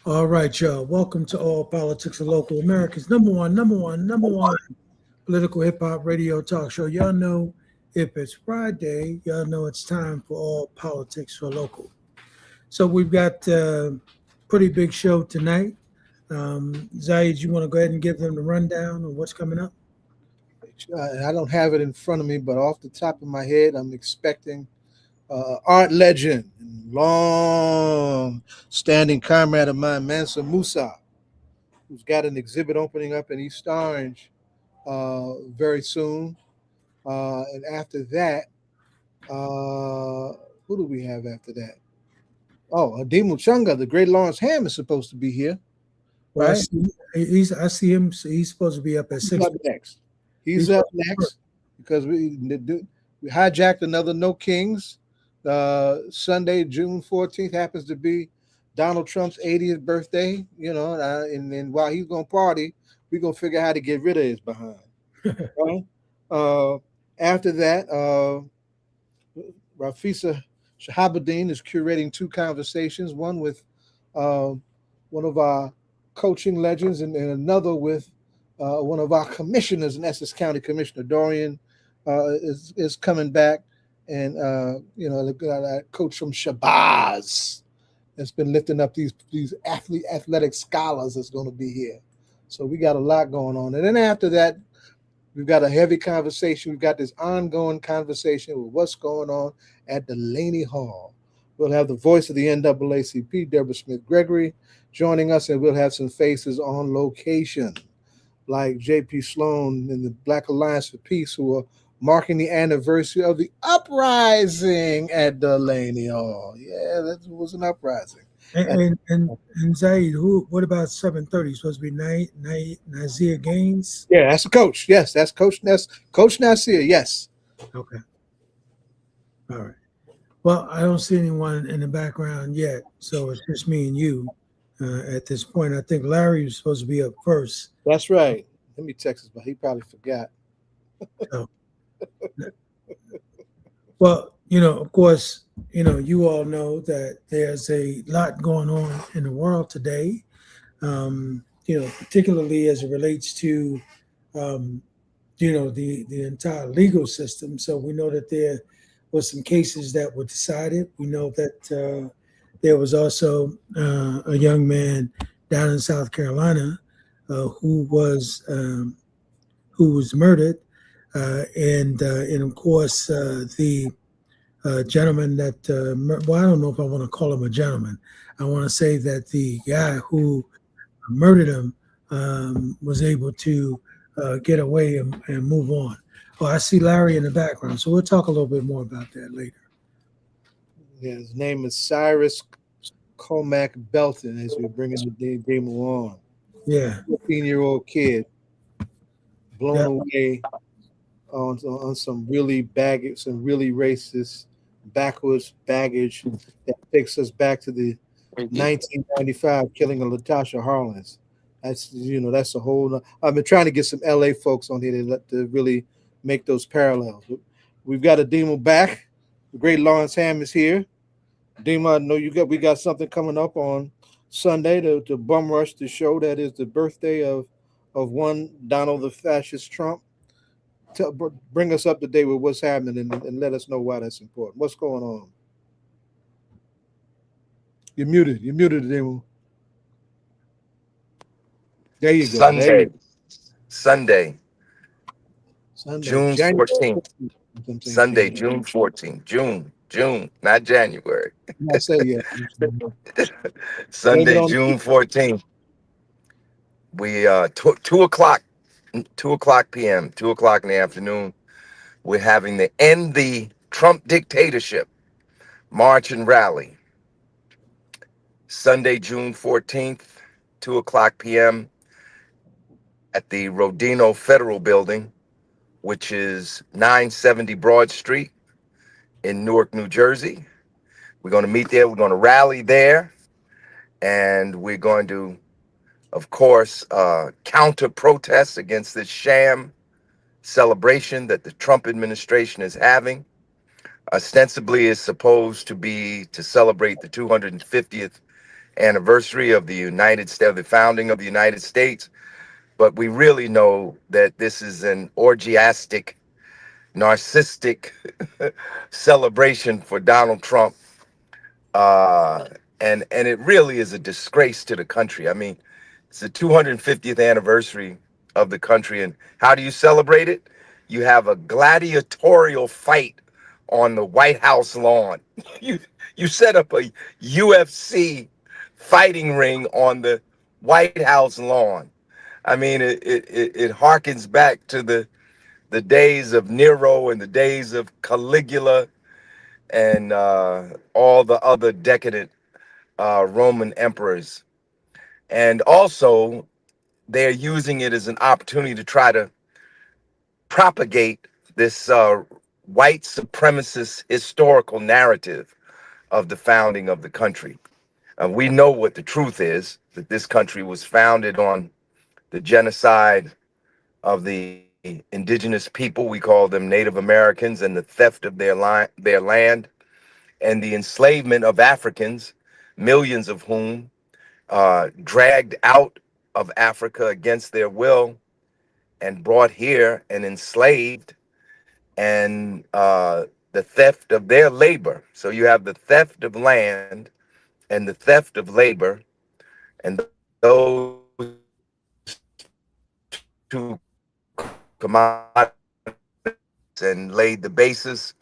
All right, y'all. Welcome to All Politics of Local America's number one political hip hop radio talk show. Y'all know if it's Friday, y'all know it's time for All Politics for Local. So we've got a pretty big show tonight. Zayed, you want to go ahead and give them the rundown of what's coming up? I don't have it in front of me, but off the top of my head, I'm expecting art legend and long standing comrade of mine, Mansa Mussa, who's got an exhibit opening up in East Orange very soon. And after that, who do we have after that? Oh, Adimu Chunga, the great Lawrence Hamm is supposed to be here, Well, right? I see him. He's supposed to be up at He's 6. up next. He's He's up next because we hijacked another No Kings. Sunday, June 14th happens to be Donald Trump's 80th birthday, and then while he's gonna party, we're gonna figure out how to get rid of his behind. Right? After that, Rafisa Shahabuddin is curating two conversations, one with one of our coaching legends and another with one of our commissioners in Essex County, Commissioner Dorian is coming back, and the coach from Shabazz has been lifting up these athletic scholars that's going to be here. So we got a lot going on, and then after that, we've got a heavy conversation. We've got this ongoing conversation with what's going on at Delaney Hall. We'll have the voice of the NAACP, Deborah Smith-Gregory, joining us, and we'll have some faces on location, like J.P. Sloan and the Black Alliance for Peace, who are marking the anniversary of the uprising at Delaney Hall. Yeah, that was an uprising. and Zaid, what about 7:30? Supposed to be Nasir Gaines? Yeah, that's the coach. Yes, that's Coach Nasir. Yes. Okay. All right. Well, I don't see anyone in the background yet, so it's just me and you at this point. I think Larry was supposed to be up first. That's right. Let me text him, but he probably forgot. So, well, of course, you all know that there's a lot going on in the world today, particularly as it relates to, the entire legal system. So we know that there was some cases that were decided. We know that there was also a young man down in South Carolina who was murdered. And of course, the gentleman that, I don't know if I want to call him a gentleman. I want to say that the guy who murdered him was able to get away and move on. Oh, I see Larry in the background. So we'll talk a little bit more about that later. Yeah, his name is Cyrus Comac Belton as we bring the game along. Yeah. 15-year-old kid blown away on some really racist, backwards baggage that takes us back to the 1995 killing of Latasha Harlins. That's a whole. I've been trying to get some LA folks on here to really make those parallels. We've got Adema back. The great Lawrence Hamm is here. Adema, I know we got something coming up on Sunday to bum rush the show. That is the birthday of one Donald the Fascist Trump. Bring us up to date with what's happening and let us know why that's important. What's going on? You're muted, Adema. There you go. Sunday, June 14th. Sunday, June 14th. June, not January. I say yeah. Sunday, June 14th. We 2 o'clock p.m., 2 o'clock in the afternoon. We're having the End the Trump Dictatorship March and Rally. Sunday, June 14th, 2 o'clock p.m. at the Rodino Federal Building, which is 970 Broad Street in Newark, New Jersey. We're going to meet there. We're going to rally there. And we're going to, of course, counter protests against this sham celebration that the Trump administration is having. Ostensibly is supposed to be to celebrate the 250th anniversary of the United States, of the founding of the United States. But we really know that this is an orgiastic, narcissistic celebration for Donald Trump. Uh, and it really is a disgrace to the country. I mean, it's the 250th anniversary of the country. And how do you celebrate it? You have a gladiatorial fight on the White House lawn. you you set up a UFC fighting ring on the White House lawn. I mean, it harkens back to the days of Nero and the days of Caligula and all the other decadent Roman emperors. And also, they're using it as an opportunity to try to propagate this white supremacist historical narrative of the founding of the country. We know what the truth is, that this country was founded on the genocide of the indigenous people. We call them Native Americans, and the theft of their land, and the enslavement of Africans, millions of whom dragged out of Africa against their will and brought here and enslaved, and the theft of their labor. So you have the theft of land and the theft of labor, and those two commodities, and laid the basis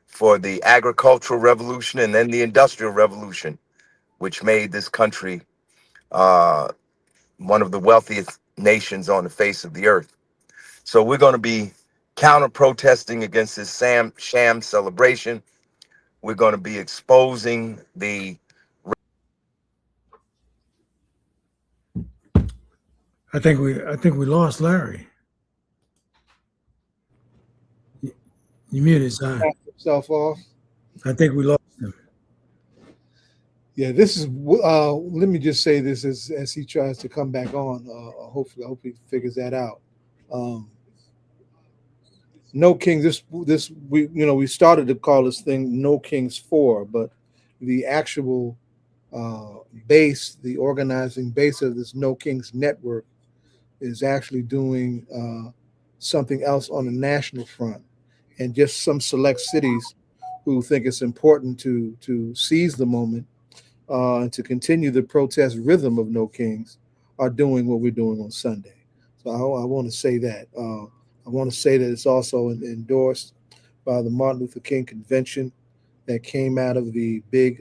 for the agricultural revolution and then the industrial revolution, which made this country uh, one of the wealthiest nations on the face of the earth. So we're going to be counter protesting against this sham celebration. We're going to be exposing the. I think we lost Larry. You muted, son. Back himself off. I think we lost him. Yeah, this is. Let me just say this as he tries to come back on. Hopefully, I hope he figures that out. Um, no Kings. This we started to call this thing No Kings 4, but the actual base, the organizing base of this No Kings network, is actually doing something else on the national front, and just some select cities who think it's important to seize the moment and to continue the protest rhythm of No Kings are doing what we're doing on Sunday. So I want to say that. I want to say that it's also endorsed by the Martin Luther King Convention that came out of the big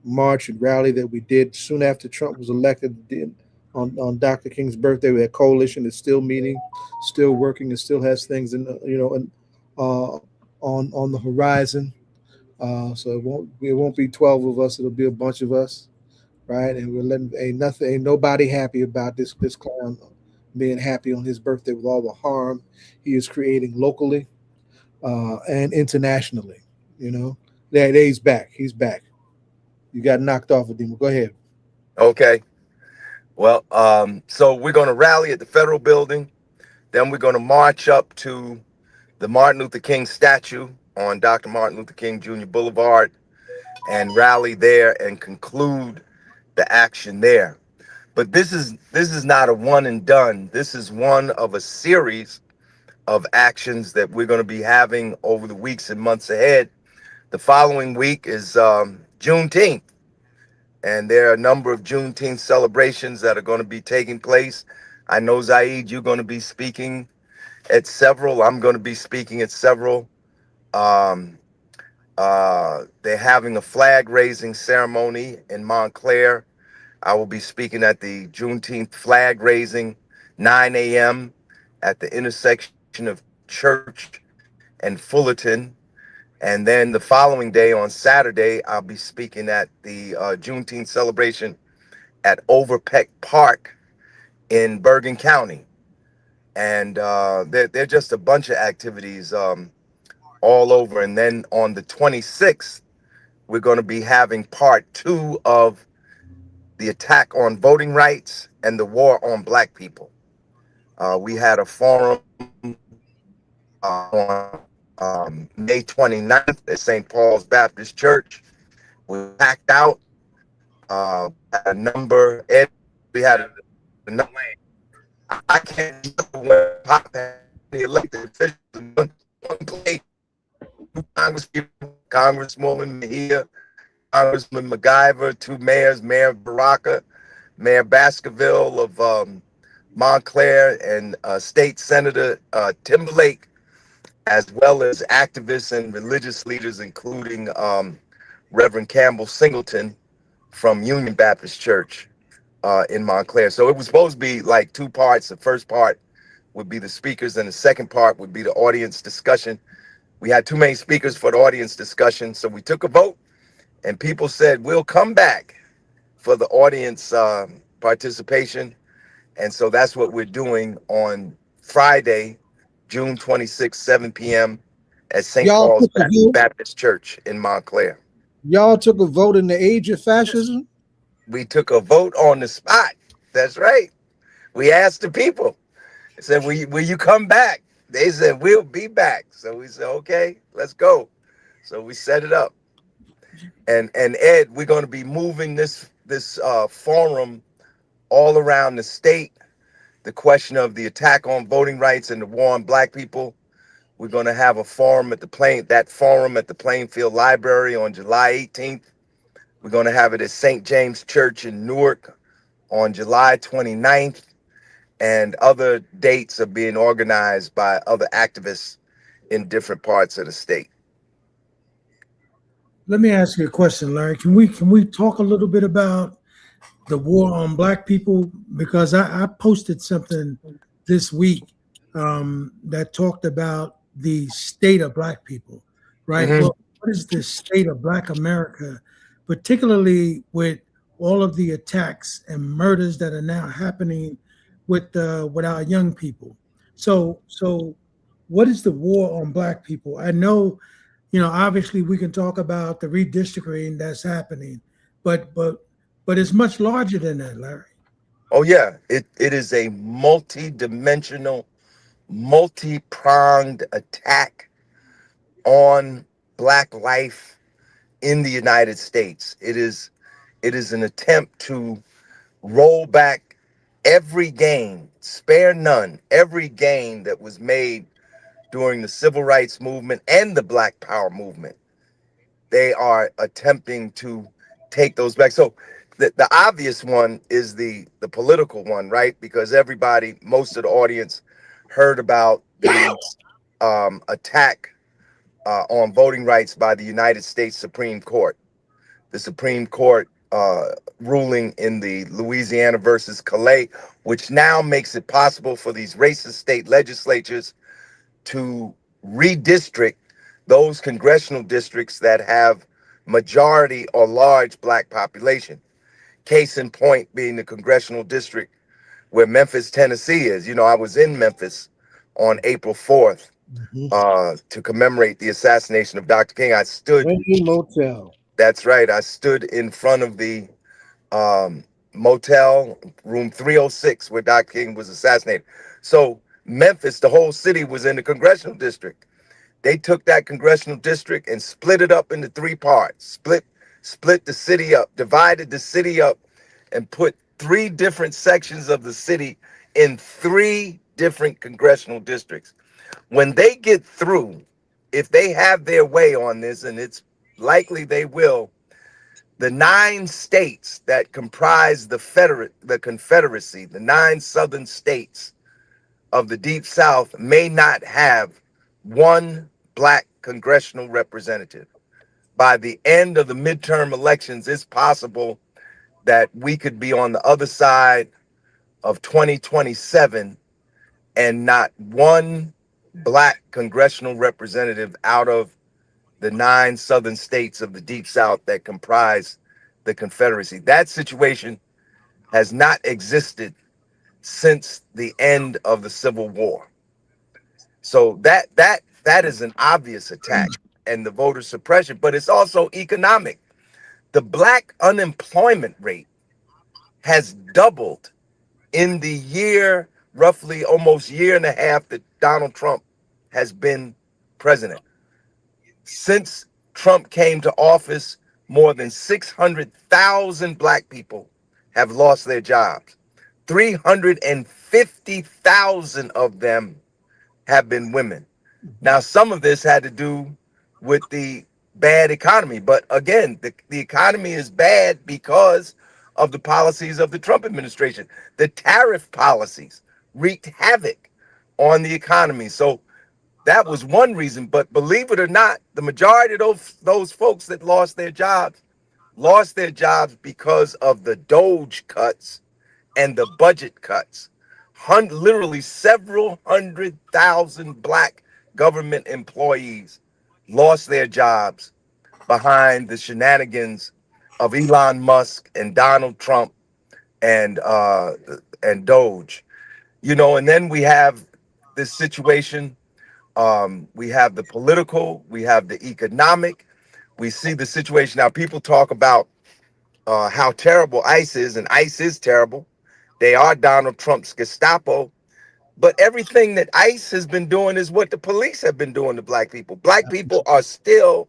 march and rally that we did soon after Trump was elected on Dr. King's birthday. We had coalition that's still meeting, still working, and still has things on the horizon. So it won't be 12 of us. It'll be a bunch of us, right? And we're letting ain't nobody happy about this clown being happy on his birthday with all the harm he is creating locally and internationally. That he's back. He's back. You got knocked off, Adema. Go ahead. Okay. Well, so we're going to rally at the federal building. Then we're going to march up to the Martin Luther King statue on Dr. Martin Luther King Jr. Boulevard and rally there and conclude the action there. But this is not a one and done. This is one of a series of actions that we're going to be having over the weeks and months ahead. The following week is Juneteenth, and there are a number of Juneteenth celebrations that are going to be taking place. I know, Zaid, you're going to be speaking at several. I'm going to be speaking at several. Um, they're having a flag raising ceremony in Montclair. I will be speaking at the Juneteenth flag raising, 9 a.m. at the intersection of Church and Fullerton. And then the following day on Saturday, I'll be speaking at the Juneteenth celebration at Overpeck Park in Bergen County. And they're just a bunch of activities all over. And then on the 26th, we're going to be having part 2 of the attack on voting rights and the war on Black people. We had a forum on May 29th at St. Paul's Baptist Church. was packed out. We had a number. Ed, we had a number. I can't remember when Pop had the elected officials in one place. Congresspeople, Congresswoman Mejia, Congressman MacGyver, two mayors, Mayor Baraka, Mayor Baskerville of Montclair, and State Senator Timberlake, as well as activists and religious leaders, including Reverend Campbell Singleton from Union Baptist Church in Montclair. So it was supposed to be like two parts. The first part would be the speakers, and the second part would be the audience discussion. We had too many speakers for the audience discussion, so we took a vote, and people said, we'll come back for the audience participation. And so that's what we're doing on Friday, June 26th, 7 p.m. at St. Y'all Paul's took a vote? Baptist Church in Montclair. Y'all took a vote in the age of fascism? We took a vote on the spot. That's right. We asked the people. I said, will you come back? They said, we'll be back. So we said, okay, let's go. So we set it up. And Ed, we're going to be moving this forum all around the state. The question of the attack on voting rights and the war on Black people. We're going to have a forum at the Plainfield Library on July 18th. We're going to have it at St. James Church in Newark on July 29th. And other dates are being organized by other activists in different parts of the state. Let me ask you a question, Larry. Can we talk a little bit about the war on Black people? Because I posted something this week that talked about the state of Black people, right? Mhm. Well, what is the state of Black America, particularly with all of the attacks and murders that are now happening with our young people? So what is the war on Black people? I know, obviously we can talk about the redistricting that's happening, but it's much larger than that, Larry. Oh yeah, it is a multi-dimensional, multi-pronged attack on Black life in the United States. It is an attempt to roll back every gain, spare none, every gain that was made during the civil rights movement and the Black Power movement. They are attempting to take those back. So the obvious one is the political one, right? Because most of the audience heard about the attack on voting rights by the United States Supreme Court. The Supreme Court ruling in the Louisiana versus Calais, which now makes it possible for these racist state legislatures to redistrict those congressional districts that have majority or large Black population. Case in point being the congressional district where Memphis, Tennessee is. I was in Memphis on April 4th to commemorate the assassination of Dr. King. I stood. Wendy Motel. That's right. I stood in front of the motel, room 306, where Dr. King was assassinated. So Memphis, the whole city, was in the congressional district. They took that congressional district and split it up into three parts, split the city up, divided the city up, and put three different sections of the city in three different congressional districts. When they get through, if they have their way on this, and it's likely they will, the 9 states that comprise the Confederacy, the 9 southern states of the Deep South, may not have one Black congressional representative. By the end of the midterm elections, it's possible that we could be on the other side of 2027 and not one Black congressional representative out of the 9 southern states of the Deep South that comprise the Confederacy. That situation has not existed since the end of the Civil War. So that is an obvious attack and the voter suppression, but it's also economic. The Black unemployment rate has doubled in the year, roughly almost year and a half that Donald Trump has been president. Since Trump came to office, more than 600,000 black people have lost their jobs. 350,000 of them have been women. Now, some of this had to do with the bad economy. But again, the economy is bad because of the policies of the Trump administration. The tariff policies wreaked havoc on the economy. So that was one reason. But believe it or not, the majority of those folks that lost their jobs because of the Doge cuts and the budget cuts. Literally several 100,000 black government employees lost their jobs behind the shenanigans of Elon Musk and Donald Trump and Doge. You know, and then we have this situation. We have the political, we have the economic. We see the situation now. People talk about how terrible ICE is, and ICE is terrible. They are Donald Trump's Gestapo. But everything that ICE has been doing is what the police have been doing to black people. Black people are still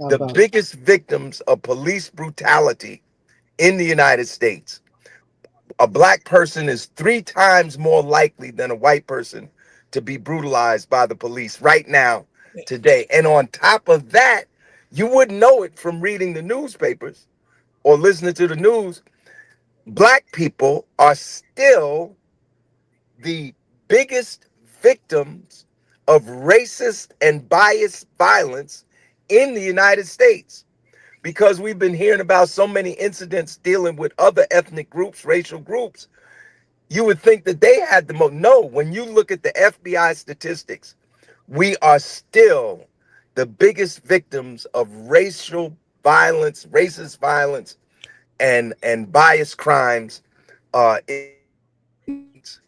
the biggest victims of police brutality in the United States. A black person is 3 times more likely than a white person to be brutalized by the police right now, today. And on top of that, you wouldn't know it from reading the newspapers or listening to the news. Black people are still the biggest victims of racist and biased violence in the United States, because we've been hearing about so many incidents dealing with other ethnic groups, racial groups. You would think that they had the most. No, when you look at the FBI statistics, we are still the biggest victims of racial violence, racist violence, and biased crimes in the United States.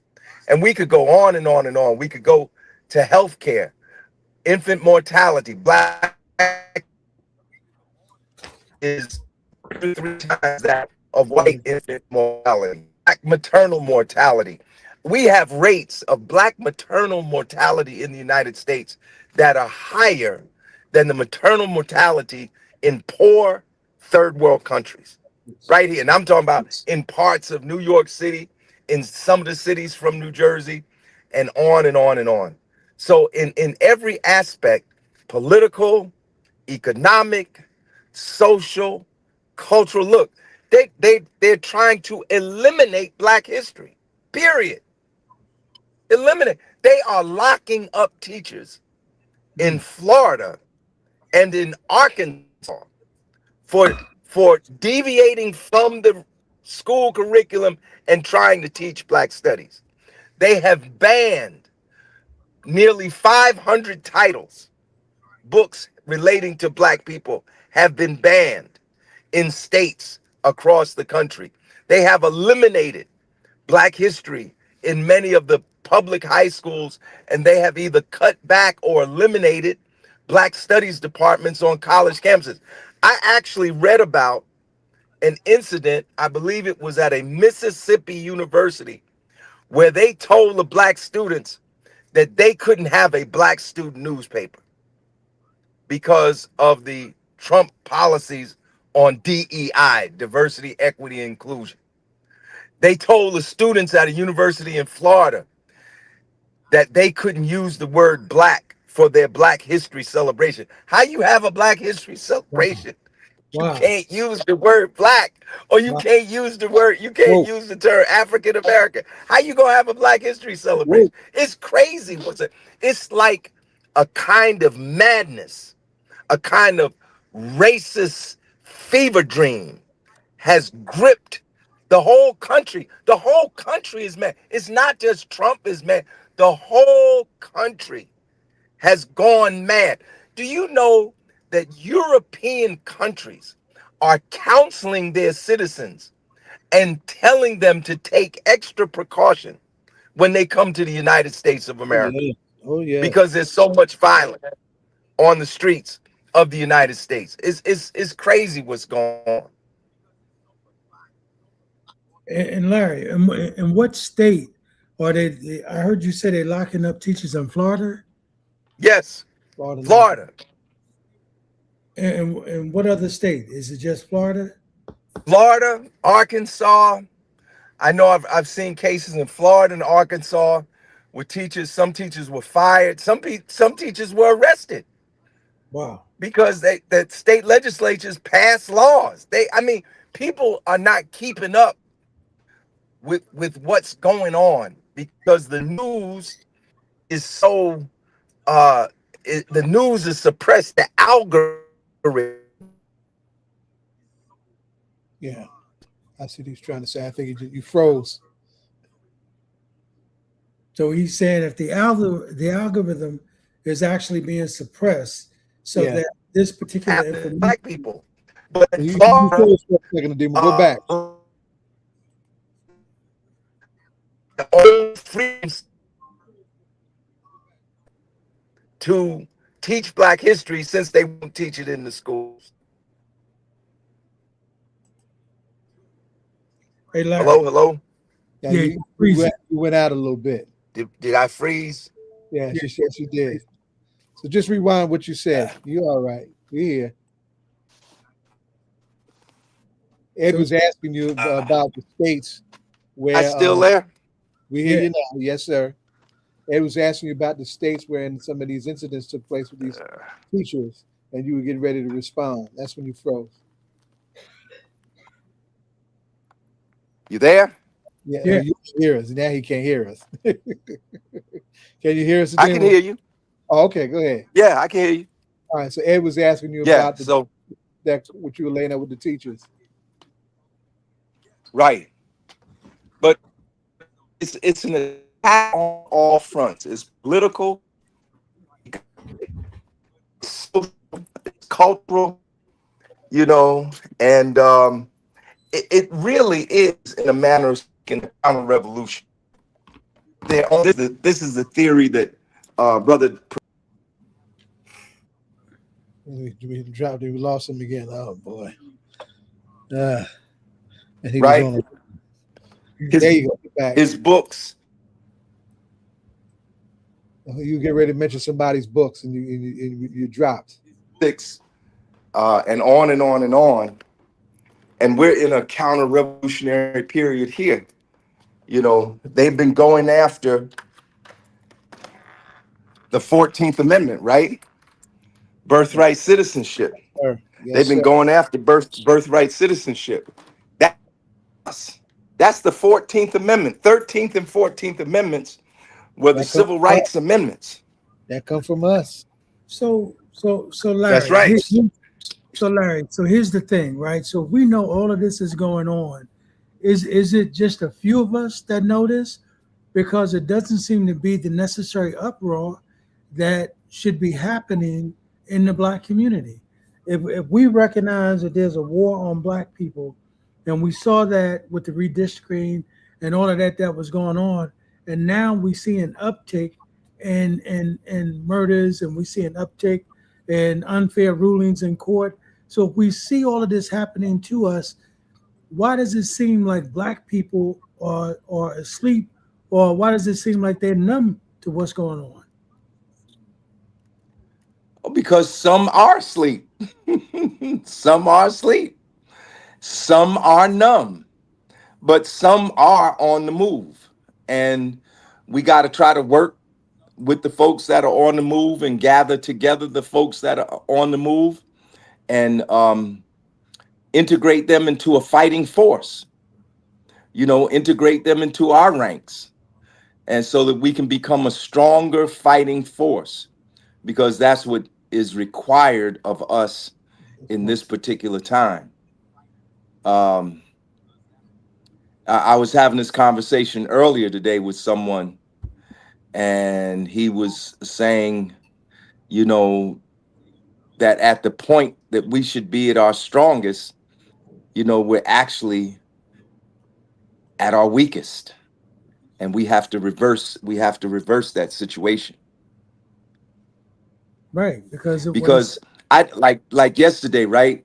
And we could go on and on and on. We could go to healthcare, infant mortality. Black is 2 to 3 times that of white infant mortality. Black maternal mortality. We have rates of black maternal mortality in the United States that are higher than the maternal mortality in poor third world countries. Right here. And I'm talking about in parts of New York City, in some of the cities from New Jersey, and on and on and on. So in every aspect, political, economic, social, cultural, look, they're trying to eliminate black history. Period. Eliminate. They are locking up teachers in Florida and in Arkansas for deviating from the school curriculum and trying to teach black studies. They have banned nearly 500 titles. Books relating to black people have been banned in states across the country. They have eliminated black history in many of the public high schools, and they have either cut back or eliminated black studies departments on college campuses. I actually read about an incident, I believe it was at a Mississippi university, where they told the black students that they couldn't have a black student newspaper because of the Trump policies on DEI, diversity, equity, and inclusion. They told the students at a university in Florida that they couldn't use the word black for their Black History celebration. How you have a Black History celebration? You can't use the word black, or you can't use the word, you can't use the term African American. How you gonna have a Black History celebration? It's crazy. It's like a kind of madness, a kind of racist fever dream has gripped the whole country. The whole country is mad. It's not just Trump is mad. The whole country has gone mad. Do you know that European countries are counseling their citizens and telling them to take extra precaution when they come to the United States of America? Oh yeah. Because there's so much violence on the streets of the United States. It's crazy what's going on. And Larry, in what state are they? I heard you say they're locking up teachers in Florida. Yes, Florida. Florida. And what other state? Is it just Florida? Florida, Arkansas. I know I've seen cases in Florida and Arkansas where teachers, some teachers were fired, some teachers were arrested Wow. because the state legislatures passed laws. I mean, people are not keeping up with what's going on because the news is so the news is suppressed. The algorithm. Yeah, I see what he's trying to say. I think you froze. So he's saying if the algorithm is actually being suppressed, so Yeah, that this particular Happening to information. black people. But in you Florida, froze for a second, Demon. Go back. the only freedoms to teach black history since they won't teach it in the schools. Hey, Larry. Hello, hello. Yeah, Yeah, you, you you, freeze. went, you went out a little bit. Did I freeze? Yeah, Yeah, yes, you did. So just rewind what you said. You all right? We here. Ed so was asking you Uh, about the states I where still there? we hear yeah. you now. Yes, sir. Ed was asking you about the states where some of these incidents took place with these teachers, and you were getting ready to respond. That's when you froze. You there? Yeah, Yeah. you can hear us. Now he can't hear us. Can you hear us I again? can hear you. Oh, okay, go ahead. Yeah, I can hear you. All right. So Ed was asking you Yeah. about So that what you were laying out with the teachers. right, but it's an attack on all fronts. It's political, it's social, it's cultural. And it really is, in a manner of speaking, a counter revolution. This is the theory that brother. We dropped. We lost him again. Oh boy. And he was Right, on. There his you go. Get back. his books. You get ready to mention somebody's books, and you dropped. Six, and on and on and on. And we're in a counter revolutionary period here. They've been going after the 14th Amendment, right? Yes, Birthright citizenship. sir. Yes, They've been sir. going after birthright citizenship. That's that's the 14th Amendment. 13th and 14th Amendments were the That come civil from us. rights amendments. That come from us. So That's Larry, right. so here's the thing, right? So we know all of this is going on. Is it just a few of us that know this? Because it doesn't seem to be the necessary uproar that should be happening in the black community. If we recognize that there's a war on black people, and we saw that with the redistricting and all of that was going on, and now we see an uptick in murders, and we see an uptick in unfair rulings in court. So if we see all of this happening to us, why does it seem like black people are asleep, or why does it seem like they're numb to what's going on? Because some are asleep. Some are asleep. Some are numb. But some are on the move. And we got to try to work with the folks that are on the move and gather together the folks that are on the move and integrate them into a fighting force, integrate them into our ranks. And so that we can become a stronger fighting force, because that's what is required of us in this particular time. Um, I was having this conversation earlier today with someone, and he was saying, you know, that at the point that we should be at our strongest, we're actually at our weakest, and we have to reverse that situation. Right, because it was Because I like yesterday, right?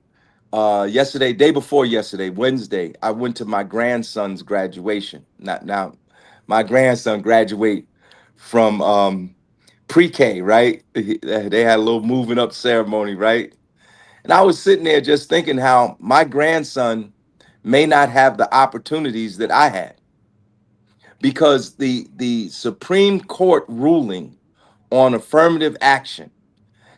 Yesterday, day before yesterday, Wednesday, I went to my grandson's graduation. Not now, my grandson graduate from pre-K, right? They had a little moving up ceremony, right? And I was sitting there just thinking how my grandson may not have the opportunities that I had, because the Supreme Court ruling on affirmative action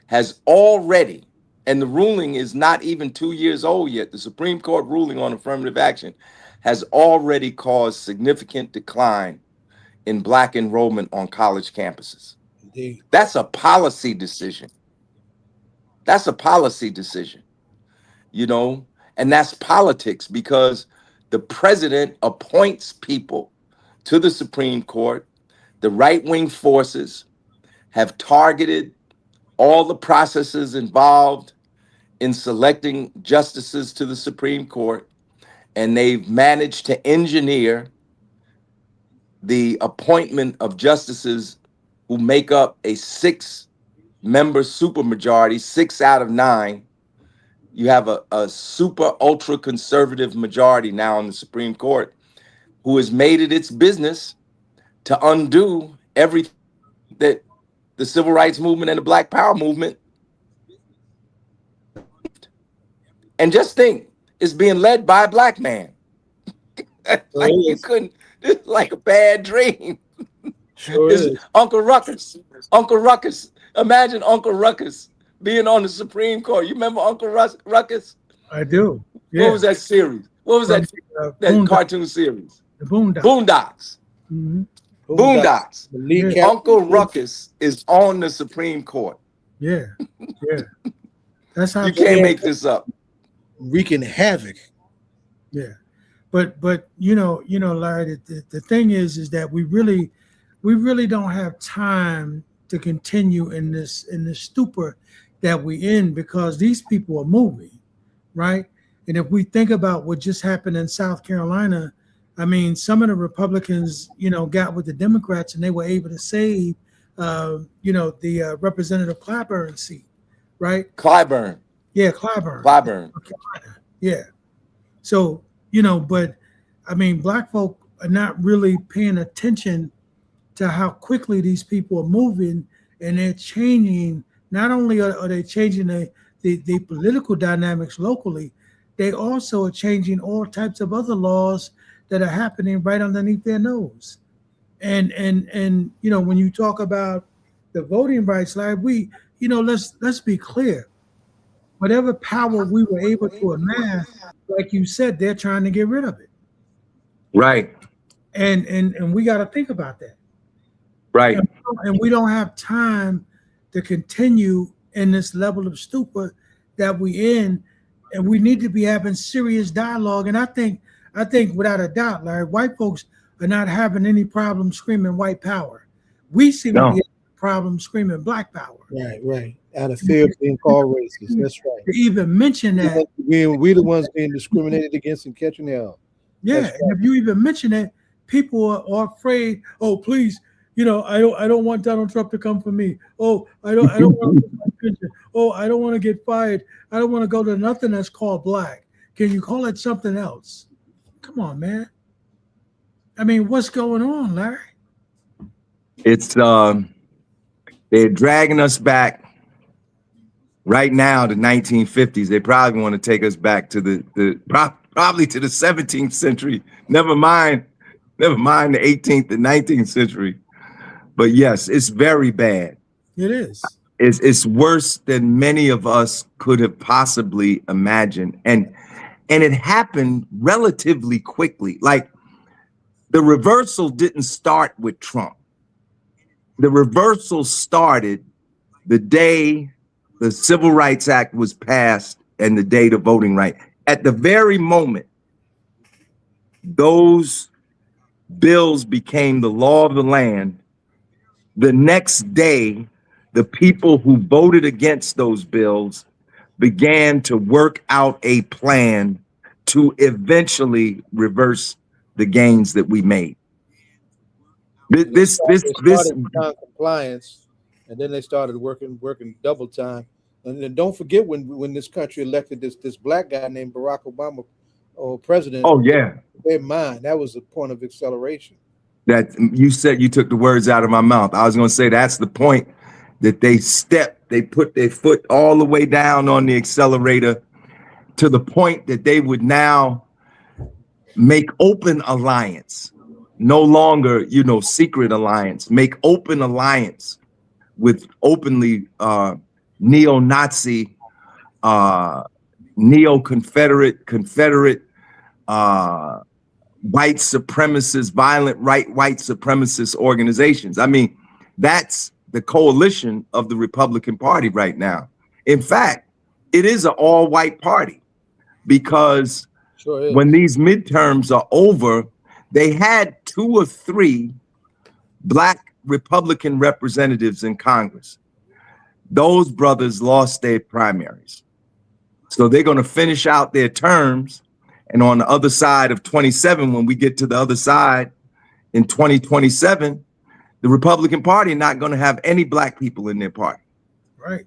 has already, and the ruling is not even 2 years old yet. The Supreme Court ruling on affirmative action has already caused significant decline in Black enrollment on college campuses. Indeed. That's a policy decision. That's a policy decision, you know, and that's politics, because the president appoints people to the Supreme Court. The right-wing forces have targeted all the processes involved in selecting justices to the Supreme Court, and they've managed to engineer the appointment of justices who make up a 6-member supermajority, 6 out of 9. You have a super ultra conservative majority now in the Supreme Court, who has made it its business to undo everything that the civil rights movement and the Black Power movement. And just think, it's being led by a Black man. Like you couldn't, it's like a bad dream. Sure It's is. Uncle Ruckus. Uncle Ruckus. Imagine Uncle Ruckus being on the Supreme Court. You remember Uncle Ruckus? I do. Yeah. What was that series? What was that Boondocks. cartoon series? The Boondocks. Boondocks. Mm-hmm. Boondocks. The lead Yeah. Uncle Ruckus is on the Supreme Court. Yeah. Yeah. That's how You can't make this up. wreaking havoc. Yeah, but you know, Larry, the thing is that we really don't have time to continue in this stupor that we in, because these people are moving, right? And if we think about what just happened in South Carolina, I mean, some of the Republicans, got with the Democrats and they were able to save, the Representative Clyburn seat, right? Clyburn. Yeah, Clyburn. Clyburn. Yeah. So, but I mean, Black folk are not really paying attention to how quickly these people are moving, and they're changing. Not only are they changing the political dynamics locally, they also are changing all types of other laws that are happening right underneath their nose. And when you talk about the voting rights, like let's be clear. Whatever power we were able to amass, like you said, they're trying to get rid of it. Right. And we got to think about that. Right. And we don't have time to continue in this level of stupor that we in, and we need to be having serious dialogue. And I think without a doubt, Larry, white folks are not having any problem screaming white power. We seem to be having a problem screaming Black power. Right. Out of fear of being called racist. That's right. To even mention that. We the ones being discriminated against and catching hell. Yeah, Right. and if you even mention it, people are afraid. Oh, please, I don't want Donald Trump to come for me. Oh, I don't want to get my pension. Oh, I don't want to get fired. I don't want to go to nothing that's called Black. Can you call it something else? Come on, man. I mean, what's going on, Larry? It's they're dragging us back right now to 1950s. They probably want to take us back to probably to the 17th century. Never mind the 18th and 19th century. But yes, it's very bad. It is. It's worse than many of us could have possibly imagined. And it happened relatively quickly. Like, the reversal didn't start with Trump. The reversal started the day the Civil Rights Act was passed and the day the voting right. At the very moment those bills became the law of the land, the next day, the people who voted against those bills began to work out a plan to eventually reverse the gains that we made. This compliance, and then they started working double time. And then don't forget when this country elected this black guy named Barack Obama president. Oh yeah, their mind, that was the point of acceleration. That you said, you took the words out of my mouth. I was going to say that's the point that they put their foot all the way down on the accelerator to the point that they would now make open alliance, no longer, secret alliance, make open alliance with openly neo-Nazi, neo-Confederate, Confederate, white supremacist, violent white supremacist organizations. I mean, that's the coalition of the Republican Party right now. In fact, it is an all-white party because when these midterms are over, they had 2 or 3 Black Republican representatives in Congress. Those brothers lost their primaries. So they're going to finish out their terms. And on the other side of 27, when we get to the other side in 2027, the Republican Party not going to have any Black people in their party. Right.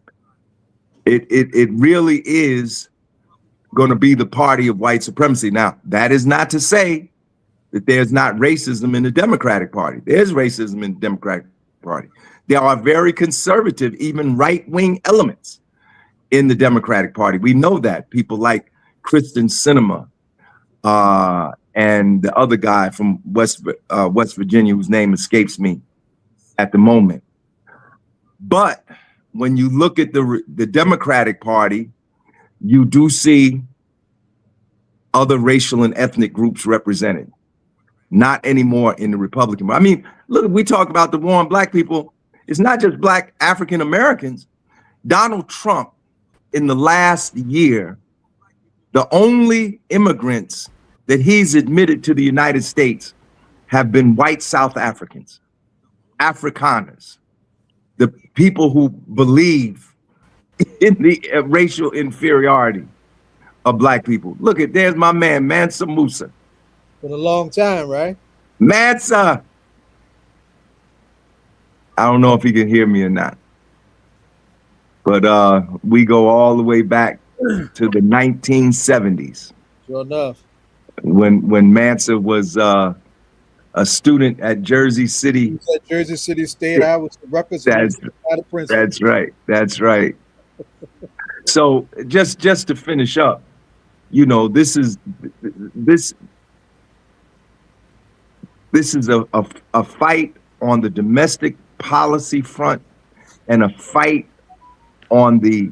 It really is going to be the party of white supremacy. Now, that is not to say that there's not racism in the Democratic Party. There's racism in the Democratic Party. There are very conservative, even right-wing elements in the Democratic Party. We know that. People like Kristen Sinema and the other guy from West Virginia, whose name escapes me at the moment. But when you look at the Democratic Party, you do see other racial and ethnic groups represented. Not anymore in the Republican. I mean, look, we talk about the war on Black people. It's not just Black African Americans. Donald Trump, in the last year, the only immigrants that he's admitted to the United States have been white South Africans, Afrikaners, the people who believe in the racial inferiority of Black people. Look at, there's my man, Mansa Mussa. Been a long time, right? Mansa. I don't know if he can hear me or not, but we go all the way back to the 1970s. Sure enough. When Mansa was a student at Jersey City. He was at Jersey City State. I was the representative out of Princeton. That's right. That's right. So just to finish up, this is a fight on the domestic policy front and a fight on the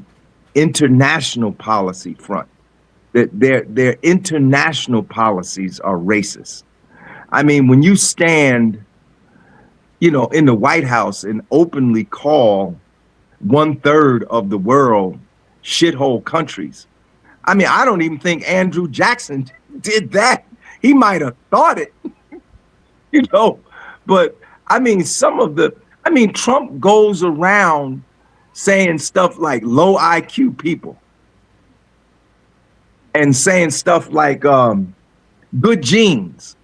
international policy front. That their international policies are racist. I mean, when you stand, in the White House and openly call 1/3 of the world shithole countries. I mean, I don't even think Andrew Jackson did that. He might have thought it, but I mean, Trump goes around saying stuff like low IQ people and saying stuff like good genes.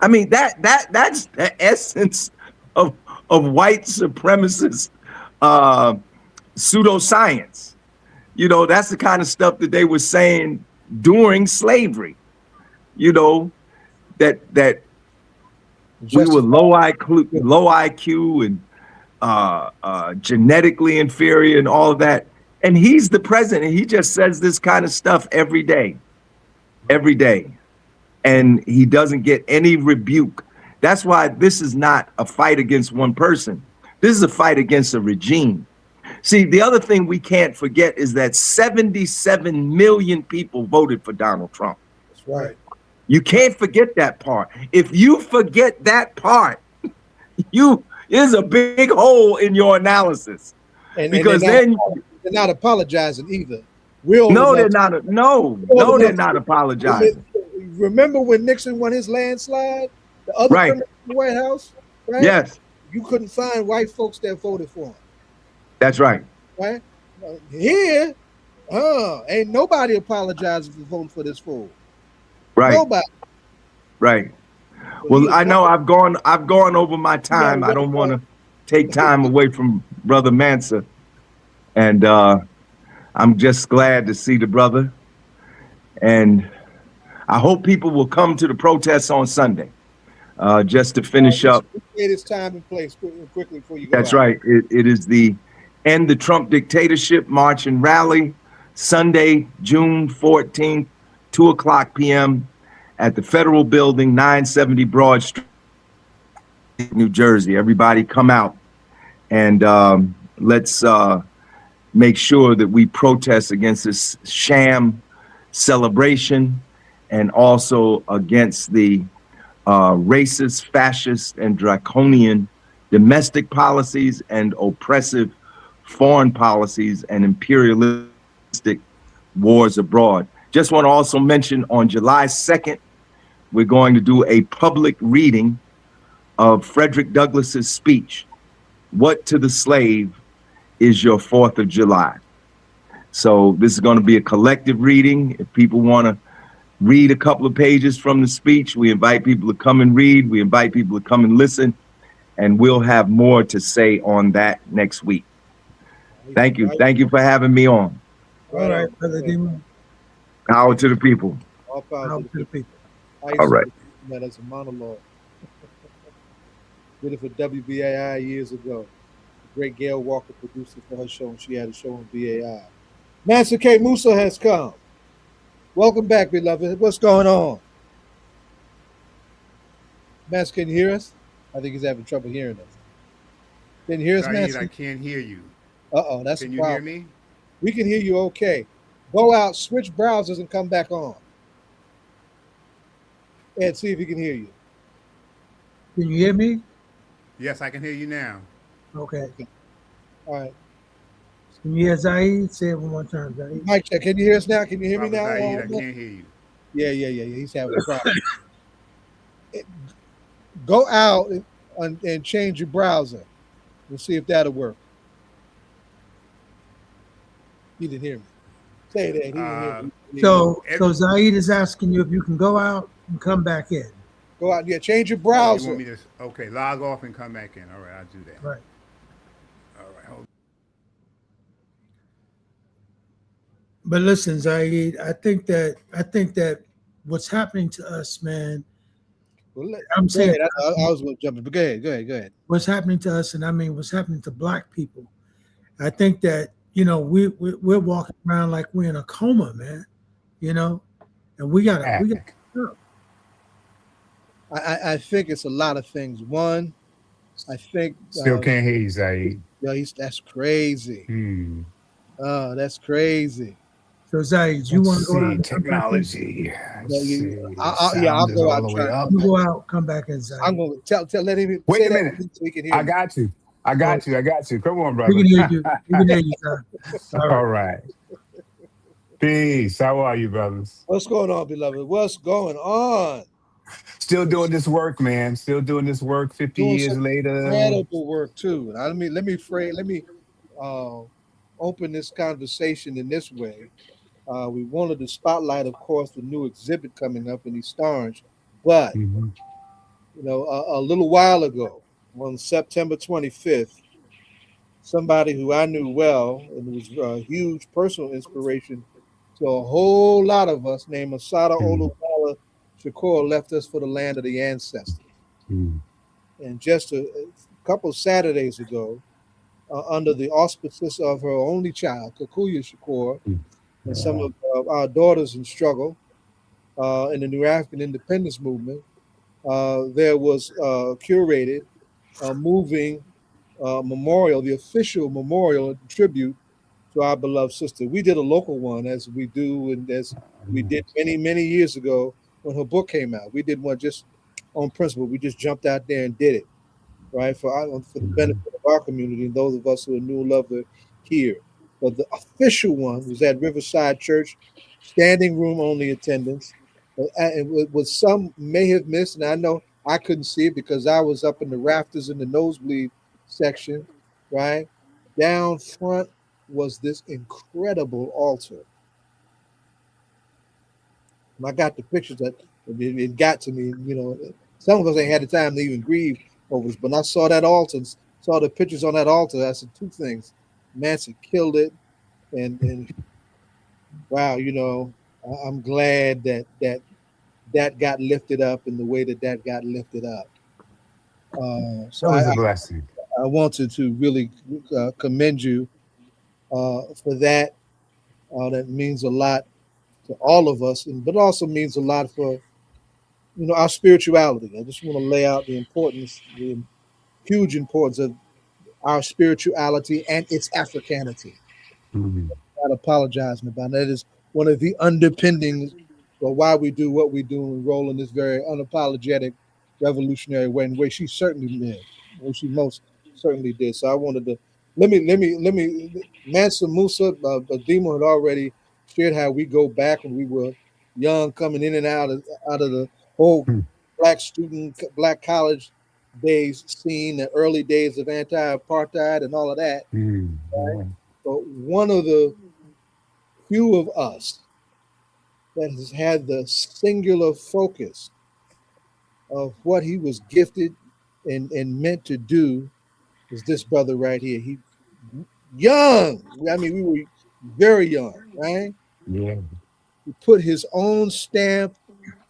I mean, that's the essence of white supremacist pseudoscience. That's the kind of stuff that they were saying during slavery. That we were low IQ and genetically inferior and all of that. And he's the president. He just says this kind of stuff every day. And he doesn't get any rebuke. That's why this is not a fight against one person. This is a fight against a regime. See, the other thing we can't forget is that 77 million people voted for Donald Trump. That's right. You can't forget that part. If you forget that part, there's a big hole in your analysis. Because they're not apologizing either. They're not apologizing. Remember when Nixon won his landslide? The other in the White House, right? Yes. You couldn't find white folks that voted for him. That's right. Right? Here, ain't nobody apologizing for voting for this fool. Right. Nobody. Right. Well, I know I've gone over my time. I don't want to take time away from Brother Mansa. And I'm just glad to see the brother. And I hope people will come to the protests on Sunday. Just to finish up. It's time and place quickly before you go That's out. right. It is the End the Trump Dictatorship March and Rally, Sunday, June 14th, 2:00 p.m. at the Federal Building, 970 Broad Street, New Jersey. Everybody come out and let's make sure that we protest against this sham celebration and also against the racist, fascist, and draconian domestic policies and oppressive foreign policies and imperialistic wars abroad. Just want to also mention on July 2nd, we're going to do a public reading of Frederick Douglass's speech, "What to the Slave is Your 4th of July?" So this is going to be a collective reading. If people want to read a couple of pages from the speech, we invite people to come and read. We invite people to come and listen, and we'll have more to say on that next week. Thank you. Thank you for having me on. All right, Brother Demon. Power to the people. All power to the people. All right. That as a monologue. Did it for WBAI years ago. The great Gail Walker produced it for her show, and she had a show on BAI. Mansa K Mussa has come. Welcome back, beloved. What's going on? Mansa, can you hear us? I think he's having trouble hearing us. Can you hear us, Mansa? I can't hear you. Uh-oh, that's Can a you problem. hear me? We can hear you okay. Go out, switch browsers, and come back on. Ed, see if he can hear you. Can you hear me? Yes, I can hear you now. Okay. All right. Can you hear Zaid? Say it one more time, Zaid. Mic check. Can you hear us now? Can you hear me now? Zaid, I can't hear you. Yeah. He's having a problem. Go out and change your browser. We'll see if that'll work. He didn't hear me. Say that. He didn't hear me. So Zaid is asking you if you can go out and come back in. Go out. Yeah, change your browser. You want me to, okay, log off and come back in. All right, I'll do that. Right. All right, hold on. But listen, Zaid, I think that what's happening to us, man. Well, I'm saying I was going to jump in, but go ahead. What's happening to us, and I mean what's happening to Black people. I think that, you know, we're walking around like we're in a coma, man. You know, and we got. I think it's a lot of things. One, I think still can't hear you, Zaid. Yeah, that's crazy. That's crazy. So Zaid, you want to go out? Technology. I'll go out. You go out, come back in, Zaid. I'm going to let him. Wait a minute. So we can hear I got you. Come on, brother. We can hear you. We can hear you, sir. All right. Peace. How are you, brothers? What's going on, beloved? What's going on? Still doing this work, man. Still doing this work 50 years later. Incredible work, too. Now, let me open this conversation in this way. We wanted to spotlight, of course, the new exhibit coming up in East Orange. But, you know, a little while ago, on September 25th, somebody who I knew well and was a huge personal inspiration to a whole lot of us, named Asada Oluwala Shakur, left us for the land of the ancestors. And just a couple of Saturdays ago, under the auspices of her only child, Kikuya Shakur, and some of our daughters in struggle in the New African Independence Movement, there was curated a moving memorial, the official memorial tribute to our beloved sister. We did a local one, as we do, and as we did many years ago when her book came out. We did one just on principle. We just jumped out there and did it, right, for the benefit of our community and those of us who are new and love her here. But the official one was at Riverside Church, standing room only attendance. What some may have missed, and I know I couldn't see it because I was up in the rafters in the nosebleed section, right? Down front was this incredible altar. And I got the pictures that it got to me, you know. Some of us ain't had the time to even grieve over this, but when I saw that altar, saw the pictures on that altar, I said two things. Mansa killed it, and wow, you know, I'm glad that that got lifted up in the way that got lifted up. So That was a blessing. I wanted to really commend you for that. That means a lot to all of us, but also means a lot for our spirituality. I just want to lay out the importance, the huge importance of our spirituality and its Africanity. Mhm. Not apologizing about that is one of the underpinnings of why we do what we do and roll in this very unapologetic, revolutionary way. In way she certainly did, way she most certainly did. So I wanted to let me. Mansa Mussa, Demo had already shared how we go back when we were young, coming in and out of the whole Mm. black college days, scene, the early days of anti-apartheid and all of that. Mm. Right? Yeah. But one of the few of us that has had the singular focus of what he was gifted and meant to do is this brother right here. He young. I mean, we were very young, right? Yeah. He put his own stamp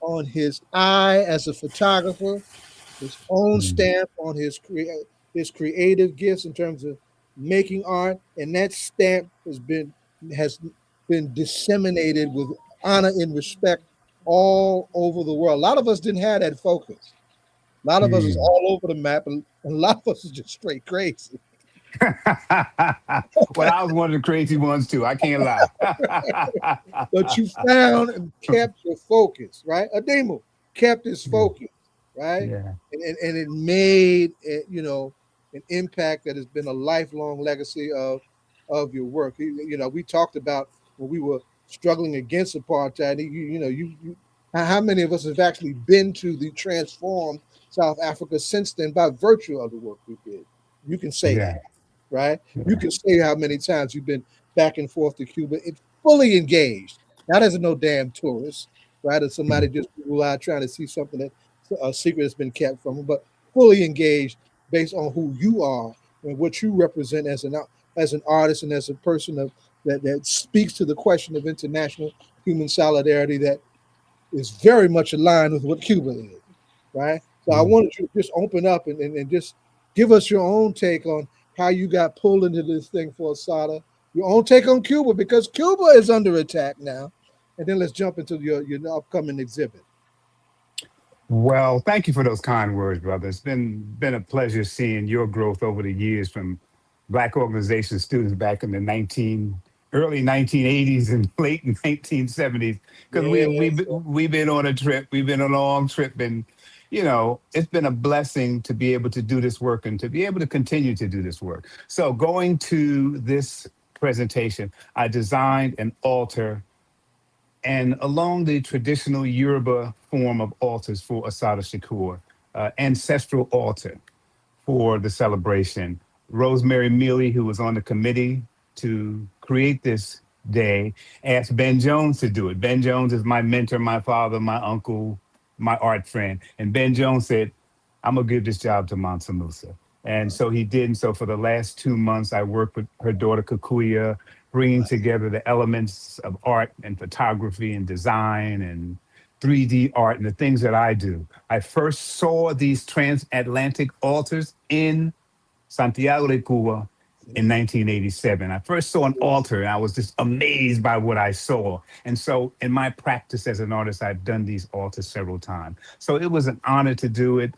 on his eye as a photographer, his own Mm. stamp on his creative gifts in terms of making art, and that stamp has been disseminated with honor and respect all over the world. A lot of us didn't have that focus. A lot of us is Mm. all over the map, and a lot of us is just straight crazy. Well, I was one of the crazy ones too. I can't lie. But you found and kept your focus, right? Ademo kept his Yeah. focus, right? Yeah. And it made an impact that has been a lifelong legacy of your work. We talked about when we were struggling against apartheid. How many of us have actually been to the transformed South Africa since then by virtue of the work we did? You can say Yeah. that, right? You Yeah. can say how many times you've been back and forth to Cuba. It's fully engaged, not as a no damn tourist, right? Or somebody Mm. just Google out trying to see something that a secret has been kept from them, but fully engaged based on who you are and what you represent as an artist and as a person that speaks to the question of international human solidarity that is very much aligned with what Cuba is, right? So I Mm. wanted you to just open up and just give us your own take on how you got pulled into this thing for Asada, your own take on Cuba, because Cuba is under attack now. And then let's jump into your upcoming exhibit. Well, thank you for those kind words, brother. It's been a pleasure seeing your growth over the years from Black organization students back in the early 1980s and late 1970s. Because Yes. we've been on a trip, we've been on a long trip, and it's been a blessing to be able to do this work and to be able to continue to do this work. So going to this presentation, I designed an altar and along the traditional Yoruba form of altars for Asada Shakur, ancestral altar for the celebration. Rosemary Mealy, who was on the committee to create this day, asked Ben Jones to do it. Ben Jones is my mentor, my father, my uncle, my art friend. And Ben Jones said, I'm going to give this job to Mansa Musa. And so he did. And so for the last 2 months, I worked with her daughter, Kikuya, bringing together the elements of art and photography and design and 3D art and the things that I do. I first saw these transatlantic altars in Santiago de Cuba in 1987. I first saw an altar and I was just amazed by what I saw. And so in my practice as an artist, I've done these altars several times. So it was an honor to do it.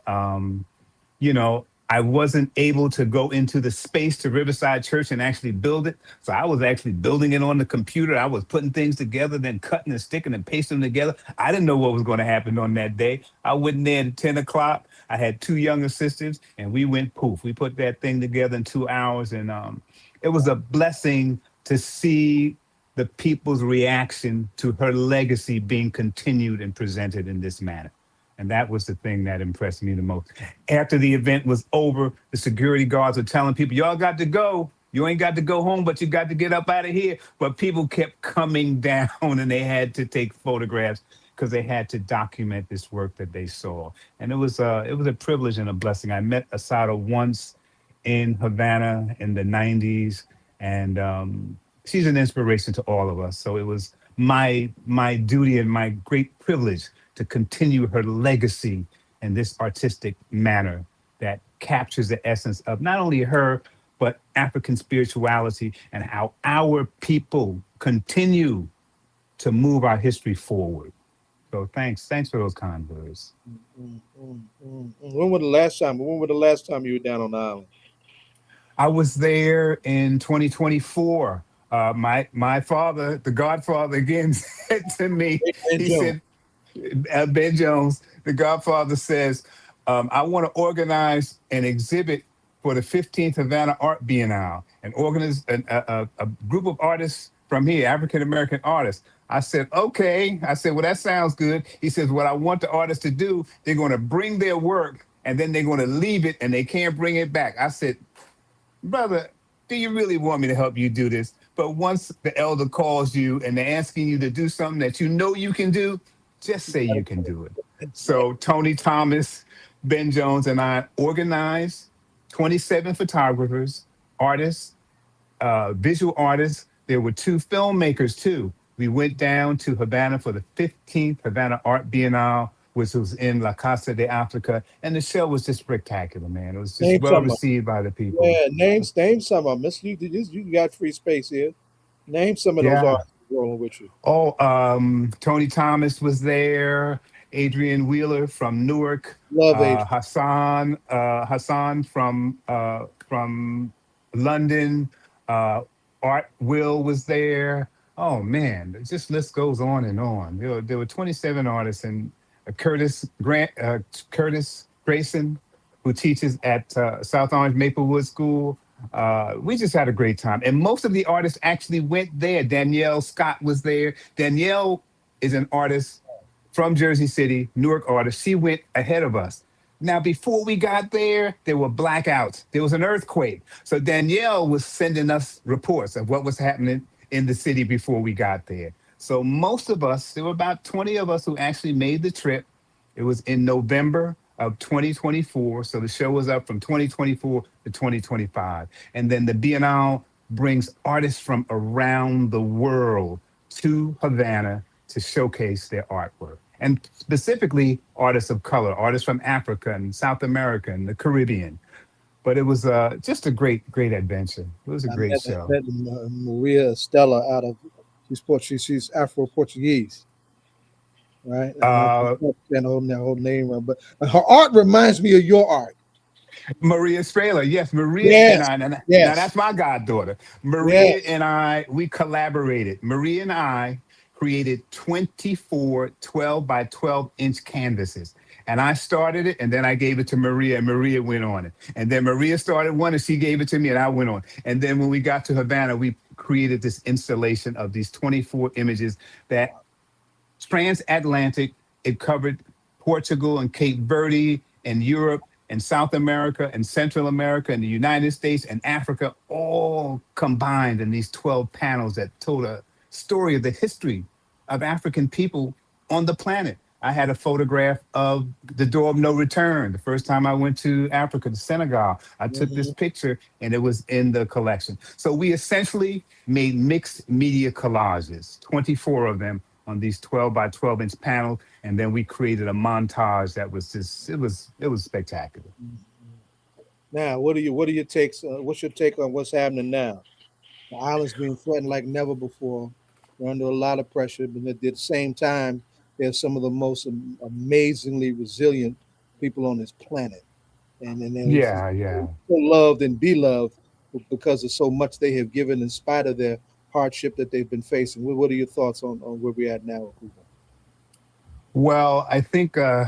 I wasn't able to go into the space to Riverside Church and actually build it. So I was actually building it on the computer. I was putting things together, then cutting and sticking and pasting them together. I didn't know what was going to happen on that day. I went in there at 10 o'clock. I had two younger sisters and we went poof. We put that thing together in 2 hours. And it was a blessing to see the people's reaction to her legacy being continued and presented in this manner. And that was the thing that impressed me the most. After the event was over, the security guards were telling people, y'all got to go. You ain't got to go home, but you got to get up out of here. But people kept coming down and they had to take photographs because they had to document this work that they saw. And it was a privilege and a blessing. I met Asada once in Havana in the 90s, and she's an inspiration to all of us. So it was my duty and my great privilege to continue her legacy in this artistic manner that captures the essence of not only her but African spirituality and how our people continue to move our history forward. So thanks for those kind words. When was the last time? When was the last time you were down on the island? I was there in 2024. My father, the Godfather, again said to me, Ben he Jones. said, Ben Jones, the Godfather says, I want to organize an exhibit for the 15th Havana Art Biennale and organize a group of artists from here, African American artists. I said, okay. I said, well, that sounds good. He says, what I want the artists to do, they're going to bring their work and then they're going to leave it and they can't bring it back. I said, brother, do you really want me to help you do this? But once the elder calls you and they're asking you to do something that you know you can do, just say you can do it. So Tony Thomas, Ben Jones, and I organized 27 photographers, artists, visual artists. There were 2 filmmakers too. We went down to Havana for the 15th Havana Art Biennale, which was in La Casa de Africa, and the show was just spectacular, man. It was just Name well some of received by the people. Yeah, name some of them. Miss, you got free space here. Name some of those Yeah. artists rolling with you. Oh, Tony Thomas was there. Adrian Wheeler from Newark. Love Adrian. Hassan from London. Art Will was there. Oh man, the just list goes on and on. There were 27 artists and Curtis Grayson, who teaches at South Orange Maplewood School. We just had a great time. And most of the artists actually went there. Danielle Scott was there. Danielle is an artist from Jersey City, Newark artist. She went ahead of us. Now, before we got there were blackouts. There was an earthquake. So Danielle was sending us reports of what was happening in the city before we got there. So most of us, there were about 20 of us who actually made the trip. It was in November of 2024. So the show was up from 2024 to 2025. And then the Biennale brings artists from around the world to Havana to showcase their artwork. And specifically artists of color, artists from Africa and South America and the Caribbean. But it was just a great adventure. It was a great show. I met Maria Estella out of she's Afro-Portuguese, right? And her whole name, but her art reminds me of your art. Maria Strehler, yes, Maria Yes. and I. Yes. Now that's my goddaughter. Maria and I, we collaborated. Maria and I created 24 12 by 12 inch canvases. And I started it and then I gave it to Maria and Maria went on it. And then Maria started one and she gave it to me and I went on. And then when we got to Havana, we created this installation of these 24 images that transatlantic. It covered Portugal and Cape Verde and Europe and South America and Central America and the United States and Africa, all combined in these 12 panels that told a story of the history of African people on the planet. I had a photograph of the door of no return. The first time I went to Africa, to Senegal, I took this picture and it was in the collection. So we essentially made mixed media collages, 24 of them on these 12 by 12 inch panels. And then we created a montage that was just, it was spectacular. Now, what are your takes? What's your take on what's happening now? The island's being threatened like never before. We're under a lot of pressure, but at the same time, they're some of the most amazingly resilient people on this planet. And they're so loved and beloved because of so much they have given in spite of their hardship that they've been facing. What are your thoughts on where we're at now? Well, I think the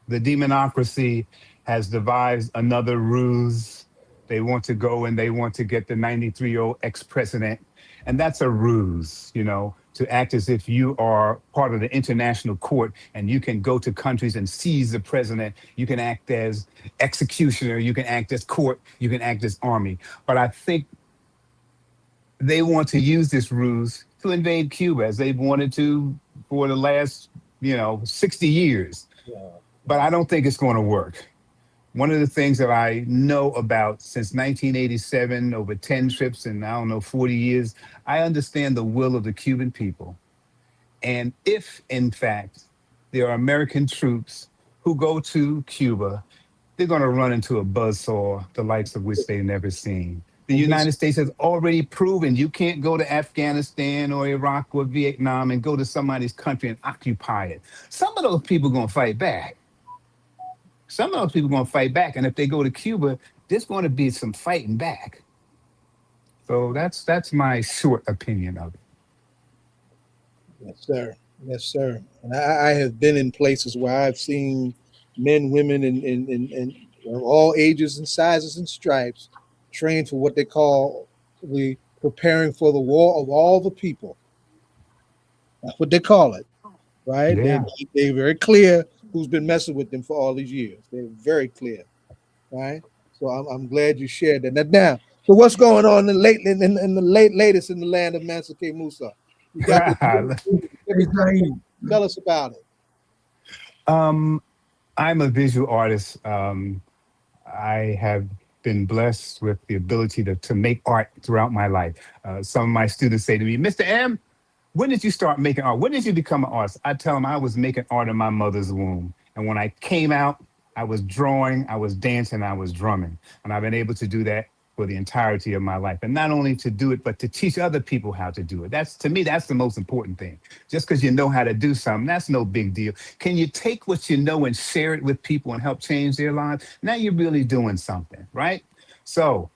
demonocracy has devised another ruse. They want to go and they want to get the 93-year-old ex-president. And that's a ruse, to act as if you are part of the international court and you can go to countries and seize the president. You can act as executioner, you can act as court, you can act as army. But I think they want to use this ruse to invade Cuba as they've wanted to for the last, 60 years. But I don't think it's going to work. One of the things that I know about since 1987, over 10 trips and 40 years, I understand the will of the Cuban people. And if, in fact, there are American troops who go to Cuba, they're going to run into a buzzsaw, the likes of which they've never seen. The And we United States has already proven you can't go to Afghanistan or Iraq or Vietnam and go to somebody's country and occupy it. Some of those people are going to fight back. Some of those people are going to fight back. And if they go to Cuba, there's going to be some fighting back. So that's my short opinion of it. Yes, sir. Yes, sir. And I have been in places where I've seen men, women, and of all ages and sizes and stripes trained for what they call the preparing for the war of all the people. That's what they call it, right? Yeah. They're very clear who's been messing with them for all these years. They're very clear, right? So I'm glad you shared that. Now, so what's going on in the latest in the land of Mansa K Mussa? You got Hey, Zaid. tell us about it. I'm a visual artist. I have been blessed with the ability to make art throughout my life. Some of my students say to me, Mr. M, when did you start making art? When did you become an artist? I tell them I was making art in my mother's womb. And when I came out, I was drawing, I was dancing, I was drumming. And I've been able to do that for the entirety of my life. And not only to do it, but to teach other people how to do it. To me, that's the most important thing. Just because you know how to do something, that's no big deal. Can you take what you know and share it with people and help change their lives? Now you're really doing something, right? So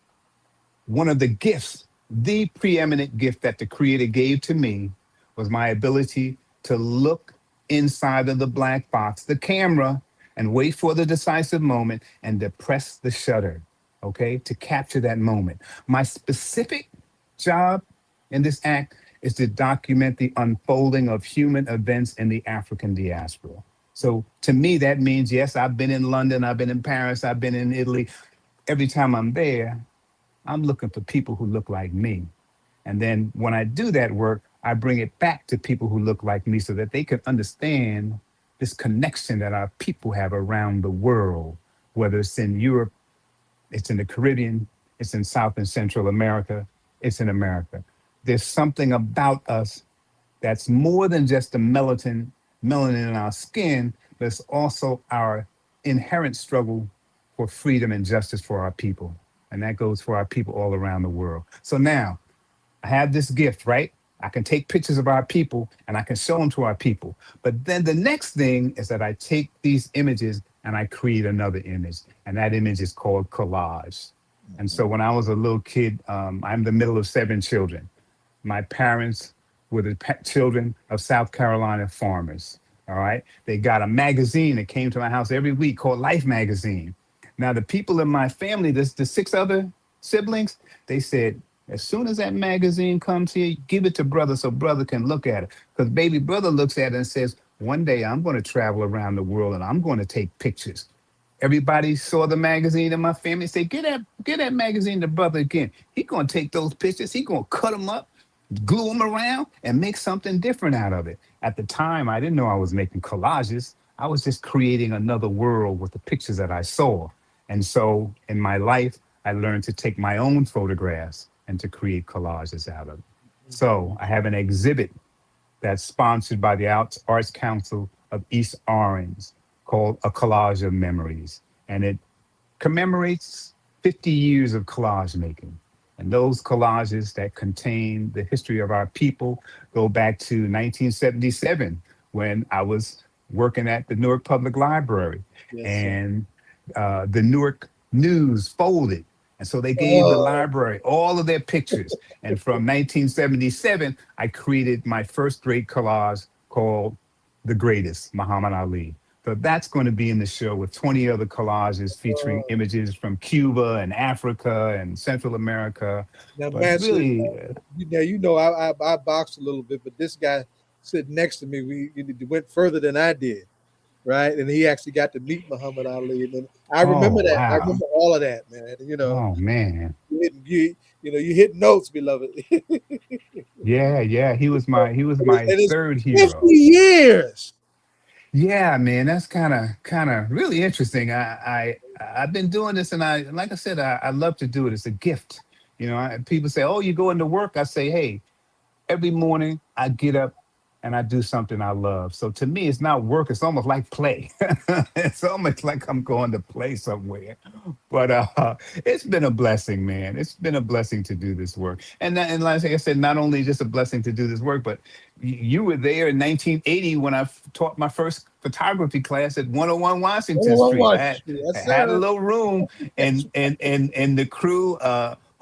one of the gifts, the preeminent gift that the Creator gave to me was my ability to look inside of the black box, the camera, and wait for the decisive moment and to press the shutter, okay, to capture that moment. My specific job in this act is to document the unfolding of human events in the African diaspora. So to me, that means, yes, I've been in London, I've been in Paris, I've been in Italy. Every time I'm there, I'm looking for people who look like me. And then when I do that work, I bring it back to people who look like me so that they can understand this connection that our people have around the world, whether it's in Europe, it's in the Caribbean, it's in South and Central America, it's in America. There's something about us that's more than just the melanin in our skin, but it's also our inherent struggle for freedom and justice for our people. And that goes for our people all around the world. So now I have this gift, right? I can take pictures of our people and I can show them to our people. But then the next thing is that I take these images and I create another image. And that image is called collage. And so when I was a little kid, I'm the middle of 7 children. My parents were the children of South Carolina farmers. All right. They got a magazine that came to my house every week called Life Magazine. Now, the people in my family, the 6 other siblings, they said, as soon as that magazine comes here, give it to brother so brother can look at it. Because baby brother looks at it and says, one day I'm going to travel around the world and I'm going to take pictures. Everybody saw the magazine in my family, say, get that magazine to brother again. He going to take those pictures. He going to cut them up, glue them around, and make something different out of it. At the time, I didn't know I was making collages. I was just creating another world with the pictures that I saw. And so in my life, I learned to take my own photographs and to create collages out of it. So I have an exhibit that's sponsored by the Arts Council of East Orange called A Collage of Memories. And it commemorates 50 years of collage making. And those collages that contain the history of our people go back to 1977 when I was working at the Newark Public Library. Yes, and the Newark News folded. And so they gave the library all of their pictures. And from 1977, I created my first great collage called The Greatest, Muhammad Ali. So that's going to be in the show with 20 other collages featuring images from Cuba and Africa and Central America. Now, But Mansa, really, I boxed a little bit, but this guy sitting next to me, we went further than I did, right? And he actually got to meet Muhammad Ali, and then I remember oh, that. I wow. remember all of that, man. Oh, man. You hit notes, beloved. Yeah. He was my And it's third 50 hero. years. Yeah, man, that's kind of really interesting. I've been doing this, and like I said, I love to do it. It's a gift. People say, "Oh, you go into work." I say, "Hey, every morning I get up and I do something I love. So to me, it's not work. It's almost like play. It's almost like I'm going to play somewhere. But it's been a blessing, man. It's been a blessing to do this work. And like I said, not only just a blessing to do this work, but you were there in 1980 when I taught my first photography class at 101 Washington Oh, Street. Washington Street. I Yes, had a sir. little room, Yes. and the crew,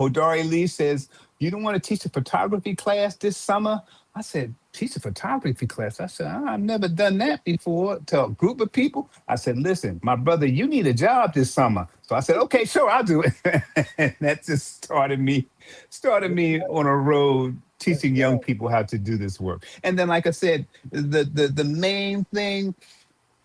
Hodari Lee says, "You don't want to teach a photography class this summer?" I said, "Teach a photography class?" I said, "I've never done that before to a group of people." I said, "Listen, my brother, you need a job this summer." So I said, "Okay, sure, I'll do it." And that just started me on a road That's teaching young right. people how to do this work. And then, like I said, the main thing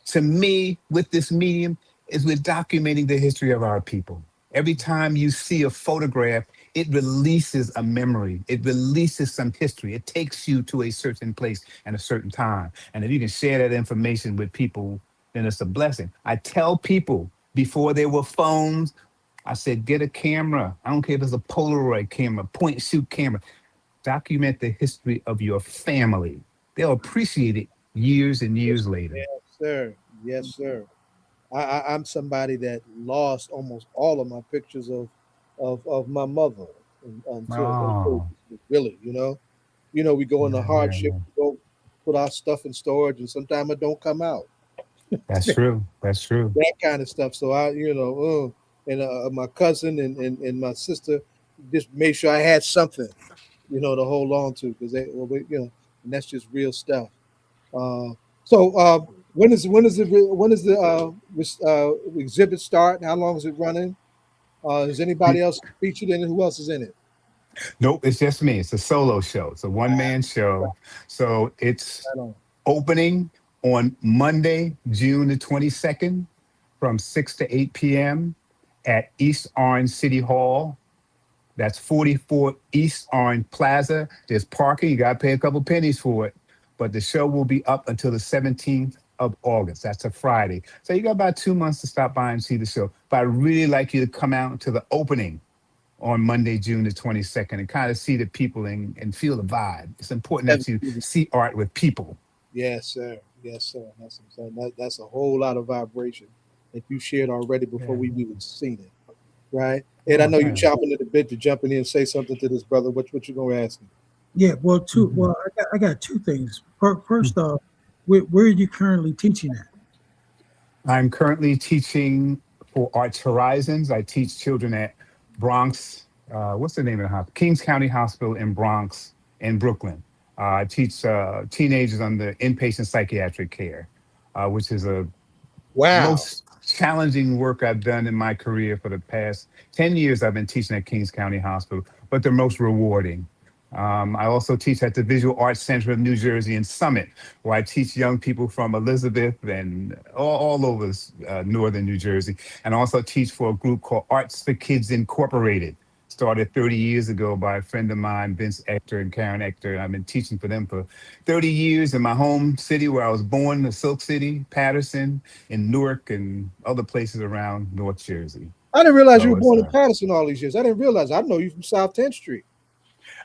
to me with this medium is we're documenting the history of our people. Every time you see a photograph, it releases a memory. It releases some history. It takes you to a certain place and a certain time. And if you can share that information with people, then it's a blessing. I tell people before there were phones, I said, get a camera. I don't care if it's a Polaroid camera, point and shoot camera. Document the history of your family. They'll appreciate it years and years later. Yes, sir. Yes, sir. I'm somebody that lost almost all of my pictures of my mother until Oh, really, we go into yeah, yeah, hardship, yeah. we go put our stuff in storage, and sometimes it don't come out. That's true. That's true. That kind of stuff. So and my cousin and my sister just made sure I had something, to hold on to because and that's just real stuff. Uh, so when is the exhibit start? How long is it running? Is anybody else featured in it? Who else is in it? Nope, it's just me. It's a solo show. It's a one-man show. So it's Right on. opening on Monday, June the 22nd from 6 to 8 p.m. at East Orange City Hall. That's 44 East Orange Plaza. There's parking. You got to pay a couple pennies for it. But the show will be up until the 17th of August. That's a Friday. So you got about 2 months to stop by and see the show. But I'd really like you to come out to the opening on Monday, June the 22nd, and kind of see the people and feel the vibe. It's important that you see art with people. Yes, sir. Yes, sir. That's what I'm saying. That's a whole lot of vibration that you shared already before Yeah. we've even seen it. Right? Ed, I Oh, know you thanks. chomping at the bit to jump in here and say something to this brother. What you gonna ask him? Yeah, well, Mhm. I got two things. First off, where are you currently teaching at? I'm currently teaching for Arts Horizons. I teach children at Bronx. What's the name of the hospital? Kings County Hospital in Bronx, in Brooklyn. I teach teenagers under inpatient psychiatric care, which is a Wow. most challenging work I've done in my career for the past 10 years. I've been teaching at Kings County Hospital, but the most rewarding. I also teach at the Visual Arts Center of New Jersey in Summit, where I teach young people from Elizabeth and all over northern New Jersey, and also teach for a group called Arts for Kids Incorporated. Started 30 years ago by a friend of mine, Vince Ector and Karen Ector. I've been teaching for them for 30 years in my home city where I was born, the Silk City, Patterson, in Newark, and other places around North Jersey. I didn't realize you So were it's born in Patterson all these years. I didn't realize. I know you from South 10th Street.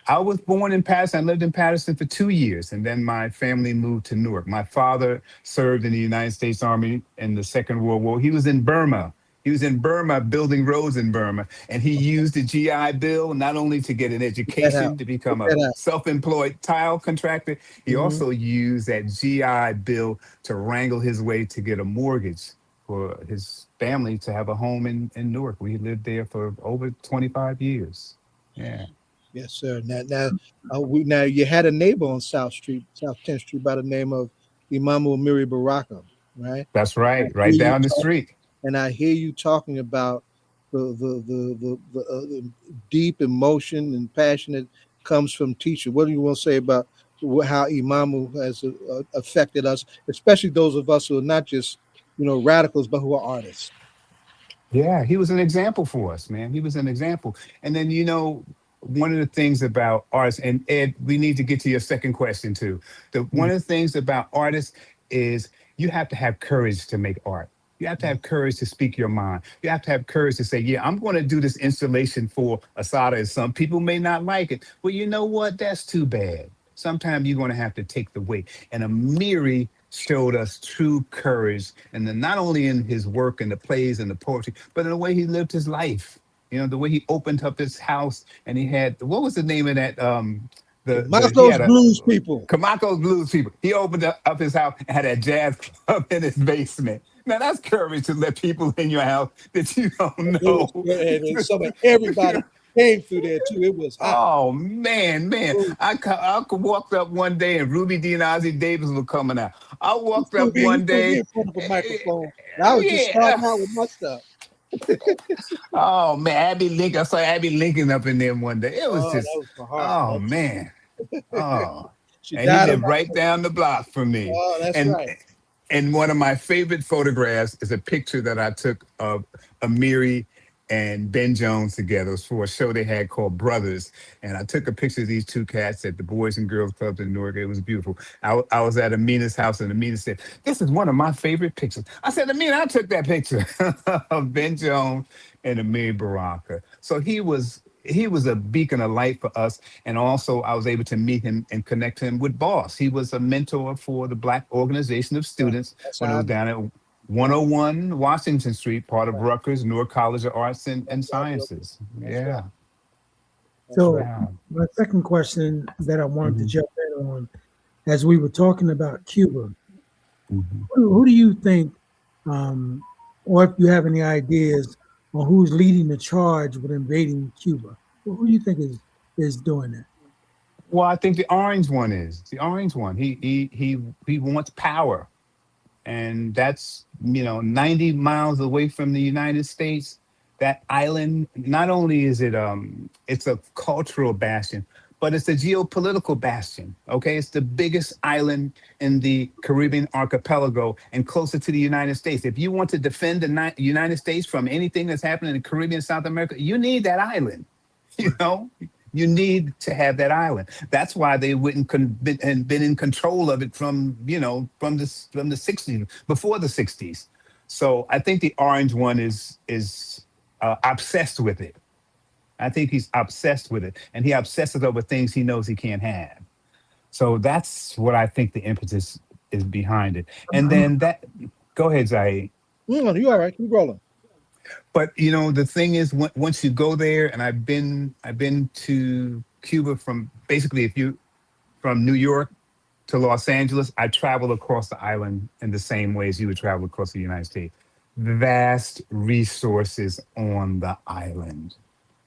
I was born in Patterson. I lived in Patterson for 2 years, and then my family moved to Newark. My father served in the United States Army in the Second World War. He was in Burma. He was in Burma building roads in Burma, and he used the GI Bill not only to get an Get that out. education to Get become a that out. self-employed tile contractor. He Mhm. also used that GI Bill to wrangle his way to get a mortgage for his family to have a home in Newark. We lived there for over 25 years. Yeah. Yes, sir. Now you had a neighbor on South 10th Street by the name of Imamu Amiri Baraka, right? That's I right, hear right you down the talk, street. and I hear you talking about the deep emotion and passion that comes from teaching. What do you want to say about how Imamu has affected us, especially those of us who are not just radicals, but who are artists? Yeah, he was an example for us, man. He was an example. And then, one of the things about artists, and Ed, we need to get to your second question too. One Mm. of the things about artists is you have to have courage to make art. You have to have courage to speak your mind. You have to have courage to say, yeah, I'm going to do this installation for Asada, and some people may not like it. Well, you know what? That's too bad. sometimes you're going to have to take the weight. And Amiri showed us true courage, and then not only in his work and the plays and the poetry, but in the way he lived his life. You know, the way he opened up his house and he had, what was the name of that? He Masto's had a Blues People. Kamako's Blues People. He opened up his house and had a jazz club in his basement. Now that's courage to let people in your house that you don't know. And some of everybody came through there too. It was hot. Oh man. I walked up one day and Ruby Dee and Ozzie Davis were coming out. I walked up one day in front of a microphone. And I was just starting out with my stuff. Oh man, Abby Lincoln. I saw Abby Lincoln up in there one day. It was just, that was my heart. oh man. Oh. She And he lived right down the block from me. Oh, that's right. And one of my favorite photographs is a picture that I took of Amiri and Ben Jones together. It was for a show they had called Brothers. And I took a picture of these two cats at the Boys and Girls Club in Newark. It was beautiful. I was at Amina's house and Amina said, "This is one of my favorite pictures." I said, "Amina, I took that picture of Ben Jones and Amiri Baraka." So he was a beacon of light for us. And also I was able to meet him and connect him with Boss. He was a mentor for the Black Organization of Students when it was down at 101 Washington Street, part of Rutgers, Newark College of Arts and Sciences. Yeah. So my second question that I wanted to jump in on, as we were talking about Cuba, who do you think, or if you have any ideas on who's leading the charge with invading Cuba? Who do you think is doing that? Well, I think the orange one is. The orange one. He wants power. And that's, 90 miles away from the United States. That island, not only is it it's a cultural bastion, but it's a geopolitical bastion. Okay, it's the biggest island in the Caribbean archipelago and closer to the United States. If you want to defend the United States from anything that's happening in the Caribbean, South America, you need that island. You need to have that island. That's why they wouldn't been in control of it from the 60s, before the 60s. So I think the orange one is obsessed with it. I think he's obsessed with it, and he obsesses over things he knows he can't have. So that's what I think the impetus is behind it. And then go ahead, Zaid. You all right? Keep rolling. But the thing is, once you go there, and I've been to Cuba from from New York to Los Angeles, I travel across the island in the same way as you would travel across the United States. Vast resources on the island.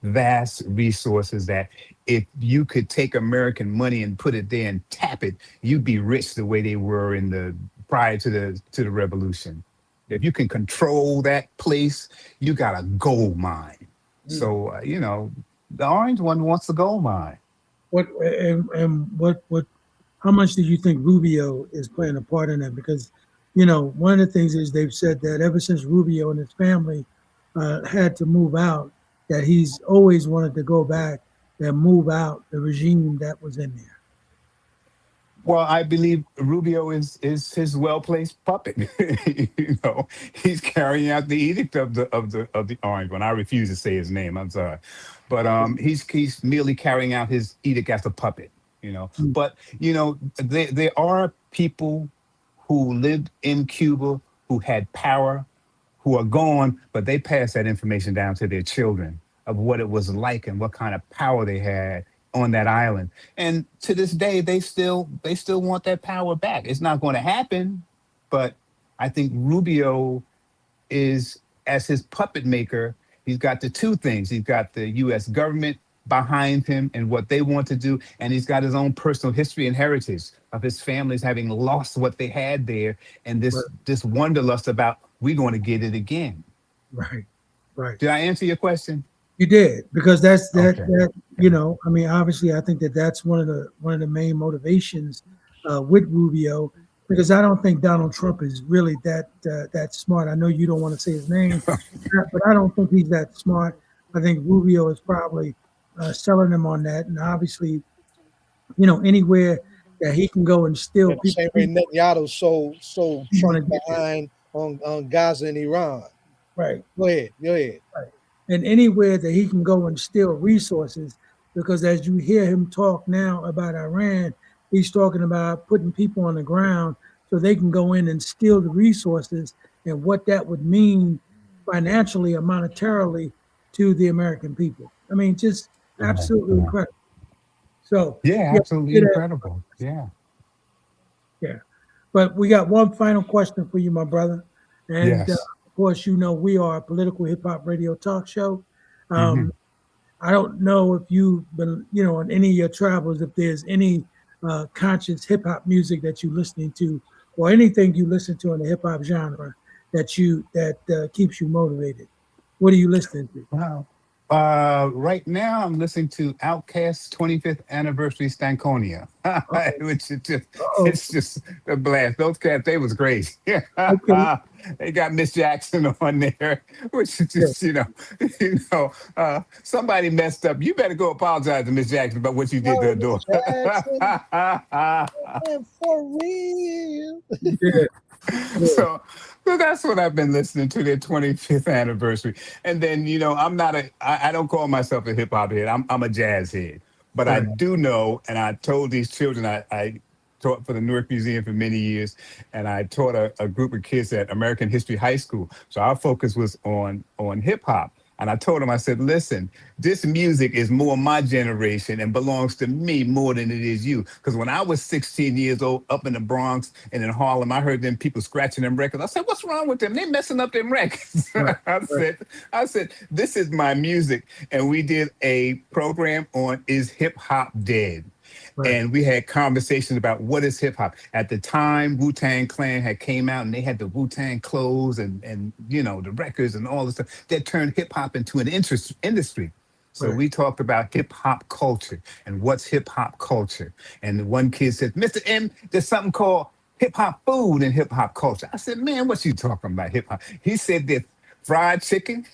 Vast resources that if you could take American money and put it there and tap it, you'd be rich the way they were prior to the revolution. If you can control that place, you got a gold mine. So the orange one wants the gold mine. How much do you think Rubio is playing a part in that? Because one of the things is they've said that ever since Rubio and his family had to move out, that he's always wanted to go back and move out the regime that was in there. Well, I believe Rubio is his well-placed puppet. He's carrying out the edict of the orange one. I refuse to say his name. I'm sorry, but he's merely carrying out his edict as a puppet. But there are people who lived in Cuba who had power, who are gone, but they pass that information down to their children of what it was like and what kind of power they had on that island. And to this day, they still want that power back. It's not going to happen, but I think Rubio is, as his puppet maker, he's got the two things. He's got the U.S. government behind him and what they want to do, and he's got his own personal history and heritage of his families having lost what they had there, and this wanderlust about, we're going to get it again. Right. Did I answer your question? You did, because that's Okay. Obviously, I think that's one of the main motivations with Rubio, because I don't think Donald Trump is really that smart. I know you don't want to say his name, but I don't think he's that smart. I think Rubio is probably selling him on that, and obviously, anywhere that he can go and steal people. Same way Netanyahu sold Trump behind on Gaza and Iran. Right. Go ahead. Right. And anywhere that he can go and steal resources, because as you hear him talk now about Iran, He's talking about putting people on the ground so they can go in and steal the resources and what that would mean financially or monetarily to the American people. I mean, just absolutely incredible. So, Yeah, absolutely incredible. Yeah. yeah. But we got one final question for you, my brother. And Yes. of course, you know, we are a political hip hop radio talk show. Mm-hmm. I don't know if you've been, you know, on any of your travels, if there's any conscious hip hop music that you're listening to, or anything you listen to in the hip hop genre that keeps you motivated. What are you listening to? Wow. Right now, I'm listening to Outkast's 25th anniversary Stankonia, which is just, Uh-oh. it's just a blast. Those cats, they was great. Okay. They got Miss Jackson on there, which is Yeah. just, somebody messed up. You better go apologize to Miss Jackson about what you did to her Miss daughter. Jackson, and for real. Yeah. So that's what I've been listening to, their 25th anniversary. And then, I don't call myself a hip hop head. I'm a jazz head. But I Right. do know, and I told these children, I taught for the Newark Museum for many years, and I taught a group of kids at American History High School. So our focus was on hip hop. And I told them, I said, listen, this music is more my generation and belongs to me more than it is you. Because when I was 16 years old, up in the Bronx and in Harlem, I heard them people scratching them records. I said, what's wrong with them? They messing up them records. Right. I said, this is my music. And we did a program on Is Hip Hop Dead? Right. And we had conversations about what is hip hop. At the time, Wu-Tang Clan had came out and they had the Wu-Tang clothes and the records and all this stuff that turned hip hop into an industry. So Right. we talked about hip hop culture and what's hip hop culture. And the one kid said, Mr. M, there's something called hip hop food and hip hop culture. I said, man, what you talking about hip hop? He said there's fried chicken.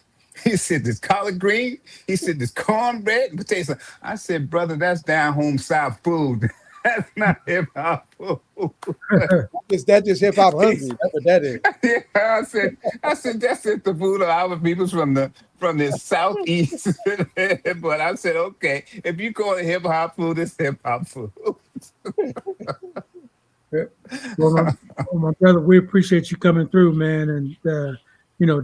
He said this collard green. He said this cornbread and potatoes. I said, brother, that's down home South food. That's not hip hop food. Is that just hip hop hungry? That's what that is. Yeah, I said that's just the food of our people from the southeast. But I said, okay, if you call it hip hop food, it's hip hop food. Yeah. Well, my brother, we appreciate you coming through, man, and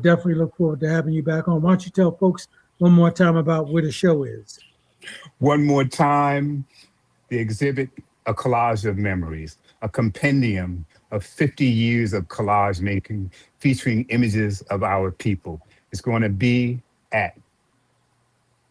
definitely look forward to having you back on. Why don't you tell folks one more time about where the show is? One more time, the exhibit, a collage of memories, a compendium of 50 years of collage making featuring images of our people. It's going to be at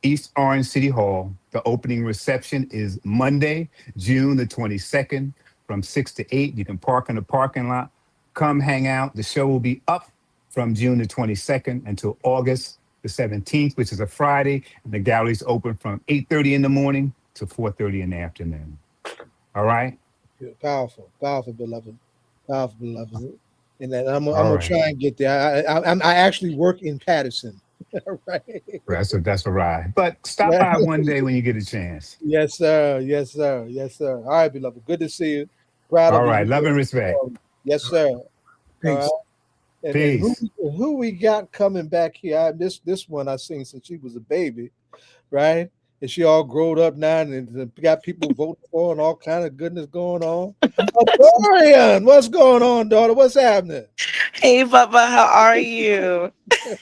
East Orange City Hall. The opening reception is Monday, June the 22nd from 6 to 8. You can park in the parking lot. Come hang out. The show will be up from June the 22nd until August the 17th, which is a Friday. And the gallery's open from 8:30 in the morning to 4:30 in the afternoon. All right? Yeah, powerful, beloved. Powerful, beloved. And that I'm gonna try and get there. I actually work in Patterson. Right. That's all right. But stop by one day when you get a chance. Yes, sir. Yes, sir. Yes, sir. All right, beloved. Good to see you. Proud All of right. you. Love and respect. Yes, sir. All Peace. right. And Peace. who we got coming back here? This one I seen since she was a baby, right? And she all grown up now and got people voting for and all kind of goodness going on. Dorian, what's going on, daughter? What's happening? Hey, Bubba, how are you?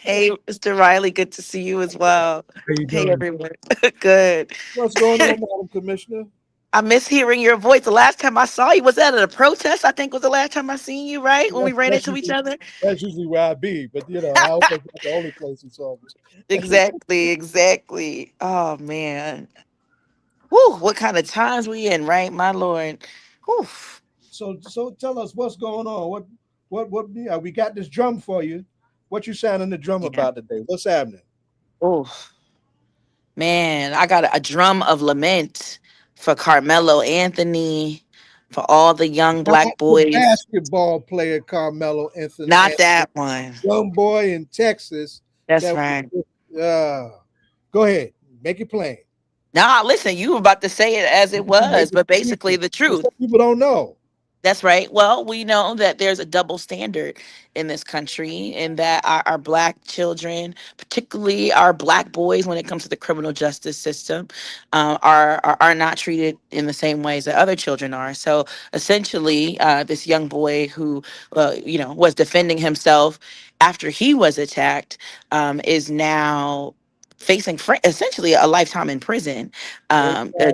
Hey, Mr. Riley, good to see you as well. How you Hey, doing? everyone. Good. What's going on, Madam Commissioner? I miss hearing your voice. The last time I saw you was at a protest, I think was the last time I seen you, right? When we ran into each other. That's usually where I be, but I hope that's not the only place you saw me. Exactly. Oh, man. Whew, what kind of times we in, right, my Lord? Whew. So tell us what's going on. What we got this drum for you. What you sounding the drum about today? What's happening? Oh, man, I got a drum of lament for Carmelo Anthony, for all the young Not black the boys. basketball player Carmelo Anthony. Not that one. Young boy in Texas. That's right. Go ahead. Make it plain. Nah, listen, you were about to say it as it was, but basically the truth. Some people don't know. That's right. Well, we know that there's a double standard in this country, and that our black children, particularly our black boys, when it comes to the criminal justice system, are not treated in the same ways that other children are. So essentially, this young boy who, was defending himself after he was attacked, is now facing essentially a lifetime in prison,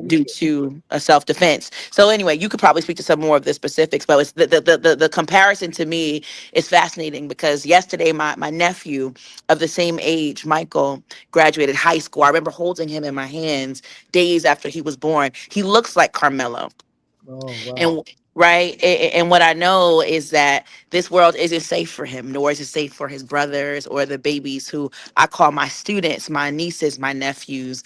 due to a self-defense. So anyway, you could probably speak to some more of the specifics, but it's the comparison to me is fascinating, because yesterday my nephew of the same age, Michael, graduated high school. I remember holding him in my hands days after he was born. He looks like Carmelo. Oh wow. And right, and what I know is that this world isn't safe for him, nor is it safe for his brothers or the babies who I call my students, my nieces, my nephews.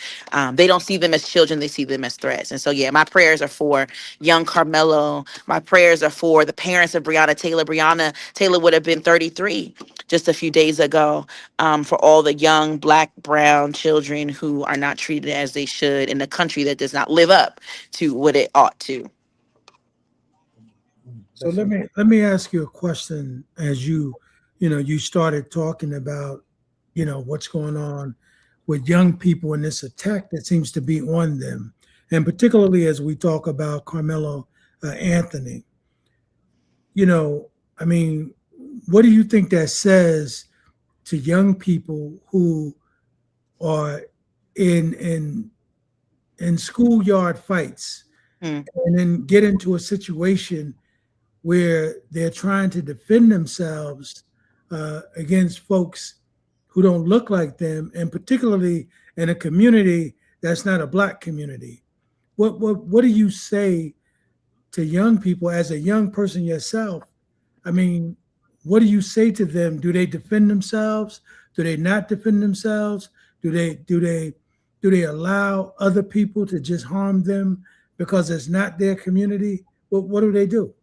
They don't see them as children, they see them as threats. And so yeah, my prayers are for young Carmelo. My prayers are for the parents of Breonna Taylor. Breonna Taylor would have been 33 just a few days ago. For all the young black, brown children who are not treated as they should in a country that does not live up to what it ought to. So That's let me ask you a question. As you started talking about what's going on with young people and this attack that seems to be on them, and particularly as we talk about Carmelo Anthony. You know, I mean, what do you think that says to young people who are in schoolyard fights Mm. and then get into a situation where they're trying to defend themselves against folks who don't look like them, and particularly in a community that's not a black community? What do you say to young people as a young person yourself? I mean, what do you say to them? Do they defend themselves? Do they not defend themselves? Do they allow other people to just harm them because it's not their community? What do they do?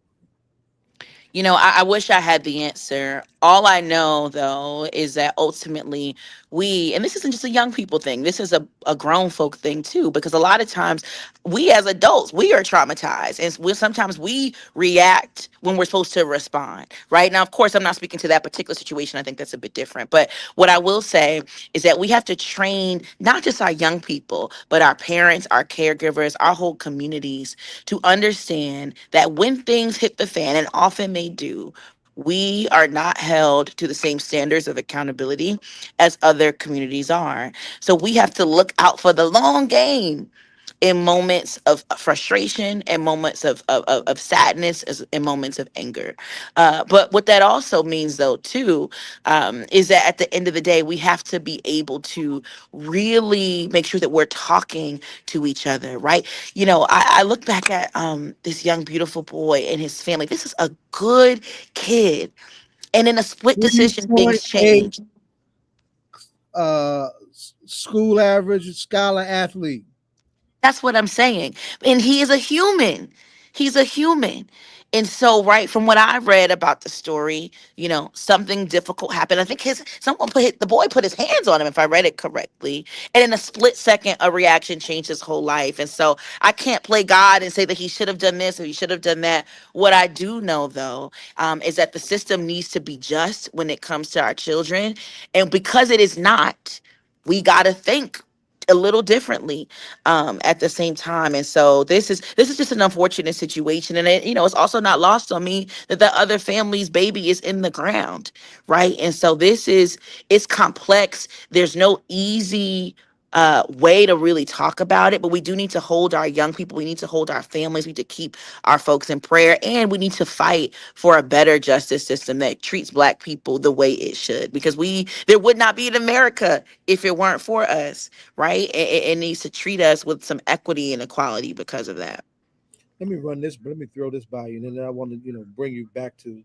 I wish I had the answer. All I know, though, is that ultimately and this isn't just a young people thing, this is a grown folk thing too, because a lot of times we as adults, we are traumatized. And sometimes we react when we're supposed to respond. Right now, of course, I'm not speaking to that particular situation. I think that's a bit different. But what I will say is that we have to train not just our young people, but our parents, our caregivers, our whole communities to understand that when things hit the fan, and often they do, we are not held to the same standards of accountability as other communities are. So we have to look out for the long game in moments of frustration and moments of sadness, in moments of anger. But what that also means, though, too, is that at the end of the day, we have to be able to really make sure that we're talking to each other, right? I look back at this young, beautiful boy and his family. This is a good kid. And in a split decision, things 3.8 change. school average scholar athlete. That's what I'm saying. And he is a human. He's a human. And so, right, from what I read about the story, something difficult happened. I think the boy put his hands on him, if I read it correctly. And in a split second, a reaction changed his whole life. And so I can't play God and say that he should have done this or he should have done that. What I do know, though, is that the system needs to be just when it comes to our children. And because it is not, we got to think a little differently at the same time. And so this is just an unfortunate situation. And it's also not lost on me that the other family's baby is in the ground, right? And so it's complex. There's no easy way to really talk about it, but we do need to hold our young people, we need to hold our families, we need to keep our folks in prayer, and we need to fight for a better justice system that treats black people the way it should, because there would not be an America if it weren't for us, right? It needs to treat us with some equity and equality because of that. Let me run this. Let me throw this by you, and then I want to bring you back to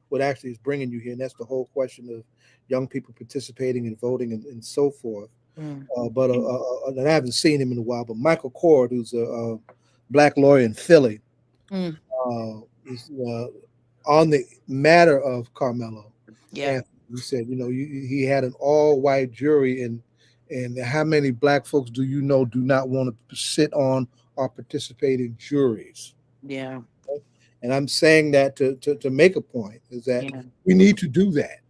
what actually is bringing you here, and that's the whole question of young people participating and voting and so forth. Mm. But and I haven't seen him in a while. But Michael Cord, who's a black lawyer in Philly, Mm. is on the matter of Carmelo. Yeah. And he said, he had an all-white jury, and how many black folks do you know do not want to sit on or participate in juries? Yeah. And I'm saying that to make a point is that Yeah, we need to do that.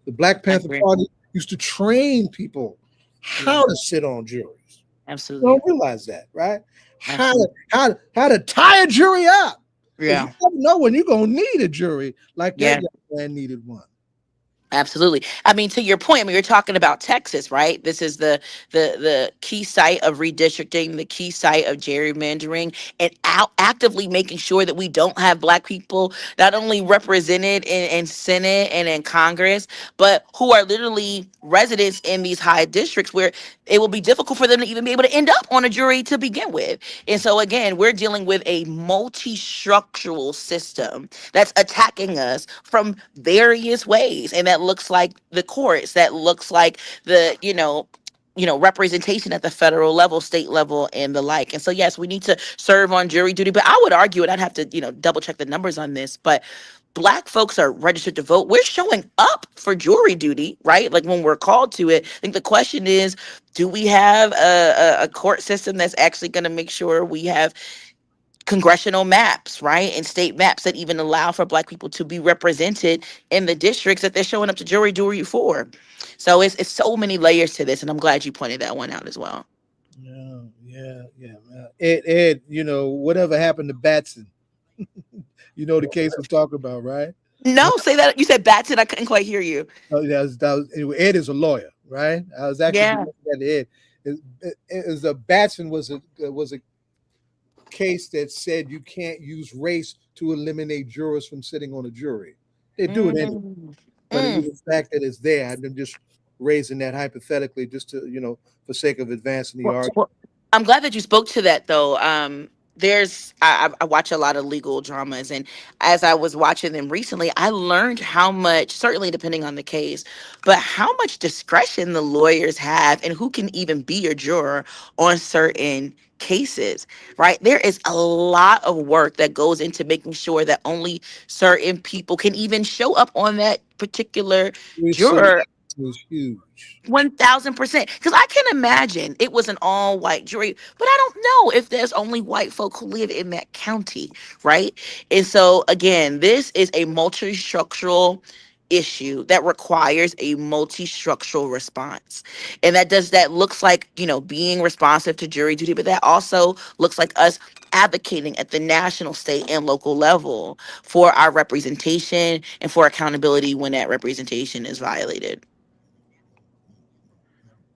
The Black I Panther agree. Party used to train people Yeah, how to sit on juries. You absolutely. don't realize that, right? Absolutely. How to tie a jury up. Because you Yeah. never know when you're gonna need a jury like that Yeah. young man needed one. Absolutely. I mean, to your point, I mean, you're talking about Texas, right? This is the key site of redistricting, the key site of gerrymandering, and actively making sure that we don't have Black people not only represented in Senate and in Congress, but who are literally residents in these high districts where it will be difficult for them to even be able to end up on a jury to begin with. And so, again, we're dealing with a multi-structural system that's attacking us from various ways, and that looks like the courts, that looks like the representation at the federal level, state level, and the like. And so, yes, we need to serve on jury duty, but I would argue, and I'd have to double check the numbers on this, but Black folks are registered to vote. We're showing up for jury duty, right? Like when we're called to it. I think the question is, do we have a court system that's actually going to make sure we have congressional maps, right? And state maps that even allow for Black people to be represented in the districts that they're showing up to jury duty for. So it's so many layers to this, and I'm glad you pointed that one out as well. Yeah. Ed, whatever happened to Batson? The case we're talking about, right? No, say that. You said Batson. I couldn't quite hear you. Anyway, Ed is a lawyer, right? I was actually Yeah. looking at Ed. Batson was a case that said you can't use race to eliminate jurors from sitting on a jury. They do it anyway, Mm. but Mm. the fact that it's there, I'm just raising that hypothetically, just to for sake of advancing the argument. Well, I'm glad that you spoke to that, though. I watch a lot of legal dramas, and as I was watching them recently, I learned how much, certainly depending on the case, but how much discretion the lawyers have and who can even be a juror on certain cases, right? There is a lot of work that goes into making sure that only certain people can even show up on that particular Research juror. is huge. 1000%. Because I can imagine it was an all white jury, but I don't know if there's only white folk who live in that county, right? And so, again, this is a multi structural issue that requires a multi structural response. And that looks like, being responsive to jury duty, but that also looks like us advocating at the national, state, and local level for our representation and for accountability when that representation is violated.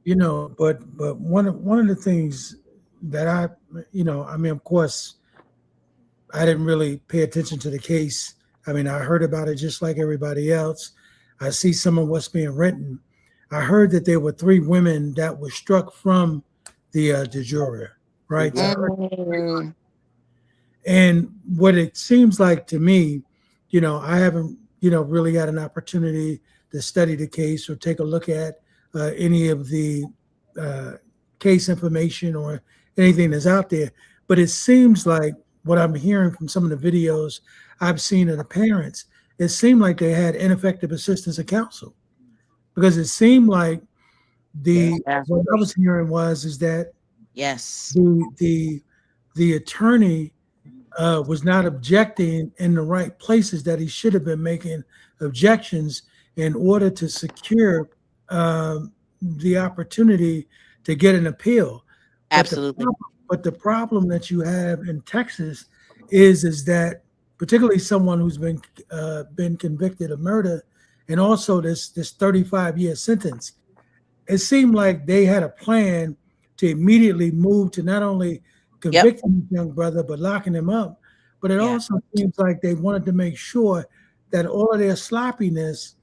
But one of the things that I mean, of course, I didn't really pay attention to the case. I mean, I heard about it just like everybody else. I see some of what's being written. I heard that there were 3 women that were struck from the jury, right? So I heard, Mm. and what it seems like to me, I haven't, really had an opportunity to study the case or take a look at any of the uh, case information or anything that's out there. But it seems like what I'm hearing from some of the videos I've seen of the parents, it seemed like they had ineffective assistance of counsel, because it seemed like Yeah. what I was hearing is that Yes. the attorney was not objecting in the right places that he should have been making objections in order to secure the opportunity to get an appeal. Absolutely. But the problem that you have in Texas is that, particularly someone who's been convicted of murder, and also this 35-year sentence, it seemed like they had a plan to immediately move to not only convicting the young brother but locking him up. But it Yeah. also seems like they wanted to make sure that all of their sloppiness,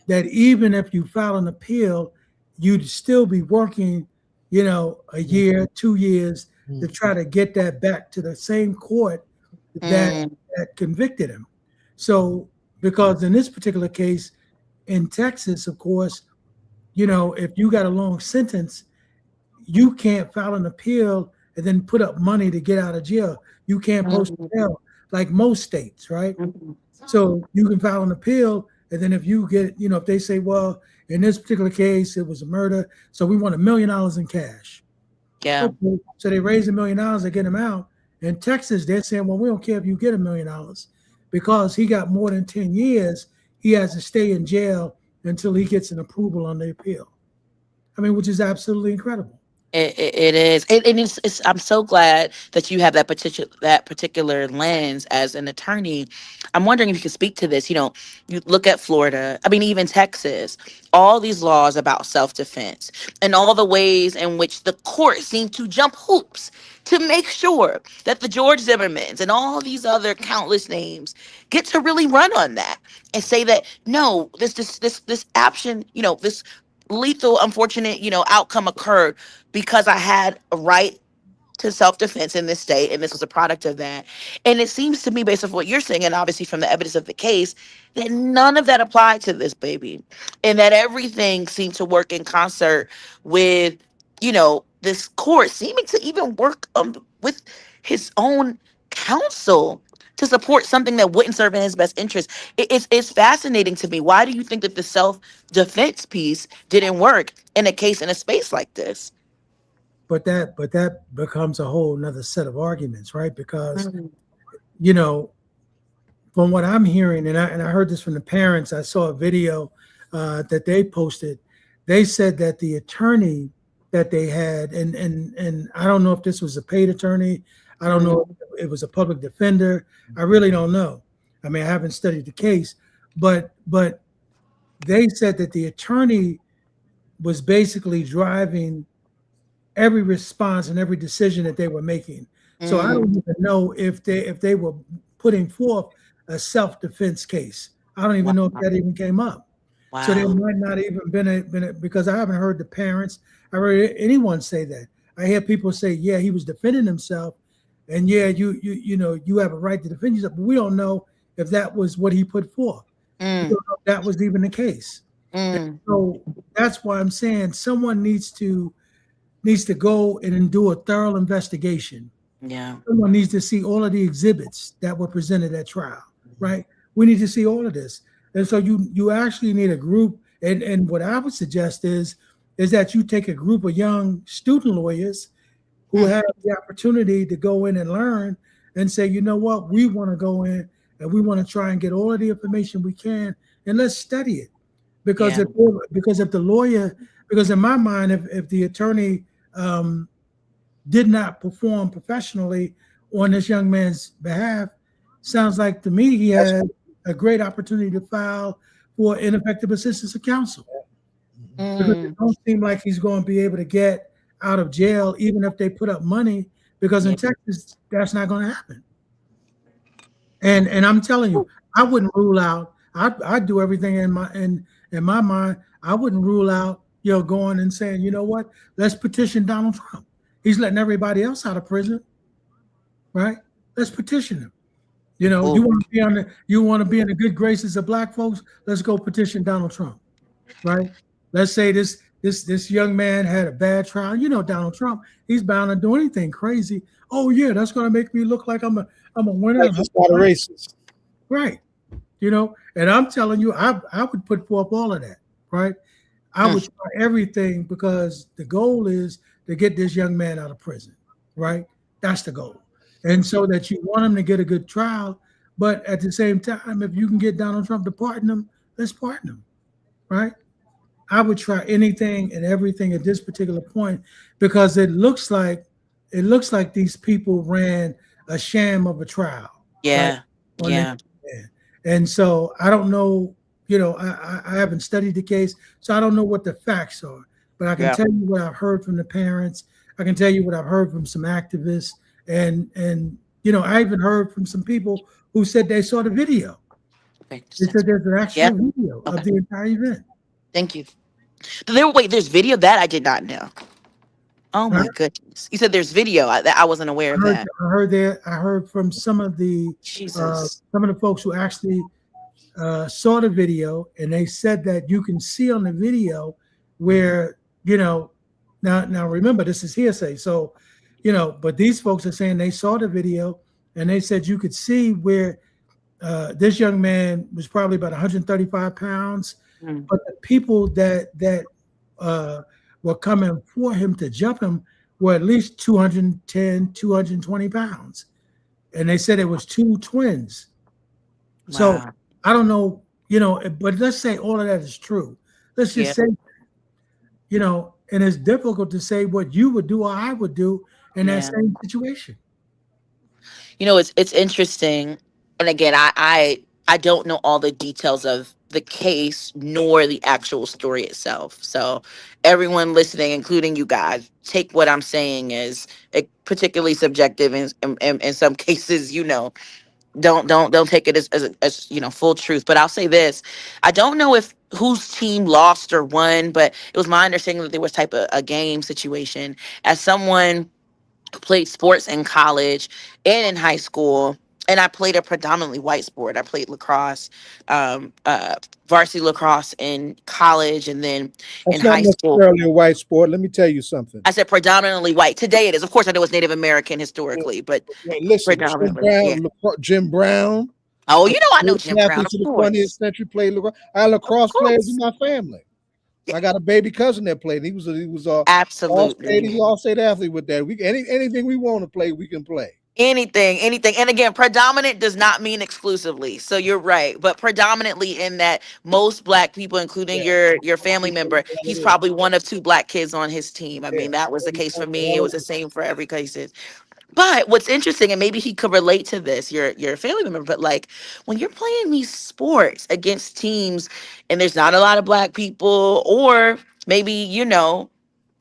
that even if you file an appeal, you'd still be working, a year, 2 years to try to get that back to the same court that Mm. convicted him. So, because in this particular case in Texas, of course, if you got a long sentence, you can't file an appeal and then put up money to get out of jail. You can't post bail like most states, right? Mhm. So you can file an appeal, and then if you get, if they say, well, in this particular case, it was a murder, so we want $1 million in cash. Yeah. Okay. So they raise $1 million to get him out. In Texas, they're saying, well, we don't care if you get $1 million. because he got more than 10 years, he has to stay in jail until he gets an approval on the appeal. I mean, which is absolutely incredible. It is, and it's. I'm so glad that you have that particular lens as an attorney. I'm wondering if you could speak to this. You look at Florida. I mean, even Texas. All these laws about self defense and all the ways in which the court seem to jump hoops to make sure that the George Zimmermans and all these other countless names get to really run on that and say that no, this action, this lethal, unfortunate, outcome occurred because I had a right to self-defense in this state, and this was a product of that. And it seems to me, based off what you're saying, and obviously from the evidence of the case, that none of that applied to this baby, and that everything seemed to work in concert with, this court seeming to even work with his own counsel to support something that wouldn't serve in his best interest. It's fascinating to me. Why do you think that the self-defense piece didn't work in a case in a space like this? But that becomes a whole nother set of arguments, right? Because from what I'm hearing, and I heard this from the parents, I saw a video that they posted. They said that the attorney that they had, and I don't know if this was a paid attorney, I don't know if it was a public defender, I really don't know. I mean, I haven't studied the case, but they said that the attorney was basically driving every response and every decision that they were making. So I don't even know if they were putting forth a self-defense case. I don't even know if that even came up. Wow. So there might not even been because I haven't heard the parents, I heard anyone say that. I hear people say, yeah, he was defending himself, and yeah, you have a right to defend yourself, but we don't know if that was what he put forth. We don't know if that was even the case. So that's why I'm saying someone needs to go and do a thorough investigation. Yeah. Someone needs to see all of the exhibits that were presented at trial, right? We need to see all of this. And so you actually need a group. And what I would suggest is that you take a group of young student lawyers who have the opportunity to go in and learn and say, you know what, we want to go in and we want to try and get all of the information we can, and let's study it. Because if the lawyer, because in my mind, if the attorney did not perform professionally on this young man's behalf, sounds like to me he had a great opportunity to file for ineffective assistance of counsel. Because it don't seem like he's going to be able to get out of jail, even if they put up money, because in Texas, that's not going to happen. And I'm telling you, I wouldn't rule out, I'd do everything in my mind, I wouldn't rule out, going and saying, you know what, let's petition Donald Trump. He's letting everybody else out of prison, right? Let's petition him. You want to be in the good graces of black folks. Let's go petition Donald Trump, right? Let's say this young man had a bad trial. Donald Trump, he's bound to do anything crazy. Oh yeah, that's going to make me look like I'm a winner. That's just not a racist, right? And I'm telling you, I would put forth all of that, right? I would try everything because the goal is to get this young man out of prison, right? That's the goal. And so that you want him to get a good trial, but at the same time, if you can get Donald Trump to pardon him, let's pardon him, right? I would try anything and everything at this particular point because it looks like these people ran a sham of a trial. Yeah, right? yeah. And so I don't know, I haven't studied the case, so I don't know what the facts are. But I can tell you what I've heard from the parents. I can tell you what I've heard from some activists, and I even heard from some people who said they saw the video. They said there's an actual video of the entire event. Thank you. There's video? That I did not know. Oh my goodness! You said there's video. I wasn't aware of that. I heard from some of the folks who actually saw the video, and they said that you can see on the video where now remember, this is hearsay, so but these folks are saying they saw the video, and they said you could see where this young man was probably about 135 pounds, but the people that were coming for him to jump him were at least 210, 220 pounds. And they said it was two twins, So Wow. I don't know, but let's say all of that is true. Let's just Yeah. say, and it's difficult to say what you would do or I would do in that Yeah. same situation. It's interesting, and again, I don't know all the details of the case nor the actual story itself. So, everyone listening, including you guys, take what I'm saying as particularly subjective, and in some cases, don't take it as full truth. But I'll say this: I don't know if whose team lost or won, but it was my understanding that there was type of a game situation. As someone played sports in college and in high school, and I played a predominantly white sport. I played lacrosse, um, uh, varsity lacrosse in college, and then in That's not high school. necessarily a white sport. Let me tell you something. I said predominantly white. Today it is. Of course, I know it's Native American historically, but Wait, listen, predominantly, yeah. Jim Brown, Oh, I know great Jim Brown, athletes of of the 20th course, century, played lacrosse. I had of lacrosse players in course, my family. yeah, I got a baby cousin that played. He was a all state. absolutely. He was all state athlete with that. Anything we want to play, we can play. Anything. And again, predominant does not mean exclusively. So you're right. But predominantly in that most black people, including Yeah, your family member, that he's it is. probably one of two black kids on his team. I Yeah, mean, that was the case for me. It was the 100%. same for every case. But what's interesting, and maybe he could relate to this, your family member, but like when you're playing these sports against teams and there's not a lot of black people, or maybe,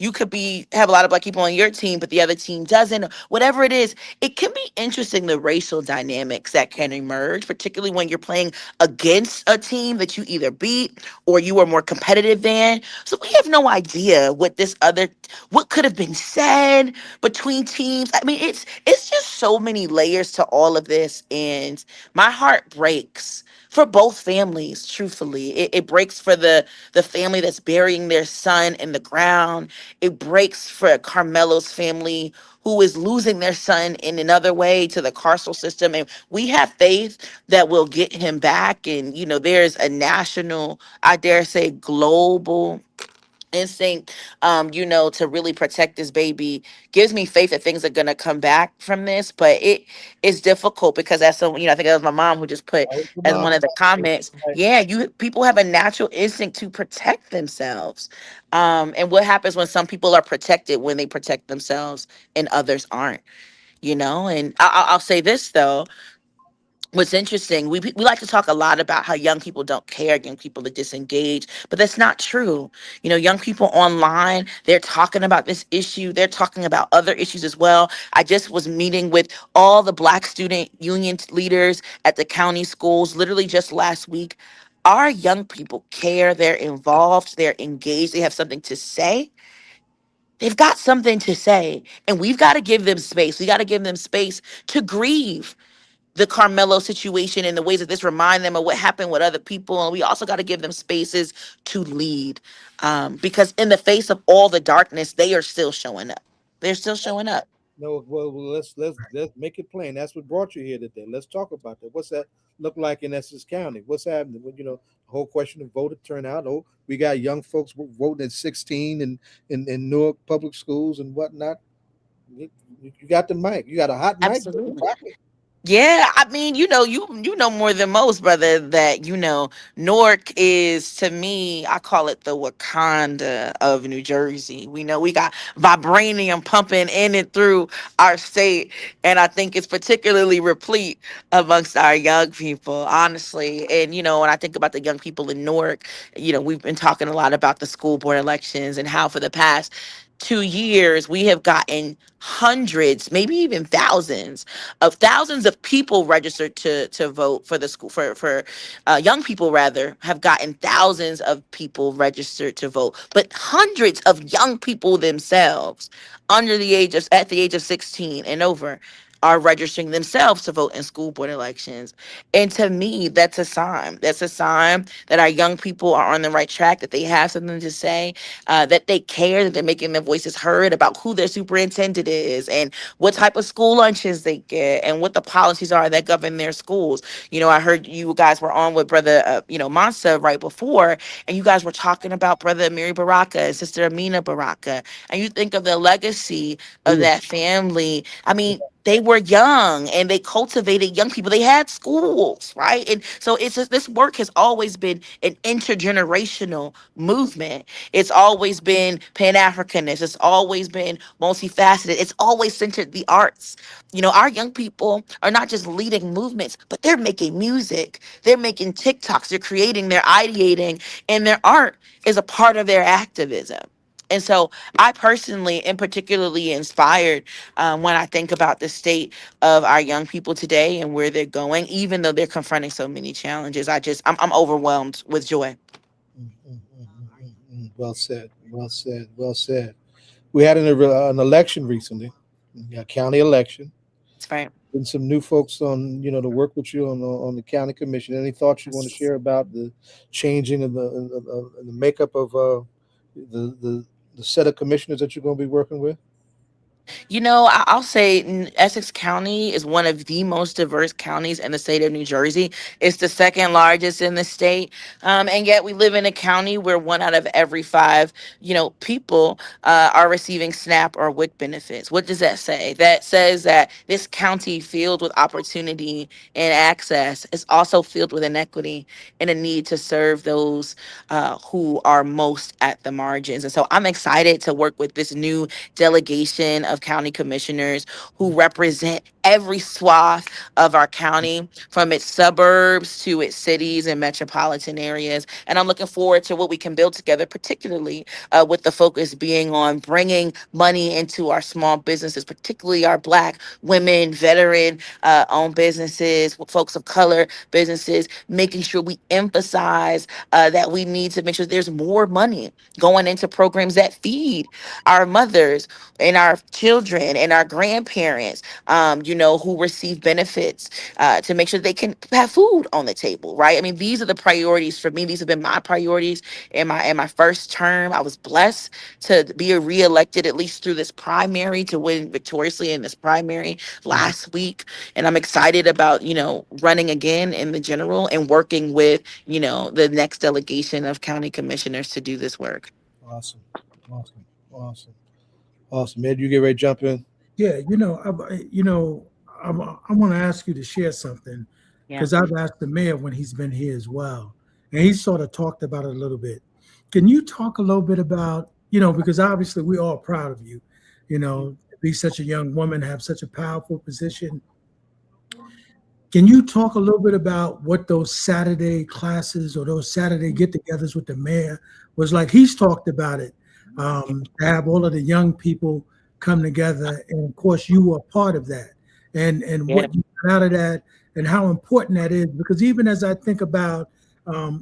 you could have a lot of black people on your team, but the other team doesn't, whatever it is, it can be interesting the racial dynamics that can emerge, particularly when you're playing against a team that you either beat or you are more competitive than. So we have no idea what could have been said between teams. I mean, it's just so many layers to all of this, and my heart breaks for both families. Truthfully, it breaks for the family that's burying their son in the ground. It breaks for Carmelo's family who is losing their son in another way to the carceral system, and we have faith that we'll get him back. And there's a national, I dare say global instinct, to really protect this baby. Gives me faith that things are gonna come back from this, but it is difficult because as some, I think it was my mom who just put Always the as mom. one of the comments, Right. yeah, you people have a natural instinct to protect themselves. And what happens when some people are protected when they protect themselves and others aren't, and I'll say this though. What's interesting, we like to talk a lot about how young people don't care, young people are disengaged, but that's not true. Young people online, they're talking about this issue, they're talking about other issues as well. I just was meeting with all the Black student union leaders at the county schools literally just last week. Our young people care, they're involved, they're engaged, they have something to say. They've got something to say, and we've got to give them space. We got to give them space to grieve the Carmelo situation and the ways that this remind them of what happened with other people. And we also got to give them spaces to lead, because in the face of all the darkness, they are still showing up. They're still showing up. No, well, let's make it plain. That's what brought you here today. Let's talk about that. What's that look like in Essex County? What's happening? The whole question of voter turnout. Oh, we got young folks voting at 16 in Newark public schools and whatnot. You got the mic. You got a hot mic. Absolutely. Rock it. Yeah, I mean, you know more than most, brother, that Newark is, to me, I call it the Wakanda of New Jersey. We know we got vibranium pumping in and through our state, and I think it's particularly replete amongst our young people, honestly. And when I think about the young people in Newark, we've been talking a lot about the school board elections and how for the past 2 years we have gotten hundreds, maybe even thousands of people registered to vote for the school, for young people rather have gotten thousands of people registered to vote, but hundreds of young people themselves at the age of 16 and over are registering themselves to vote in school board elections. And to me, that's a sign that our young people are on the right track, that they have something to say, that they care, that they're making their voices heard about who their superintendent is and what type of school lunches they get and what the policies are that govern their schools. I heard you guys were on with brother, Mansa right before, and you guys were talking about brother Amiri Baraka and sister Amina Baraka, and you think of the legacy We of were that family. I mean, they were young and they cultivated young people. They had schools, right? And so it's just, this work has always been an intergenerational movement. It's always been pan-africanist. It's always been multifaceted. It's always centered the arts. Our young people are not just leading movements, but they're making music. They're making TikToks. They're creating, they're ideating, and their art is a part of their activism. And so I personally am particularly inspired when I think about the state of our young people today and where they're going, even though they're confronting so many challenges. I'm overwhelmed with joy. Well said. Well said. Well said. We had an election recently, a county election. That's right. And some new folks on, to work with you on the county commission. Any thoughts you want to share about the changing of the makeup of the set of commissioners that you're going to be working with? I'll say Essex County is one of the most diverse counties in the state of New Jersey. It's the second largest in the state. And yet we live in a county where one out of every five, people are receiving SNAP or WIC benefits. What does that say? That says that this county filled with opportunity and access is also filled with inequity and a need to serve those who are most at the margins. And so I'm excited to work with this new delegation of county commissioners who represent every swath of our county, from its suburbs to its cities and metropolitan areas. And I'm looking forward to what we can build together, particularly with the focus being on bringing money into our small businesses, particularly our Black women, veteran owned businesses, folks of color businesses, making sure we emphasize that we need to make sure there's more money going into programs that feed our mothers and our children and our grandparents, who receive benefits to make sure they can have food on the table, right? I mean, these are the priorities for me. These have been my priorities in my first term. I was blessed to be reelected at least through this primary, to win victoriously in this primary last week, and I'm excited about running again in the general and working with the next delegation of county commissioners to do this work. Awesome. Awesome. Awesome. Awesome. Ed, you get ready to jump in? Yeah, I want to ask you to share something Yeah. because I've asked the mayor when he's been here as well, and he sort of talked about it a little bit. Can you talk a little bit about, because obviously we're all proud of you, to be such a young woman, have such a powerful position. Can you talk a little bit about what those Saturday classes or those Saturday get-togethers with the mayor was like? He's talked about it, to have all of the young people come together, and of course you were a part of that, and Yeah. what you got out of that, and how important that is. Because even as I think about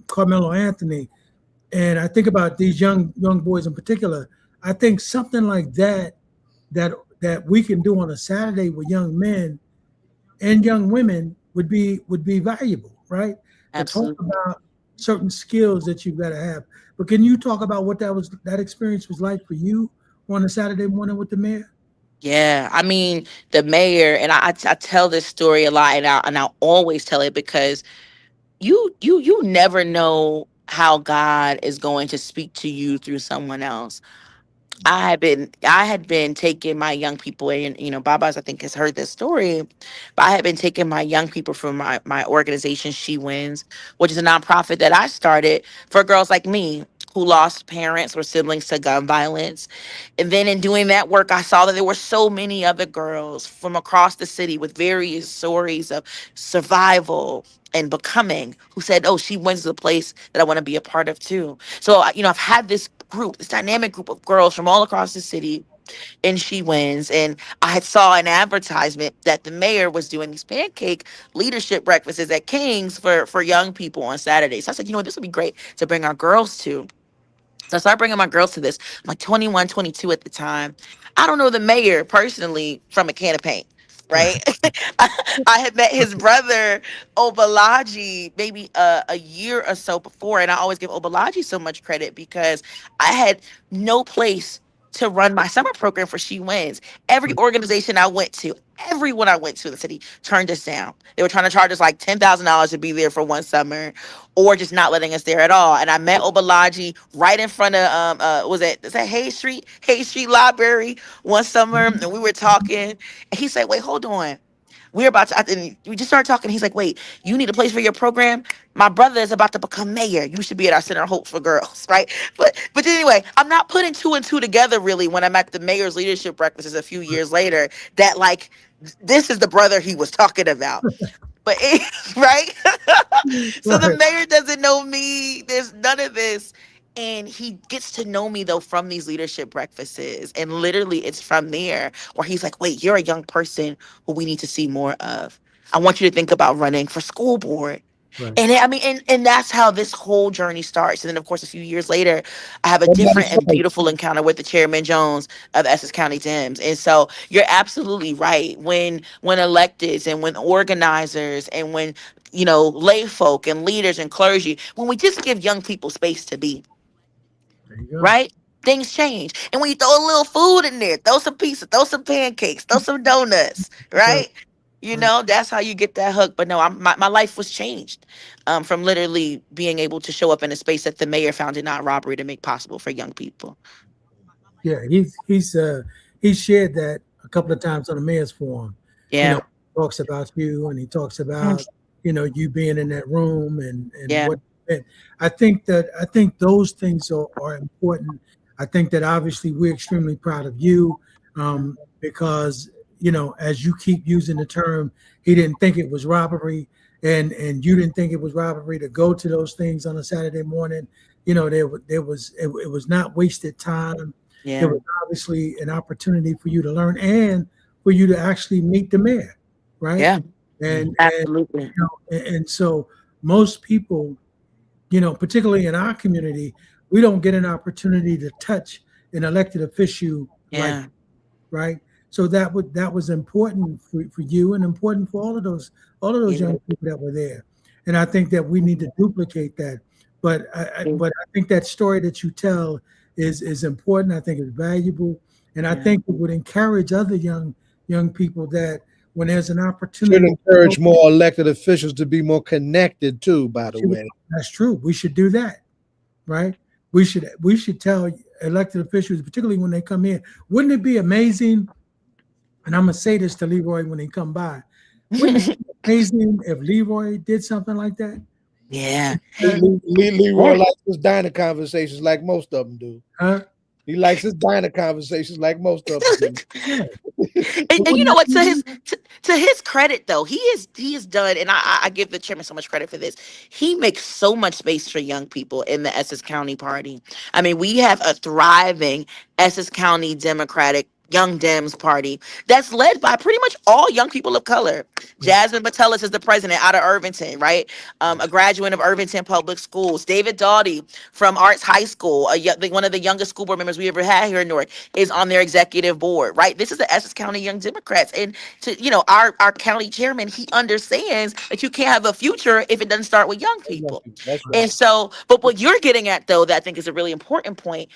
Carmelo Anthony, and I think about these young boys in particular, I think something like that that we can do on a Saturday with young men and young women would be valuable, right? To talk Absolutely. about certain skills that you've got to have. But can you talk about what that experience was like for you on a Saturday morning with the mayor? Yeah, I mean, the mayor, and I tell this story a lot, and I always tell it because you never know how God is going to speak to you through someone else. I had been taking my young people, and Baba's I think has heard this story, but I had been taking my young people from my organization She Wins, which is a nonprofit that I started for girls like me who lost parents or siblings to gun violence. And then in doing that work, I saw that there were so many other girls from across the city with various stories of survival and becoming, who said, "Oh, She Wins is a place that I want to be a part of too." So, I've had this group, this dynamic group of girls from all across the city and She Wins. And I had saw an advertisement that the mayor was doing these pancake leadership breakfasts at King's for young people on Saturdays. So I said, this would be great to bring our girls to. So I started bringing my girls to this. I'm like 21, 22 at the time. I don't know the mayor personally from a can of paint, right? I had met his brother, Obalaji, maybe a year or so before. And I always give Obalaji so much credit because I had no place to run my summer program for She Wins. Every organization I went to, everyone I went to in the city turned us down. They were trying to charge us like $10,000 to be there for one summer, or just not letting us there at all. And I met Obalaji right in front of is that Hay Street Library one summer, and we were talking, and he said, "Wait, hold on." We're about to, and we just started talking. He's like, "Wait, you need a place for your program? My brother is about to become mayor. You should be at our Center of Hope for Girls," right? But anyway, I'm not putting two and two together really when I'm at the mayor's leadership breakfasts a few years later that like this is the brother he was talking about. But right? So the Right. mayor doesn't know me. There's none of this. And he gets to know me though from these leadership breakfasts. And literally it's from there where he's like, wait, you're a young person who we need to see more of. I want you to think about running for school board. Right. And I mean, and that's how this whole journey starts. And then, of course, a few years later, I have a Well, different that's and right. beautiful encounter with the Chairman Jones of the Essex County Dems. And so, you're absolutely right. When electeds and when organizers and when lay folk and leaders and clergy, when we just give young people space to be, There you go. right? Things change. And when you throw a little food in there, throw some pizza, throw some pancakes, throw some donuts, Right. right? Right. That's how you get that hook. But no, my life was changed from literally being able to show up in a space that the mayor found it not robbery to make possible for young people. Yeah, he's shared that a couple of times on the mayor's forum. Yeah. Talks about you, and he talks Mm. about you being in that room and Yeah. what. And I think those things are important. I think that obviously we're extremely proud of you, because as you keep using the term, he didn't think it was robbery, and you didn't think it was robbery to go to those things on a Saturday morning. It was not wasted time. It Yeah. was obviously an opportunity for you to learn and for you to actually meet the mayor, right? Yeah. And Absolutely. and so most people, particularly in our community, we don't get an opportunity to touch an elected official like, Yeah. right? So that was important for you and important for all of those Yeah. young people that were there. And I think that we need to duplicate that. But I think that story that you tell is important. I think it's valuable, and I Yeah. think it would encourage other young people that when there's an Should opportunity, encourage more elected officials to be more connected too, by the way. that's true. We should do that, right? We should tell elected officials, particularly when they come in. Wouldn't it be amazing? And I'm gonna say this to Leroy when he come by. Wouldn't it be amazing if Leroy did something like that? Yeah. Leroy likes his diner conversations like most of them do. Huh? He likes his diner conversations like most of them do. Yeah. And you know what? To his credit, though, he is done, and I give the chairman so much credit for this. He makes so much space for young people in the Essex County Party. I mean, we have a thriving Essex County Democratic Young Dems Party that's led by pretty much all young people of color. Jasmine Batellis is the president out of Irvington, right? A graduate of Irvington Public Schools. David Doughty from Arts High School, one of the youngest school board members we ever had here in Newark, is on their executive board, right? This is the Essex County Young Democrats. And our county chairman, he understands that you can't have a future if it doesn't start with young people. That's right. And so, but what you're getting at, though, that I think is a really important point,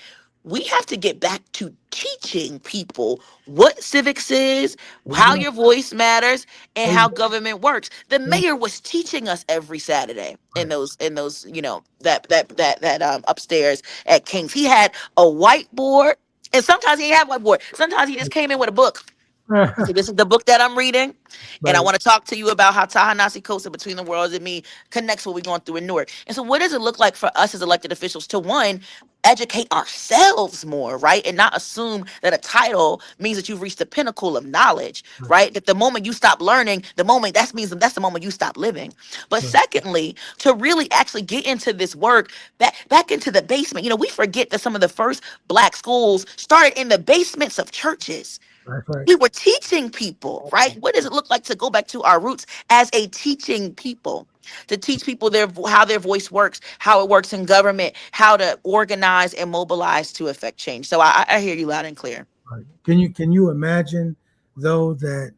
we have to get back to teaching people what civics is, how your voice matters, and how government works. The mayor was teaching us every Saturday in those that upstairs at King's. He had a whiteboard, and sometimes he didn't have whiteboard. Sometimes he just came in with a book. So this is the book that I'm reading, and I want to talk to you about how Ta-Nehisi Coaster, Between the Worlds and Me, connects what we're going through in Newark. And so what does it look like for us as elected officials to, one, educate ourselves more, right? And not assume that a title means that you've reached the pinnacle of knowledge, right? That the moment you stop learning, that's the moment you stop living. But secondly, to really actually get into this work, back into the basement. We forget that some of the first Black schools started in the basements of churches. That's right. We were teaching people, right? What does it look like to go back to our roots as a teaching people? To teach people how their voice works, how it works in government, how to organize and mobilize to affect change. So I hear you loud and clear. Right. Can you imagine though that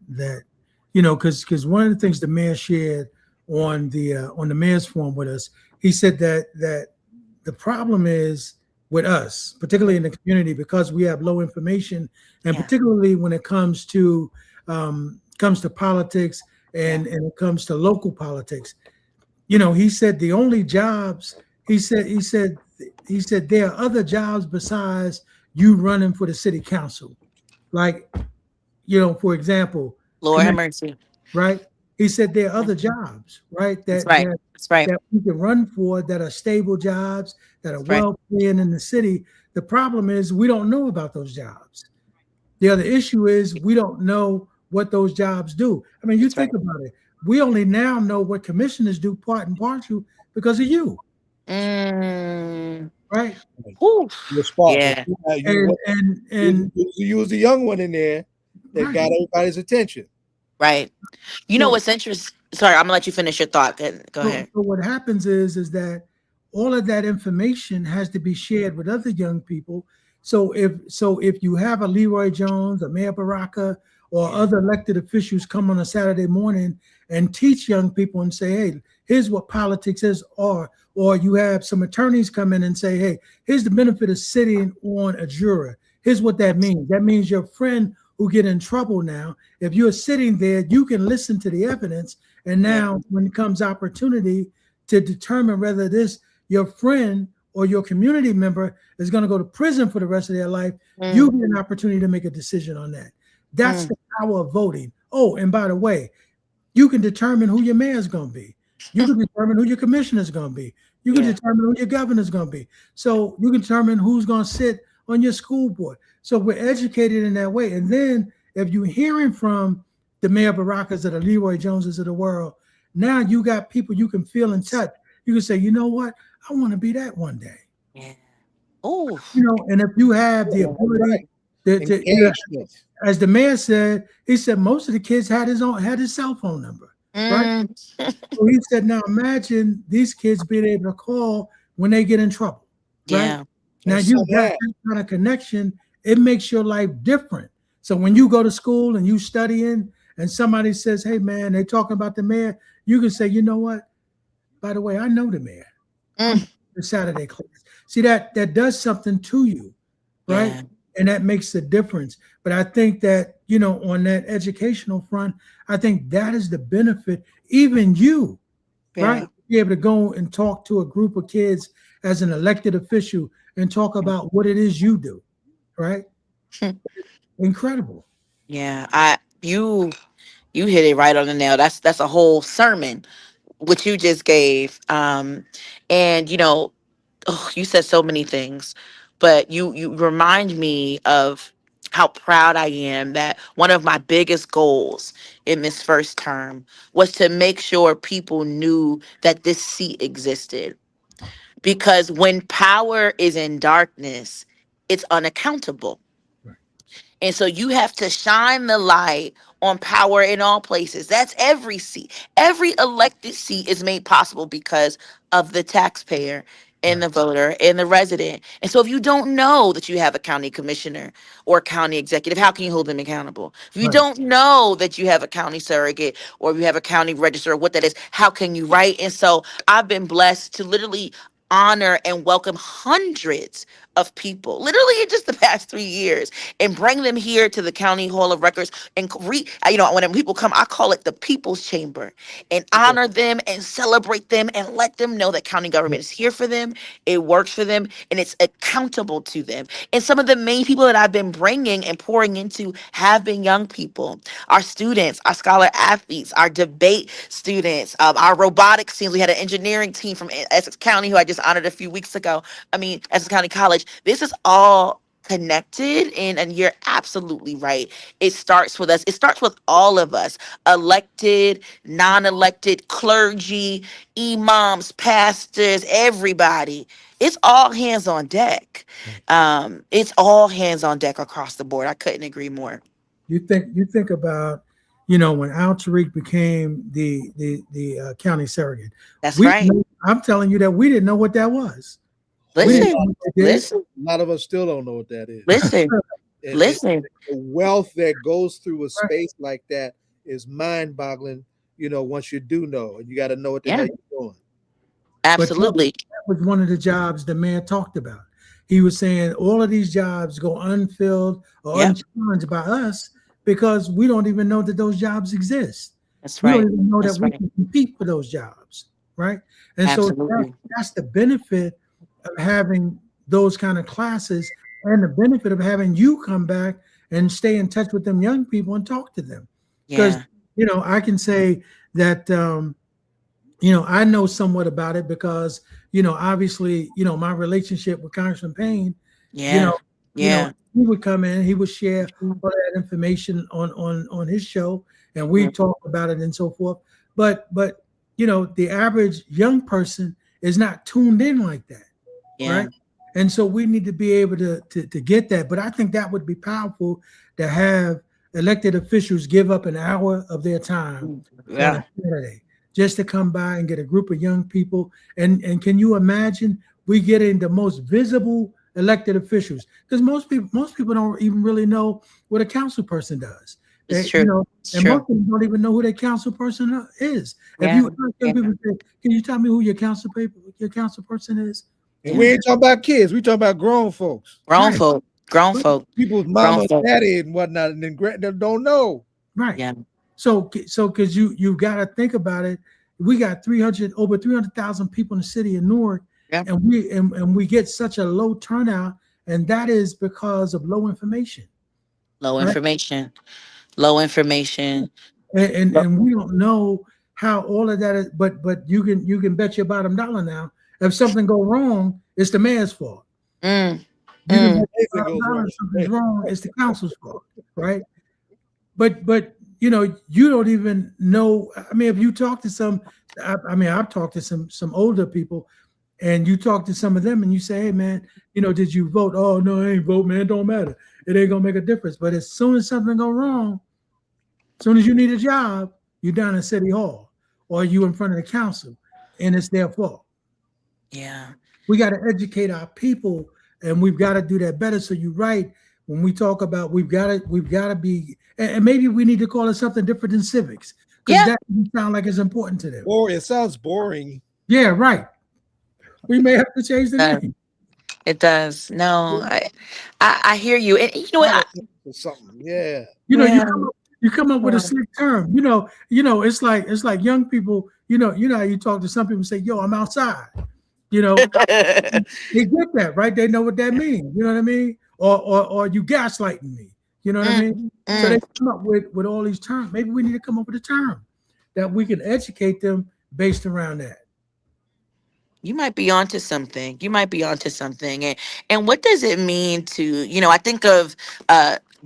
because one of the things the mayor shared on the mayor's forum with us, he said that the problem is with us, particularly in the community, because we have low information, and Yeah. particularly when it comes to politics and it comes to local politics. You know, he said the only jobs he said there are other jobs besides you running for the city council, like, you know, for example, Lord have mercy. right? He said there are Yeah. other jobs, right? That's right. That's right. That we can run for, that are stable jobs, that are That's right. well paying in the city. The problem is we don't know about those jobs. The other issue is we don't know what those jobs do. I mean, you That's right. think about it. We only now know what commissioners do part and parcel because of you, Mm. right? Whew. You're spark. Yeah. You was the young one in there that got everybody's attention. Right. You know what's interesting? Sorry, I'm gonna let you finish your thought. Go ahead. So what happens is that all of that information has to be shared with other young people. So if you have a Leroy Jones, a Mayor Baraka, or other elected officials come on a Saturday morning and teach young people and say, hey, here's what politics is, or you have some attorneys come in and say, hey, here's the benefit of sitting on a juror. Here's what that means. That means your friend who get in trouble now, if you're sitting there, you can listen to the evidence. And now when it comes opportunity to determine whether your friend or your community member is going to go to prison for the rest of their life, you get an opportunity to make a decision on that. That's the power of voting. Oh, and by the way, you can determine who your mayor is going to be. You can determine who your commissioner is going to be. You can determine who your governor is going to be. So you can determine who's going to sit on your school board. So we're educated in that way. And then if you're hearing from the Mayor Barakas or the Leroy Joneses of the world, now you got people you can feel in touch. You can say, you know what? I want to be that one day. Yeah. Oh. You know, and if you have the ability as the mayor said, he said most of the kids had his cell phone number, right? So he said, now imagine these kids being able to call when they get in trouble, right? Yeah. Now you got that kind of connection. It makes your life different. So when you go to school and you studying and somebody says, hey man, they talking about the mayor, you can say, you know what? By the way, I know the mayor. The Saturday class. See, that does something to you, right? Yeah. And that makes a difference. But I think that, you know, on that educational front, I think that is the benefit. Even you, right? Be able to go and talk to a group of kids as an elected official and talk about what it is you do, right? Incredible. Yeah, you hit it right on the nail. That's a whole sermon, which you just gave. And you know, you said so many things, but you remind me of how proud I am that one of my biggest goals in this first term was to make sure people knew that this seat existed. Because when power is in darkness, it's unaccountable. And so you have to shine the light on power in all places. That's every seat. Every elected seat is made possible because of the taxpayer and the voter and the resident. And so if you don't know that you have a county commissioner or county executive, how can you hold them accountable? If you don't know that you have a county surrogate or you have a county registrar, or what that is, how can you write? And so I've been blessed to literally honor and welcome hundreds of people, literally in just the past 3 years, and bring them here to the County Hall of Records. And when people come, I call it the People's Chamber, and honor them and celebrate them and let them know that county government is here for them, it works for them, and it's accountable to them. And some of the main people that I've been bringing and pouring into have been young people, our students, our scholar athletes, our debate students, our robotics teams. We had an engineering team from Essex County who I just honored a few weeks ago. Essex County College. This is all connected, and you're absolutely right. It starts with us. It starts with all of us, elected, non-elected, clergy, imams, pastors, everybody. It's all hands on deck. It's all hands on deck across the board. I couldn't agree more. You think about, you know, when Al Tariq became the county surrogate. That's right. I'm telling you that we didn't know what that was. Listen. A lot of us still don't know what that is. Listen. The wealth that goes through a space like that is mind-boggling. You know, once you do know, and you got to know what the hell you're doing. Absolutely. But that was one of the jobs the man talked about. he was saying all of these jobs go unfilled or Yep. unchallenged by us because we don't even know that those jobs exist. That's We don't right. even know that That's we right. can compete for those jobs, right? And so Absolutely. that's the benefit of having those kind of classes, and the benefit of having you come back and stay in touch with them young people and talk to them. Because, Yeah. I can say that, I know somewhat about it because, obviously, my relationship with Congressman Payne, you Yeah. know, Yeah. he would come in, he would share all that information on his show, and we Mhm. talk about it and so forth. But the average young person is not tuned in like that, Yeah. right? And so we need to be able to get that. But I think that would be powerful to have elected officials give up an hour of their time on a Yeah. Saturday just to come by and get a group of young people. And can you imagine we getting the most visible elected officials? Because most people don't even really know what a council person does. It's They, true. It's and most true. people don't even know who their council person is. If Yeah. you ask young Yeah. people, say, can you tell me who your council person is? And we Yeah. ain't talking about kids. We talking about grown folks. Grown Right, folk. Grown folk. People's Grown mama, folk. daddy, and whatnot, and then they don't know. right. Yeah. So because you got to think about it, we got over 300,000 people in the city of Newark, Yeah. and we get such a low turnout, and that is because of low information, Low right? information. Low information. And we don't know how all of that is, but you can bet your bottom dollar now, if something go wrong, it's the mayor's fault. Mm. You can Mm. bet your Anything bottom goes dollar wrong. if something's wrong, it's the council's fault, right? But you don't even know. I mean, if you talk to some, I mean, I've talked to some older people, and you talk to some of them, and you say, "Hey, man, did you vote?" "Oh no, I ain't vote, man. It don't matter. It ain't gonna make a difference." But as soon as something go wrong, as soon as you need a job, you down in City Hall or you in front of the council, and it's their fault. Yeah. We got to educate our people, and we've got to do that better. So you're right when we talk about we've got to be, and maybe we need to call it something different than civics because Yeah. that doesn't sound like it's important to them. Or it sounds boring. Yeah, right. We may have to change the Uh, name. it does. No, I hear you. And you know what? Or something. Yeah. You Yeah. come up with a Yeah. slick term. It's like young people. How you talk to some people and say, "Yo, I'm outside." You know, they get that, right? They know what that means. You know what I mean? Or you gaslighting me. You know what I mean? Mm, So they mm. come up with all these terms. Maybe we need to come up with a term that we can educate them based around that. You might be onto something. You might be onto something. And what does it mean to, I think of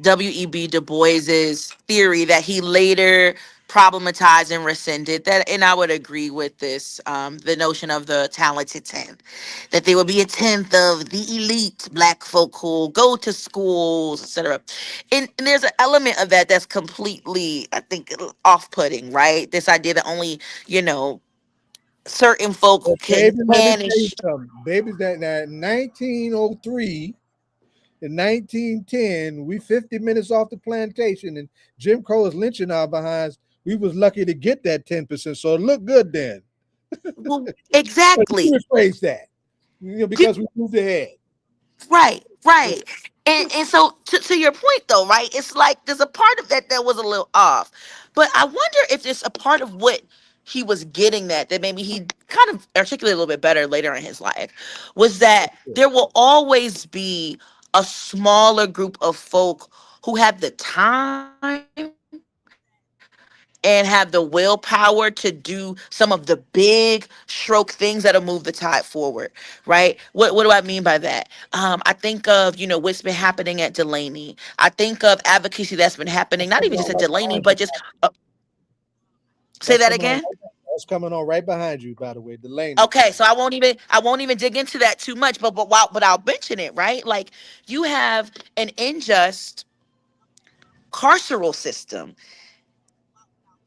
W.E.B. Du Bois's theory that he later problematized and rescinded that, and I would agree with this, the notion of the talented 10th, that there would be a 10th of the elite black folk who go to schools, etc. And there's an element of that that's completely, I think, off-putting, right? This idea that only, you know, certain folk But can baby, let me tell you manage. something. Baby, that 1903 in 1910, we 50 minutes off the plantation, and Jim Crow is lynching our behinds. We was lucky to get that 10%. So it looked good then. Well, But exactly. you rephrase that, You, because we moved ahead. right, right. And so to your point though, right? It's like there's a part of that that was a little off. But I wonder if there's a part of what he was getting that maybe he kind of articulated a little bit better later in his life was that there will always be a smaller group of folk who have the time and have the willpower to do some of the big stroke things that'll move the tide forward, right? What do I mean by that? I think of, what's been happening at Delaney. I think of advocacy that's been happening, That's not even coming just on at right Delaney, behind but you. just say That's that coming on. again. That's coming on right behind you. By the way, Delaney. Okay, so I won't even dig into that too much, but I'll mention it, right? Like you have an unjust carceral system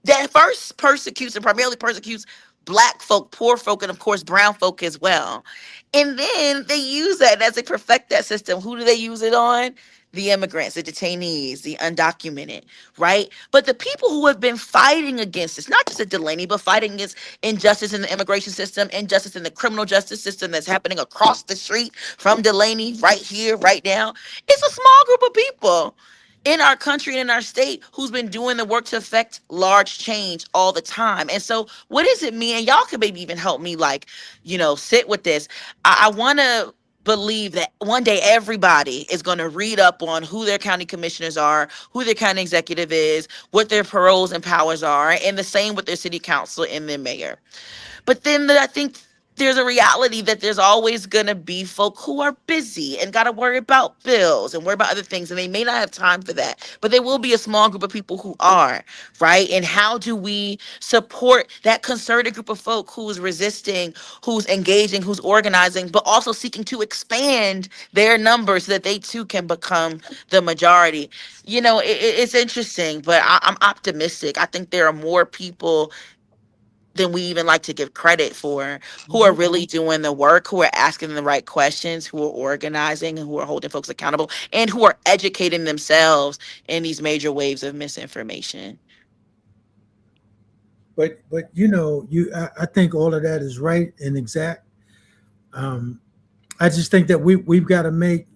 that first persecutes and primarily persecutes Black folk, poor folk, and of course brown folk as well. And then they use that as they perfect that system. Who do they use it on? The immigrants, the detainees, the undocumented, right? But the people who have been fighting against this, not just at Delaney, but fighting against injustice in the immigration system, injustice in the criminal justice system that's happening across the street from Delaney, right here, right now, it's a small group of people in our country and in our state who's been doing the work to affect large change all the time. And so what does it mean? And y'all can maybe even help me, like, sit with this. I want to believe that one day everybody is going to read up on who their county commissioners are, who their county executive is, what their paroles and powers are, and the same with their city council and their mayor. But then I think there's a reality that there's always going to be folk who are busy and got to worry about bills and worry about other things. And they may not have time for that. But there will be a small group of people who are, right? And how do we support that concerted group of folk who's resisting, who's engaging, who's organizing, but also seeking to expand their numbers so that they too can become the majority? It's interesting, but I'm optimistic. I think there are more people than we even like to give credit for, who are really doing the work, who are asking the right questions, who are organizing, and who are holding folks accountable, and who are educating themselves in these major waves of misinformation. But I think all of that is right and exact. Um, I just think that we've got to make,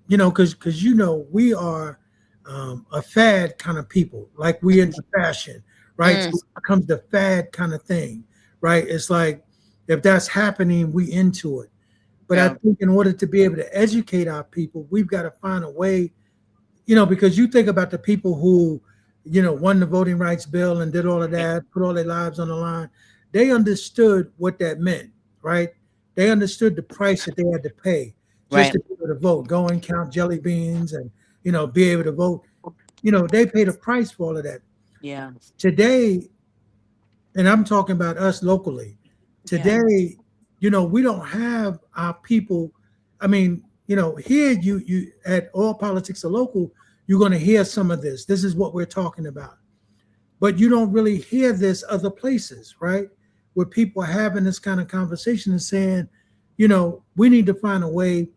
because we are a fad kind of people, like we into fashion, right? So Mm, it becomes the fad kind of thing, right? It's like if that's happening, we into it. But I yeah, think in order to be able to educate our people, we've got to find a way, because you think about the people who, won the voting rights bill and did all of right, that, put all their lives on the line. They understood what that meant, right? They understood the price that they had to pay just right, to be able to vote, go and count jelly beans and, be able to vote. They paid a price for all of that. yeah, Today, and I'm talking about us locally. yeah, Today, we don't have our people. I mean, here you at All Politics Are Local, you're going to hear some of this. This is what we're talking about, but you don't really hear this other places, right? Where people are having this kind of conversation and saying, we need to find a way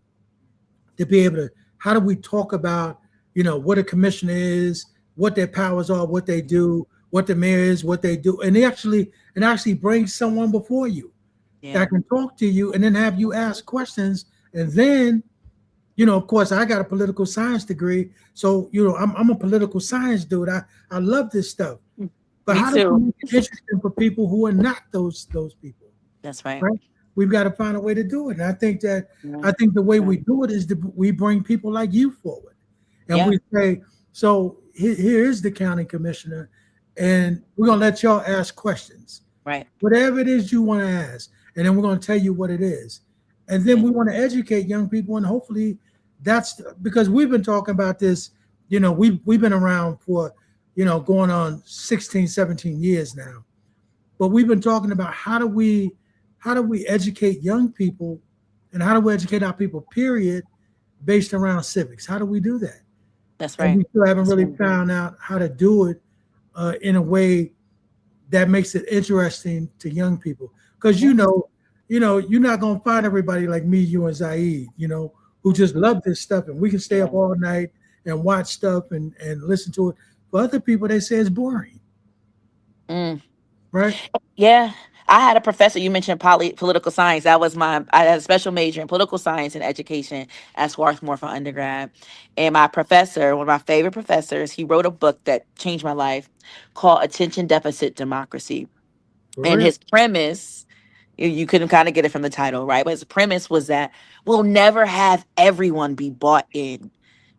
to be able to. How do we talk about, what a commissioner is, what their powers are, what they do, what the mayor is, what they do, and actually bring someone before you yeah, that can talk to you, and then have you ask questions, and then, of course, I got a political science degree, so I'm a political science dude. I love this stuff, but me how do we too. make it interesting for people who are not those people? That's right. Right? We've got to find a way to do it. And Yeah, I think the way yeah, we do it is that we bring people like you forward. And yeah, we say, so here is the county commissioner, and we're gonna let y'all ask questions. right, Whatever it is you want to ask, and then we're gonna tell you what it is. And then yeah, we want to educate young people, and hopefully that's because we've been talking about this, we've been around for, going on 16, 17 years now. But we've been talking about how do we educate young people, and how do we educate our people, period, based around civics? How do we do that? that's And right. we still haven't That's really right. found out how to do it in a way that makes it interesting to young people. Because Yeah, you're not gonna find everybody like me, you, and Zaid, who just mhm, love this stuff, and we can stay yeah. up all night and watch stuff and listen to it. For other people, they say it's boring, Mm. right? Yeah, I had a professor. You mentioned political science. That was I had a special major in political science and education at Swarthmore for undergrad. And my professor, one of my favorite professors, he wrote a book that changed my life called Attention Deficit Democracy. For And real. his premise, you couldn't kind of get it from the title, right? But his premise was that we'll never have everyone be bought in,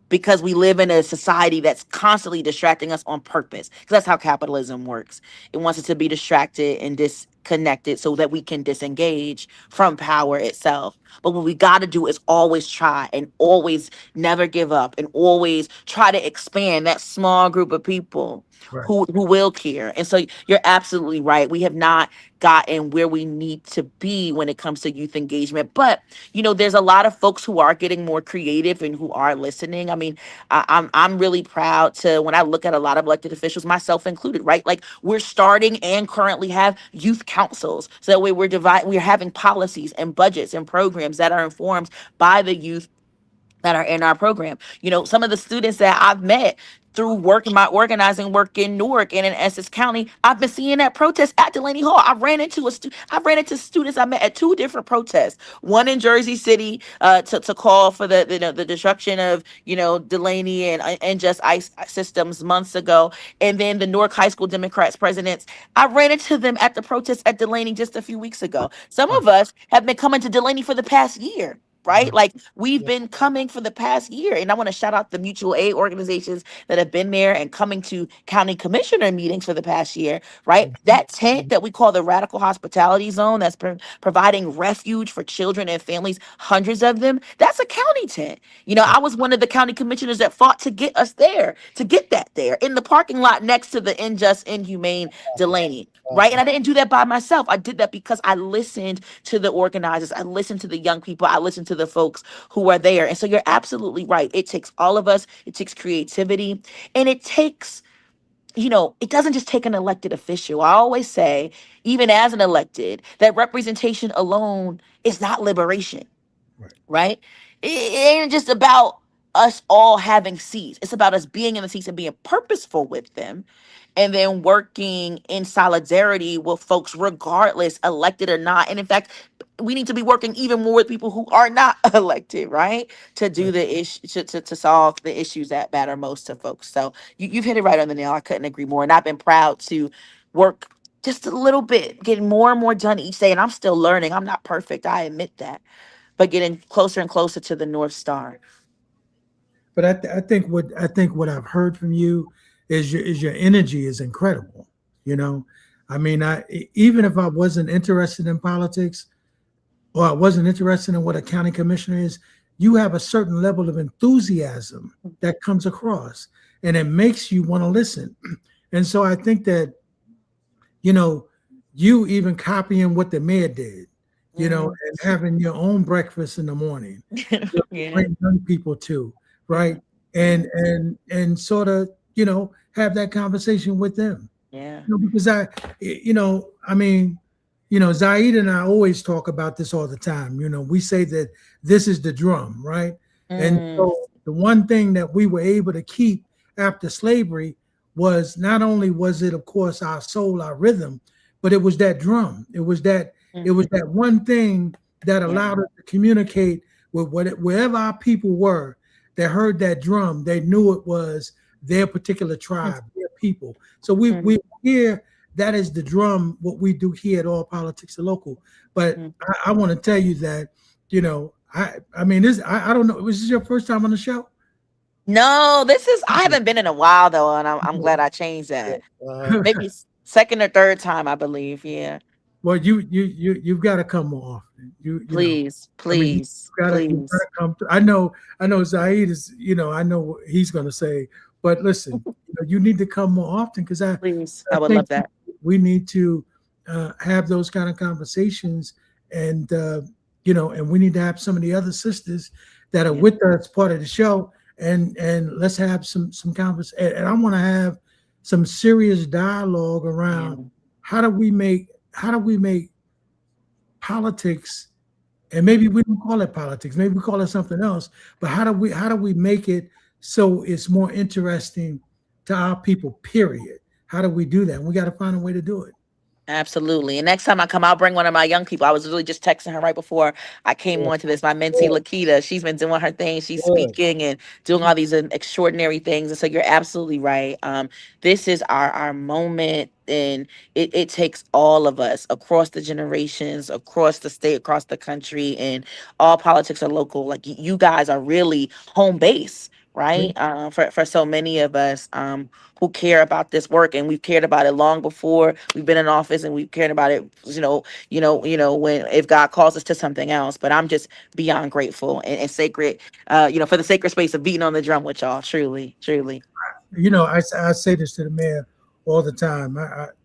because we live in a society that's constantly distracting us on purpose. Because that's how capitalism works. It wants us to be distracted and disconnected so that we can disengage from power itself. But what we got to do is always try and always never give up and always try to expand that small group of people. Right. who will care. And so you're absolutely right. We have not gotten where we need to be when it comes to youth engagement. But there's a lot of folks who are getting more creative and who are listening. I mean, I'm really proud to when I look at a lot of elected officials, myself included, right? Like we're starting and currently have youth councils. So that way we're having policies and budgets and programs that are informed by the youth that are in our program. Some of the students that I've met through working my organizing work in Newark and in Essex County, I've been seeing that protest at Delaney Hall. I ran into students I met at two different protests. One in Jersey City to call for the destruction of Delaney and just ICE systems months ago, and then the Newark High School Democrats presidents. I ran into them at the protest at Delaney just a few weeks ago. Some Right. of us have been coming to Delaney for the past year, right? Right. Like we've Yeah. been coming for the past year. And I want to shout out the mutual aid organizations that have been there and coming to county commissioner meetings for the past year, right? That tent that we call the Radical Hospitality Zone that's providing refuge for children and families, hundreds of them, that's a county tent. Right. I was one of the county commissioners that fought to get us there, to get that there in the parking lot next to the unjust, inhumane Awesome. Delaney. Right. And Awesome. I didn't do that by myself. I did that because I listened to the organizers. I listened to the young people. I listened to the folks who are there. And so you're absolutely right. It takes all of us. It takes creativity. And it takes, it doesn't just take an elected official. I always say, even as an elected, that representation alone is not liberation, Right. right? It ain't just about us all having seats. It's about us being in the seats and being purposeful with them, and then working in solidarity with folks, regardless, elected or not. And in fact, we need to be working even more with people who are not elected, right? To do Right. the issue, to solve the issues that matter most to folks. So you've hit it right on the nail. I couldn't agree more. And I've been proud to work just a little bit, getting more and more done each day. And I'm still learning. I'm not perfect. I admit that, but getting closer and closer to the North Star. But I think what I've heard from you is your energy is incredible. You know, I mean, even if I wasn't interested in politics or I wasn't interested in what a county commissioner is, you have a certain level of enthusiasm that comes across, and it makes you want to listen. And so I think that you know, you even copying what the mayor did, Mhm. and having your own breakfast in the morning, Yeah. bring young people to, right? Mhm. And sort of, have that conversation with them. Yeah. Because I mean, Zaid and I always talk about this all the time. We say that this is the drum, right? And Mm. so the one thing that we were able to keep after slavery was not only was it, of course, our soul, our rhythm, but it was that drum. It was that one thing that Yeah. allowed us to communicate with wherever our people were. They heard that drum. They knew it was their particular tribe, their people. So we Mhm. hear that is the drum. What we do here at All Politics Are Local. But Mhm. I want to tell you that I mean this. I don't know. Was this your first time on the show? No, I haven't been in a while though, and I'm glad I changed that. Uh, Maybe second or third time, I believe. Yeah. Well, you've got to come more often. Please, I mean, please, you've got please, to come. I know. Zaid is. I know what he's going to say. But listen, you need to come more often because I please. I would think love that. we need to have those kind of conversations, and and we need to have some of the other sisters that are Yeah. with us part of the show, and let's have some conversation. And I want to have some serious dialogue Yeah. around how do we make politics, and maybe we don't call it politics, maybe we call it something else, but how do we make it so it's more interesting to our people, period? How do we do that? We got to find a way to do it. Absolutely. And next time I come, I'll bring one of my young people. I was really just texting her right before I came yeah, on to this. My mentee, good, Lakita, she's been doing her thing. She's good. speaking and doing all these extraordinary things. And so you're absolutely right. This is our moment. And it takes all of us across the generations, across the state, across the country, and all politics are local. Like you guys are really home base, Yeah. right? For so many of us. Who care about this work, and we've cared about it long before we've been in office, and we've cared about it, when if God calls us to something else. But I'm just beyond grateful and sacred, for the sacred space of beating on the drum with y'all. Truly, truly. I say this to the mayor all the time.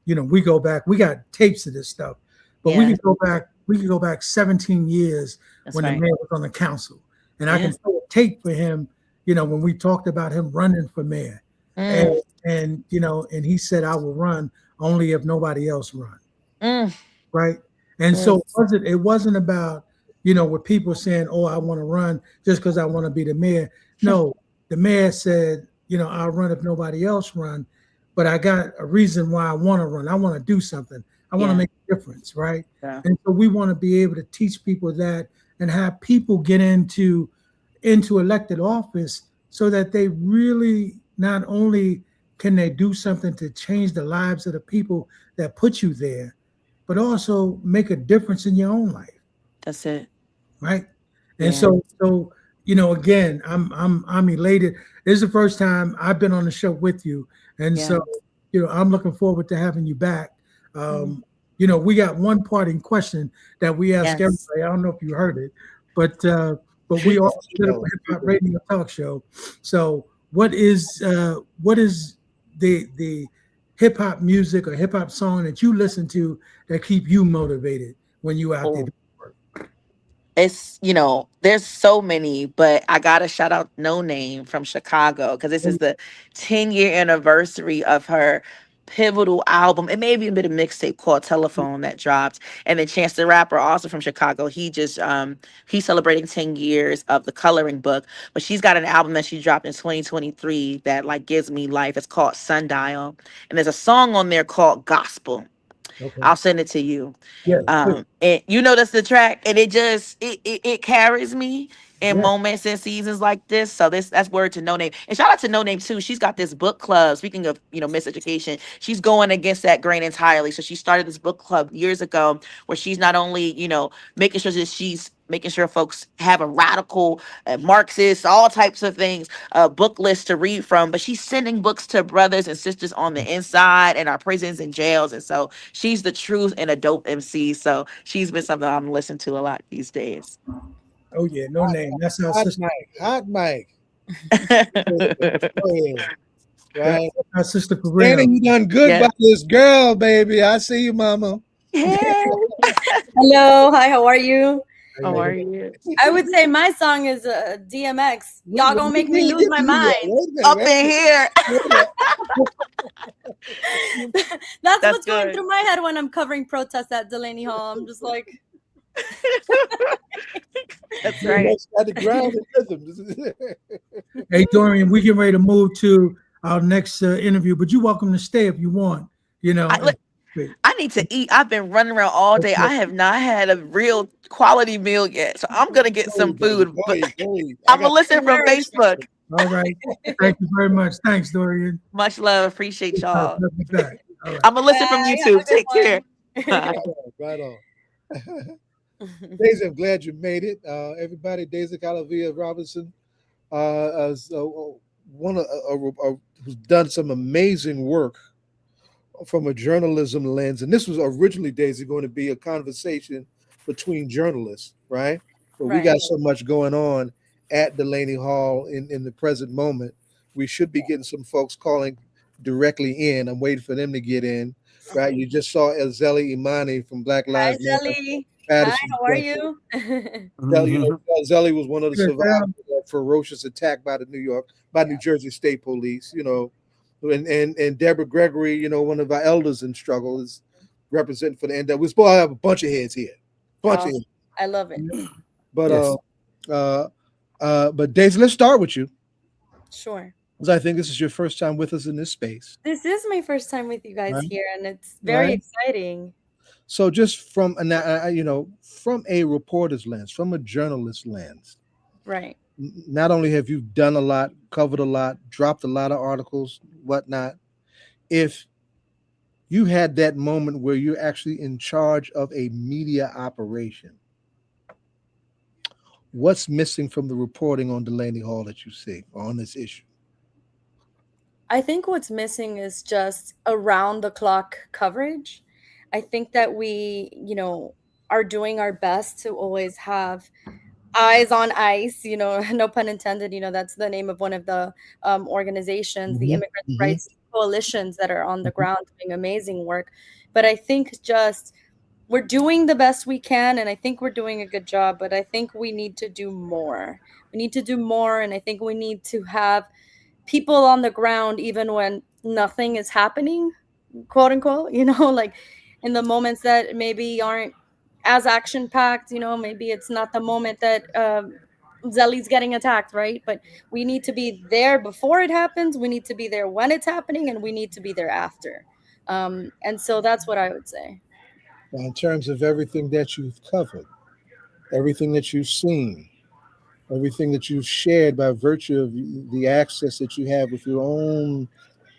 We go back. We got tapes of this stuff, but we Yeah, can go back. We can go back 17 years that's when the right. mayor was on the council, and I Yeah. can play a tape for him. When we talked about him running for mayor, and Mm, and he said, "I will run only if nobody else run." mm, Right? And mm. so it wasn't about with people saying, "Oh, I want to run just because I want to be the mayor." No, the mayor said, "I'll run if nobody else run, but I got a reason why I want to run. I want to do something. I want to Yeah. make a difference." Right? Yeah. And so we want to be able to teach people that and have people get into elected office so that they really not only can they do something to change the lives of the people that put you there, but also make a difference in your own life, That's it. right? And Yeah. again, I'm elated. This is the first time I've been on the show with you, and Yeah. so I'm looking forward to having you back. Mhm. We got one parting question that we ask Yes. everybody. I don't know if you heard it, but we are a political hip hop radio talk show. So what is the hip hop music or hip hop song that you listen to that keep you motivated when you out there? Oh, it's there's so many, but I gotta shout out No Name from Chicago because this is the 10-year anniversary of her pivotal album. It may be a bit of mixtape called Telephone that dropped, and then Chance the Rapper, also from Chicago. He's celebrating 10 years of the Coloring Book, but she's got an album that she dropped in 2023 that like gives me life. It's called Sundial, and there's a song on there called Gospel. Okay. I'll send it to you. Yes, please. And that's the track, and it carries me in Yeah. moments and seasons like this. So that's word to No Name, and shout out to No Name too. She's got this book club. Speaking of miseducation, she's going against that grain entirely. So she started this book club years ago, where she's not only making sure that she's making sure folks have a radical Marxist, all types of things, book list to read from, but she's sending books to brothers and sisters on the inside in our prisons and jails. And so she's the truth and a dope MC. So she's been something I'm listening to a lot these days. Oh yeah, No Name. That's our Hot sister. mic, hot mic. Yes. Go ahead. That's Right. our sister for Danny, real. you done good by this girl, baby. I see you, mama. Hey, Hello, hi, how are you? How how you are doing? you? I would say my song is DMX. Y'all gonna make me Wait, lose my mind. Up in here. That's That's what's going good. through my head when I'm covering protests at Delaney Hall. I'm just like, That's right. At the ground and rhythm. Hey Dorian, we get ready to move to our next interview, but you're welcome to stay if you want. I, And li- I need to eat. I've been running around all day. I have not had a real quality meal yet. So I'm gonna get some food. But Go ahead. I'm gonna listen from Facebook. all right. Thank you very much. Thanks, Dorian. Much love. Appreciate y'all. Love you back. All right. I'm gonna listen from bye, have a YouTube. good Take care. one. Right on. Daisy, I'm glad you made it. Everybody, Daisy Calavia Robinson, as one who's done some amazing work from a journalism lens. And this was originally, Daisy, going to be a conversation between journalists, right? But we Right. got so much going on at Delaney Hall in the present moment. We should be getting some folks calling directly in. I'm waiting for them to get in, right? You just saw Zellie Imani from Black Hi, Lives Matter. Zellie. Hi, Patterson. how are you? Zellie was one of the Good, survivors Val. of that ferocious attack by New Jersey State Police. And Deborah Gregory, one of our elders in struggle, is representing for the end. We're supposed to have a bunch of heads here, bunch of heads. I love it. But Yes. but Daisy, let's start with you, Sure. because I think this is your first time with us in this space. This is my first time with you guys Right. here, and it's very Right. exciting. So just from from a reporter's lens, from a journalist lens, Right. not only have you done a lot, covered a lot, dropped a lot of articles, whatnot, if you had that moment where you're actually in charge of a media operation, what's missing from the reporting on Delaney Hall that you see on this issue? I think what's missing is just around the clock coverage. I think that we, are doing our best to always have Eyes on Ice, no pun intended, that's the name of one of the organizations, the Hmm. immigrant Hmm. rights coalitions that are on the ground doing amazing work. But I think just we're doing the best we can, and I think we're doing a good job, but I think we need to do more. We need to do more, and I think we need to have people on the ground even when nothing is happening, quote unquote, like in the moments that maybe aren't as action packed, maybe it's not the moment that Zellie's getting attacked, right? But we need to be there before it happens, we need to be there when it's happening, and we need to be there after. And so that's what I would say. Now, in terms of everything that you've covered, everything that you've seen, everything that you've shared by virtue of the access that you have with your own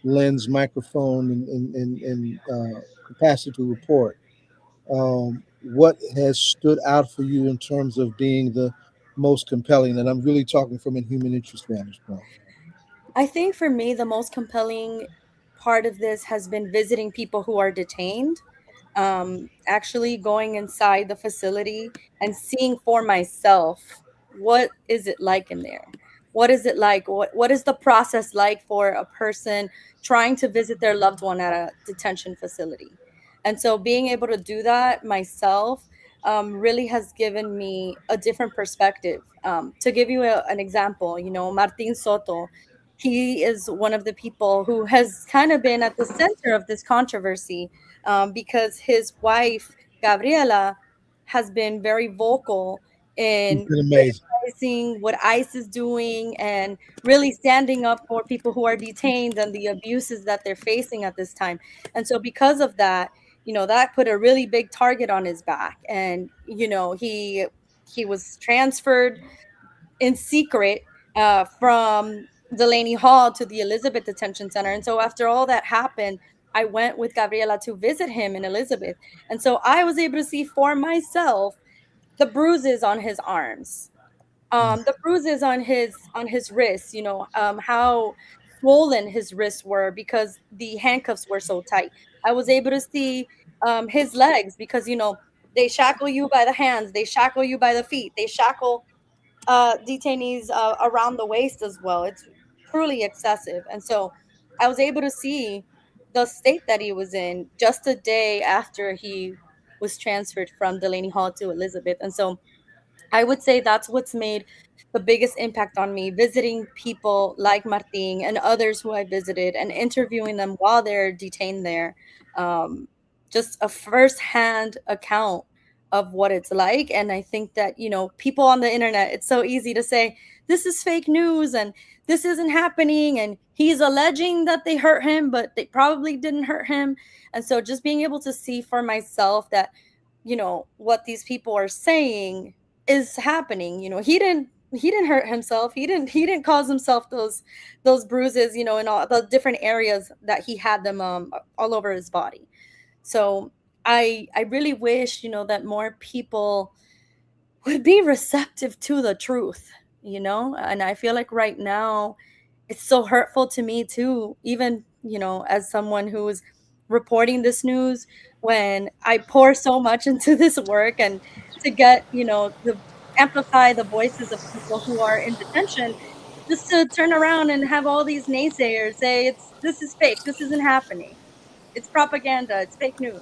lens, microphone, and capacity to report, what has stood out for you in terms of being the most compelling? And I'm really talking from a human interest vantage point. I think for me, the most compelling part of this has been visiting people who are detained, actually going inside the facility and seeing for myself what is it like in there. What is it like? What is the process like for a person trying to visit their loved one at a detention facility? And so being able to do that myself really has given me a different perspective. To give you an example, Martin Soto, he is one of the people who has kind of been at the center of this controversy, because his wife, Gabriela, has been very vocal It's in been amazing. criticizing what ICE is doing and really standing up for people who are detained and the abuses that they're facing at this time. And so, because of that, that put a really big target on his back. And, he was transferred in secret from Delaney Hall to the Elizabeth Detention Center. And so after all that happened, I went with Gabriela to visit him in Elizabeth. And so I was able to see for myself the bruises on his arms, the bruises on his wrists, how swollen his wrists were because the handcuffs were so tight. I was able to see his legs because they shackle you by the hands, they shackle you by the feet, they shackle detainees around the waist as well. It's truly excessive. And so I was able to see the state that he was in just a day after he was transferred from Delaney Hall to Elizabeth. And so I would say that's what's made the biggest impact on me, visiting people like Martin and others who I visited and interviewing them while they're detained there. Um, just a first-hand account of what it's like. And I think that, people on the internet, it's so easy to say, this is fake news and this isn't happening. And he's alleging that they hurt him, but they probably didn't hurt him. And so just being able to see for myself that, what these people are saying is happening. He didn't hurt himself. He didn't cause himself those bruises, in all the different areas that he had them all over his body. So I really wish, that more people would be receptive to the truth, and I feel like right now it's so hurtful to me too, even, as someone who's reporting this news, when I pour so much into this work and to get, to amplify the voices of people who are in detention, just to turn around and have all these naysayers say this is fake, this isn't happening, it's propaganda, it's fake news.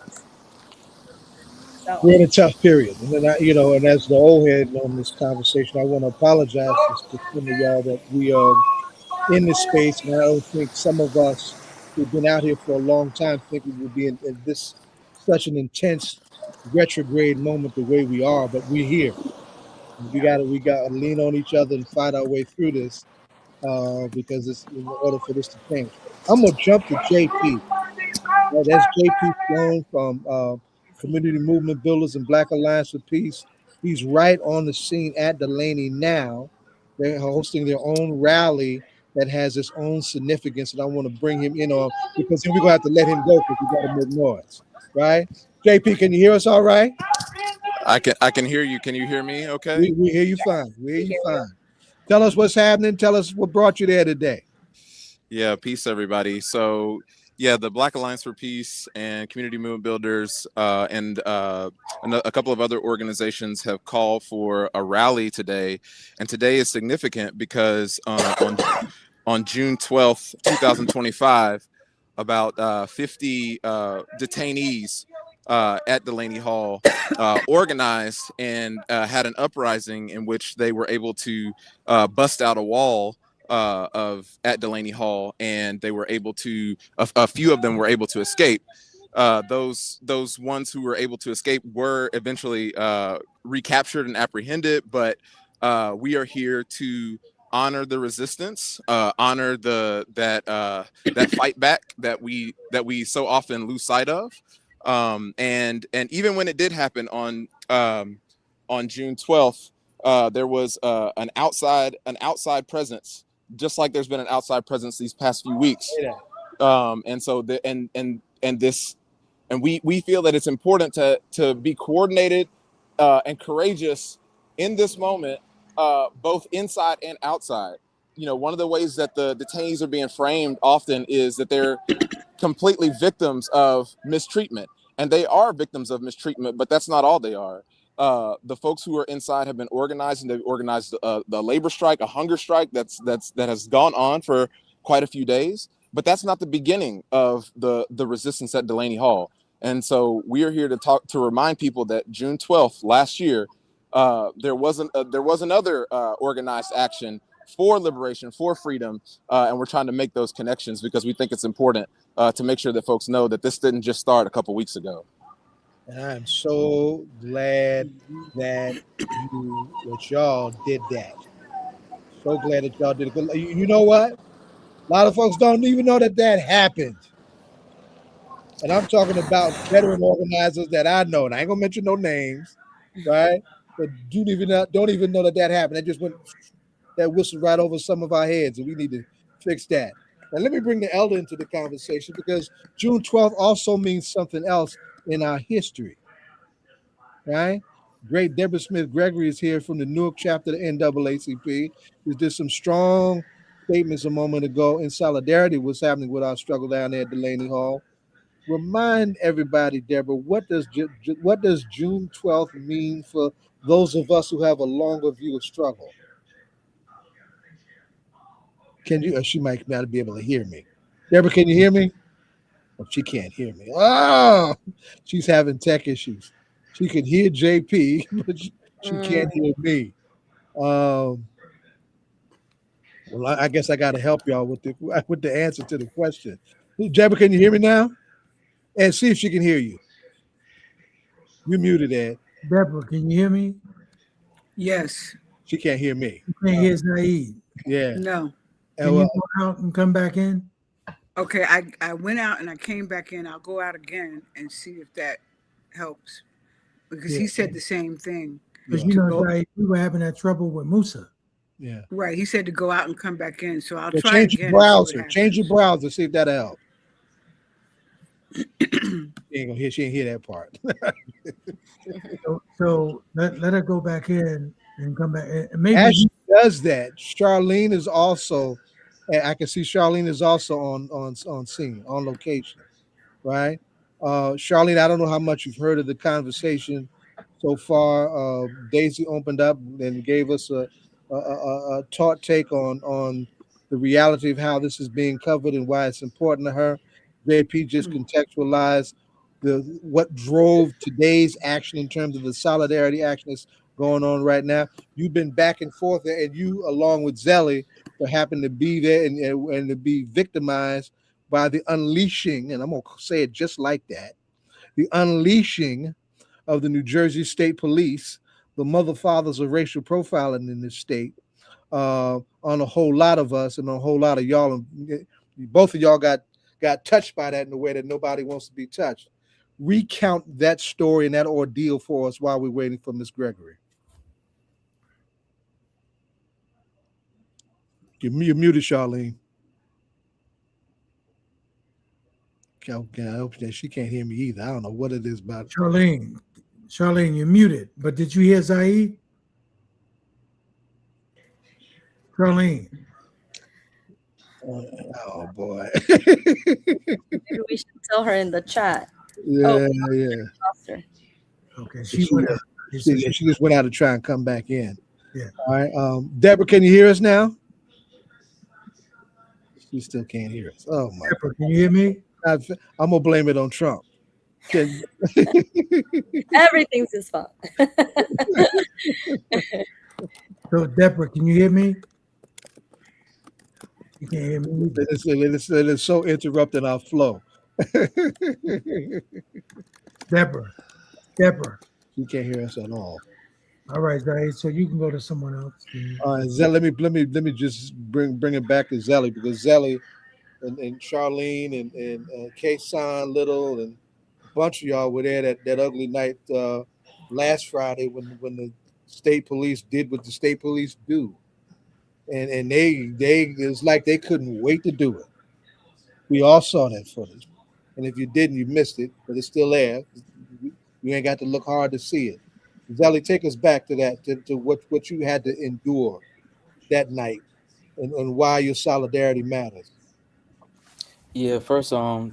So We're in a tough period, and then and as the old head on this conversation, I want to apologize to some of y'all that we are in this space, and I don't think some of us who've been out here for a long time think we would be in this such an intense retrograde moment the way we are, but we're here. We got to lean on each other and fight our way through this, because it's in order for this to change. I'm gonna jump to JP. That's JP Sloan from Community Movement Builders and Black Alliance for Peace. He's right on the scene at Delaney now. They're hosting their own rally that has its own significance, and I want to bring him in on, because then we're gonna have to let him go because we got to make noise, right? JP, can you hear us all right? I can hear you. Can you hear me? Okay. We hear you fine. We hear we you hear you. fine. Tell us what's happening. Tell us what brought you there today. Yeah. Peace, everybody. So Yeah, the Black Alliance for Peace and Community Movement Builders and a couple of other organizations have called for a rally today. And today is significant because on June 12th, 2025, about 50 detainees at Delaney Hall organized and had an uprising in which they were able to bust out a wall at Delaney Hall, and they were able to. A few of them were able to escape. Those ones who were able to escape were eventually recaptured and apprehended. But we are here to honor the resistance, honor that fight back that we so often lose sight of. And even when it did happen on June 12th, there was an outside presence, just like there's been an outside presence these past few weeks. And so we feel that it's important to be coordinated and courageous in this moment, both inside and outside. You know, one of the ways that the detainees are being framed often is that they're completely victims of mistreatment, and they are victims of mistreatment, but that's not all they are. The folks who are inside have been organized, and they've organized the labor strike, a hunger strike that has gone on for quite a few days. But that's not the beginning of the resistance at Delaney Hall. And so we are here to remind people that June 12th last year, there was another organized action for liberation, for freedom, and we're trying to make those connections because we think it's important to make sure that folks know that this didn't just start a couple weeks ago. And I am so glad that y'all did that. So glad that y'all did it. You know what? A lot of folks don't even know that happened. And I'm talking about veteran organizers that I know. And I ain't gonna mention no names, right? But don't even know that happened. That just whistled right over some of our heads, and we need to fix that. Now let me bring the elder into the conversation, because June 12th also means something else in our history, right? Great Deborah Smith-Gregory is here from the Newark chapter of the NAACP. We did some strong statements a moment ago in solidarity with what's happening with our struggle down there at Delaney Hall. Remind everybody, Deborah, what does June 12th mean for those of us who have a longer view of struggle? Can you? She might not be able to hear me. Deborah, can you hear me? Oh, she can't hear me. Oh, she's having tech issues. She can hear JP, but she can't hear me. Well, I guess I got to help y'all with the answer to the question. Deborah, can you hear me now? And see if she can hear you. You muted, Ed. Deborah, can you hear me? Yes. She can't hear me. You can't hear Saeed. Yeah. No. Can you go out and come back in? Okay, I went out and I came back in. I'll go out again and see if that helps, because he said the same thing. Because Saeed, we were having that trouble with Mussa. Yeah. Right. He said to go out and come back in. So I'll try change again. Your browser. Change your browser. See if that'll help. She ain't hear that part. so let her go back in and come back. And maybe as she does that, Charlene is also. I can see Charlene is also on scene, on location, right? Charlene, I don't know how much you've heard of the conversation so far. Daisy opened up and gave us a taut take on the reality of how this is being covered and why it's important to her. JP just contextualized what drove today's action in terms of the solidarity action that's going on right now. You've been back and forth, and you, along with Zellie, for happen to be there and to be victimized by the unleashing, and I'm going to say it just like that, the unleashing of the New Jersey State Police, the mother fathers of racial profiling in this state, on a whole lot of us and on a whole lot of y'all. And both of y'all got touched by that in a way that nobody wants to be touched. Recount that story and that ordeal for us while we're waiting for Miss Gregory. You're muted, Charlene. Okay, I hope that she can't hear me either. I don't know what it is about Charlene, you're muted. But did you hear Saeed? Charlene. Oh boy. Maybe we should tell her in the chat. Oh, Yeah, yeah. lost her. Okay, She, she went out. She said yeah, she just went out to try and come back in. yeah. All right. Deborah, can you hear us now? She still can't hear us. Oh my Deborah, can you hear me? God. I'm gonna blame it on Trump. Can, Everything's his fault. So Deborah, can you hear me? You can't hear me either. it is so interrupting our flow. Deborah. Deborah. She can't hear us at all. All right, guys. So you can go to someone else. Let me just bring it back to Zellie, because Zellie and Charlene and Kason Little and a bunch of y'all were there that ugly night last Friday when the state police did what the state police do, and they it's like they couldn't wait to do it. We all saw that footage, and if you didn't, you missed it, but it's still there. You ain't got to look hard to see it. Zellie, take us back to that, to what you had to endure that night, and why your solidarity matters. Yeah, first,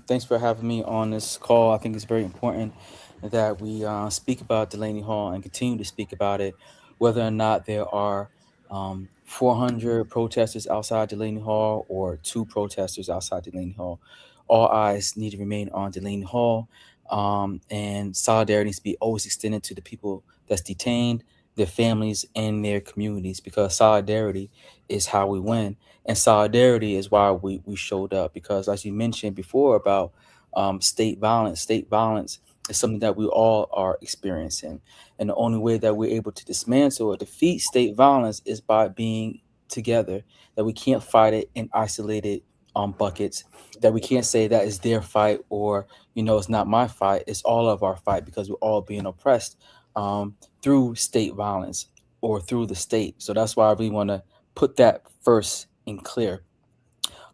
thanks for having me on this call. I think it's very important that we speak about Delaney Hall and continue to speak about it, whether or not there are 400 protesters outside Delaney Hall or two protesters outside Delaney Hall. All eyes need to remain on Delaney Hall, and solidarity needs to be always extended to the people that's detained, their families, and their communities, because solidarity is how we win. And solidarity is why we showed up, because as you mentioned before about state violence is something that we all are experiencing, and the only way that we're able to dismantle or defeat state violence is by being together. That we can't fight it in isolated buckets, that we can't say that is their fight, or it's not my fight, it's all of our fight, because we're all being oppressed through state violence or through the state. So that's why we want to put that first and clear.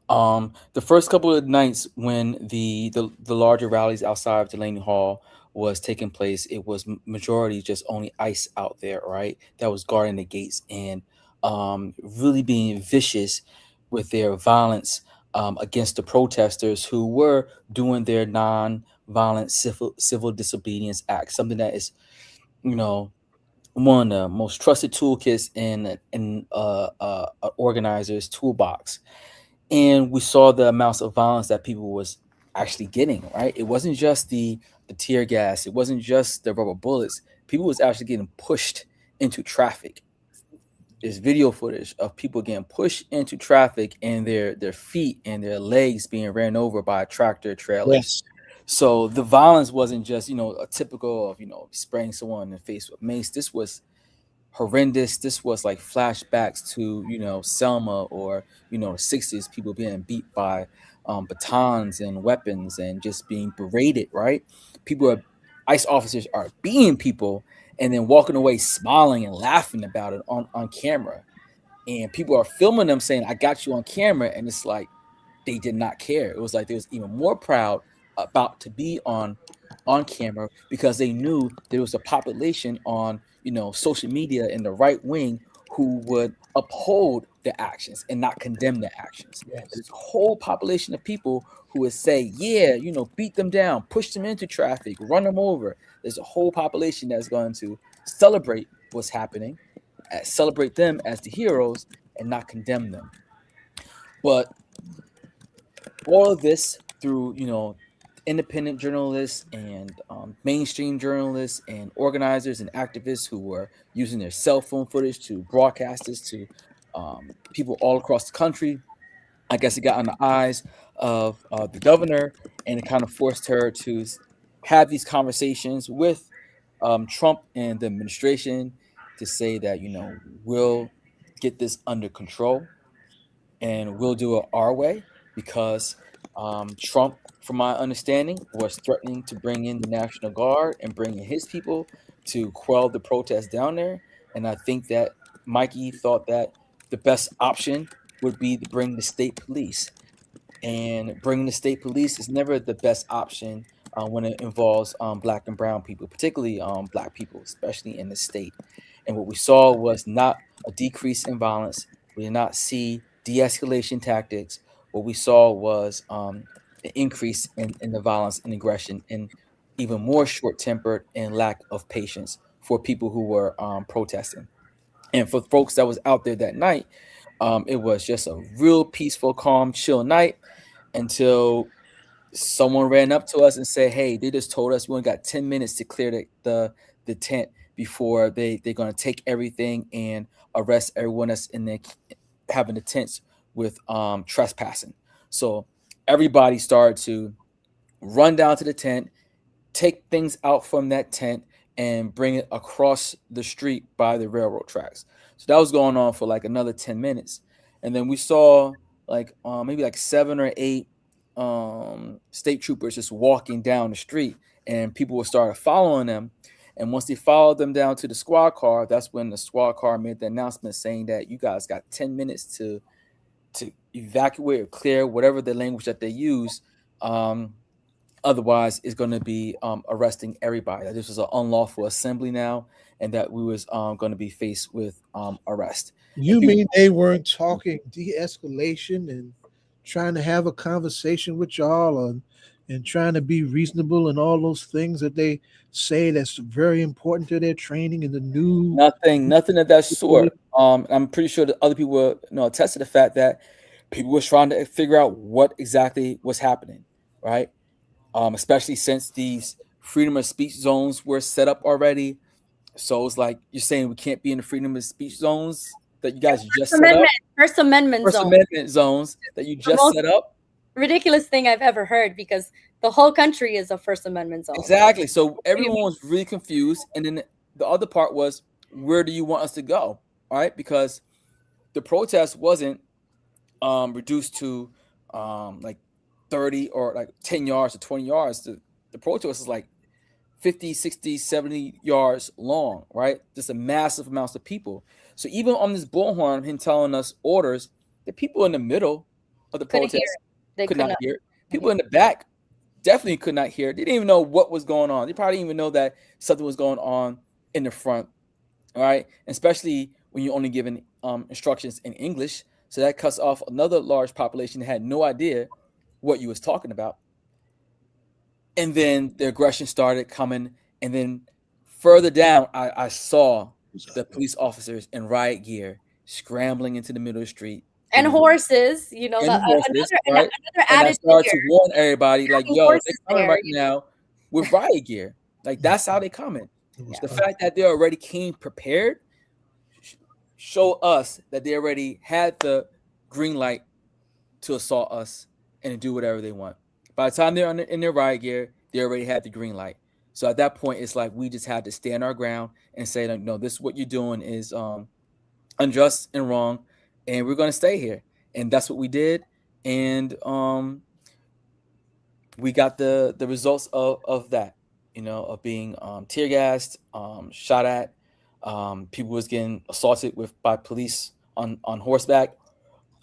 The first couple of nights when the larger rallies outside of Delaney Hall was taking place, it was majority just only ICE out there, right? That was guarding the gates and really being vicious with their violence against the protesters who were doing their non-violent civil disobedience act, something that is, you know, one of the most trusted toolkits in organizer's toolbox. And we saw the amounts of violence that people was actually getting, right? It wasn't just the tear gas, it wasn't just the rubber bullets. People was actually getting pushed into traffic. There's video footage of people getting pushed into traffic and their feet and their legs being ran over by tractor trailers. Yes. So the violence wasn't just, a typical of, spraying someone in the face with mace. This was horrendous. This was like flashbacks to, Selma, or, the 60s, people being beat by batons and weapons and just being berated, right? ICE officers are beating people and then walking away smiling and laughing about it on camera. And people are filming them saying, I got you on camera. And it's like, they did not care. It was like they was even more proud about to be on camera, because they knew there was a population on social media in the right wing who would uphold the actions and not condemn the actions. Yes. There's a whole population of people who would say, yeah, beat them down, push them into traffic, run them over. There's a whole population that's going to celebrate what's happening, celebrate them as the heroes, and not condemn them. But all of this through, independent journalists and mainstream journalists and organizers and activists who were using their cell phone footage to broadcast this to people all across the country. I guess it got on the eyes of the governor, and it kind of forced her to have these conversations with Trump and the administration to say that, we'll get this under control and we'll do it our way, because Trump, from my understanding, was threatening to bring in the National Guard and bring in his people to quell the protests down there. And I think that Mikey thought that the best option would be to bring the state police. And bringing the state police is never the best option when it involves Black and brown people, particularly Black people, especially in the state. And what we saw was not a decrease in violence. We did not see de-escalation tactics. what we saw was an increase in the violence and aggression, and even more short-tempered and lack of patience for people who were protesting. And for folks that was out there that night, it was just a real peaceful, calm, chill night until someone ran up to us and said, "Hey, they just told us we only got 10 minutes to clear the tent before they're going to take everything and arrest everyone that's in there having the tents with trespassing." So everybody started to run down to the tent, take things out from that tent, and bring it across the street by the railroad tracks. So that was going on for like another 10 minutes. And then we saw like maybe like 7 or 8 state troopers just walking down the street, and people would start following them. And once they followed them down to the squad car, that's when the squad car made the announcement saying that you guys got 10 minutes to evacuate or clear whatever the language that they use. Otherwise, it's going to be arresting everybody. That this was an unlawful assembly now, and that we was going to be faced with arrest. You mean they weren't talking de-escalation and trying to have a conversation with y'all and trying to be reasonable and all those things that they say that's very important to their training and the new Nothing of that sort. I'm pretty sure that other people will attest to the fact that people were trying to figure out what exactly was happening, right? Especially since these freedom of speech zones were set up already. So it's like you're saying we can't be in the freedom of speech zones that you guys just set up. First Amendment zones that you just set up. Ridiculous thing I've ever heard, because the whole country is a First Amendment zone. Exactly. So everyone was really confused. And then the other part was, where do you want us to go? All right. Because the protest wasn't reduced to like 30 or like 10 yards or 20 yards. The protest is like 50, 60, 70 yards long, right? Just a massive amounts of people. So even on this bullhorn, him telling us orders, the people in the middle of the protest could not hear. People in the back definitely could not hear. They didn't even know what was going on. They probably didn't even know that something was going on in the front, all right? Especially when you're only given instructions in English. So that cuts off another large population that had no idea what you was talking about. And then the aggression started coming. And then further down, I saw the police officers in riot gear scrambling into the middle of the street. And horses, another right? And I started to warn everybody, like, yo, they're coming right now with riot gear. Like, that's how they coming. Yeah. The fact that they already came prepared show us that they already had the green light to assault us and to do whatever they want. By the time they're in their riot gear, they already had the green light. So at that point, it's like we just had to stand our ground and say, like, no, this is what you're doing is unjust and wrong, and we're going to stay here. And that's what we did. And we got the results of that, of being tear gassed, shot at. People was getting assaulted by police on horseback.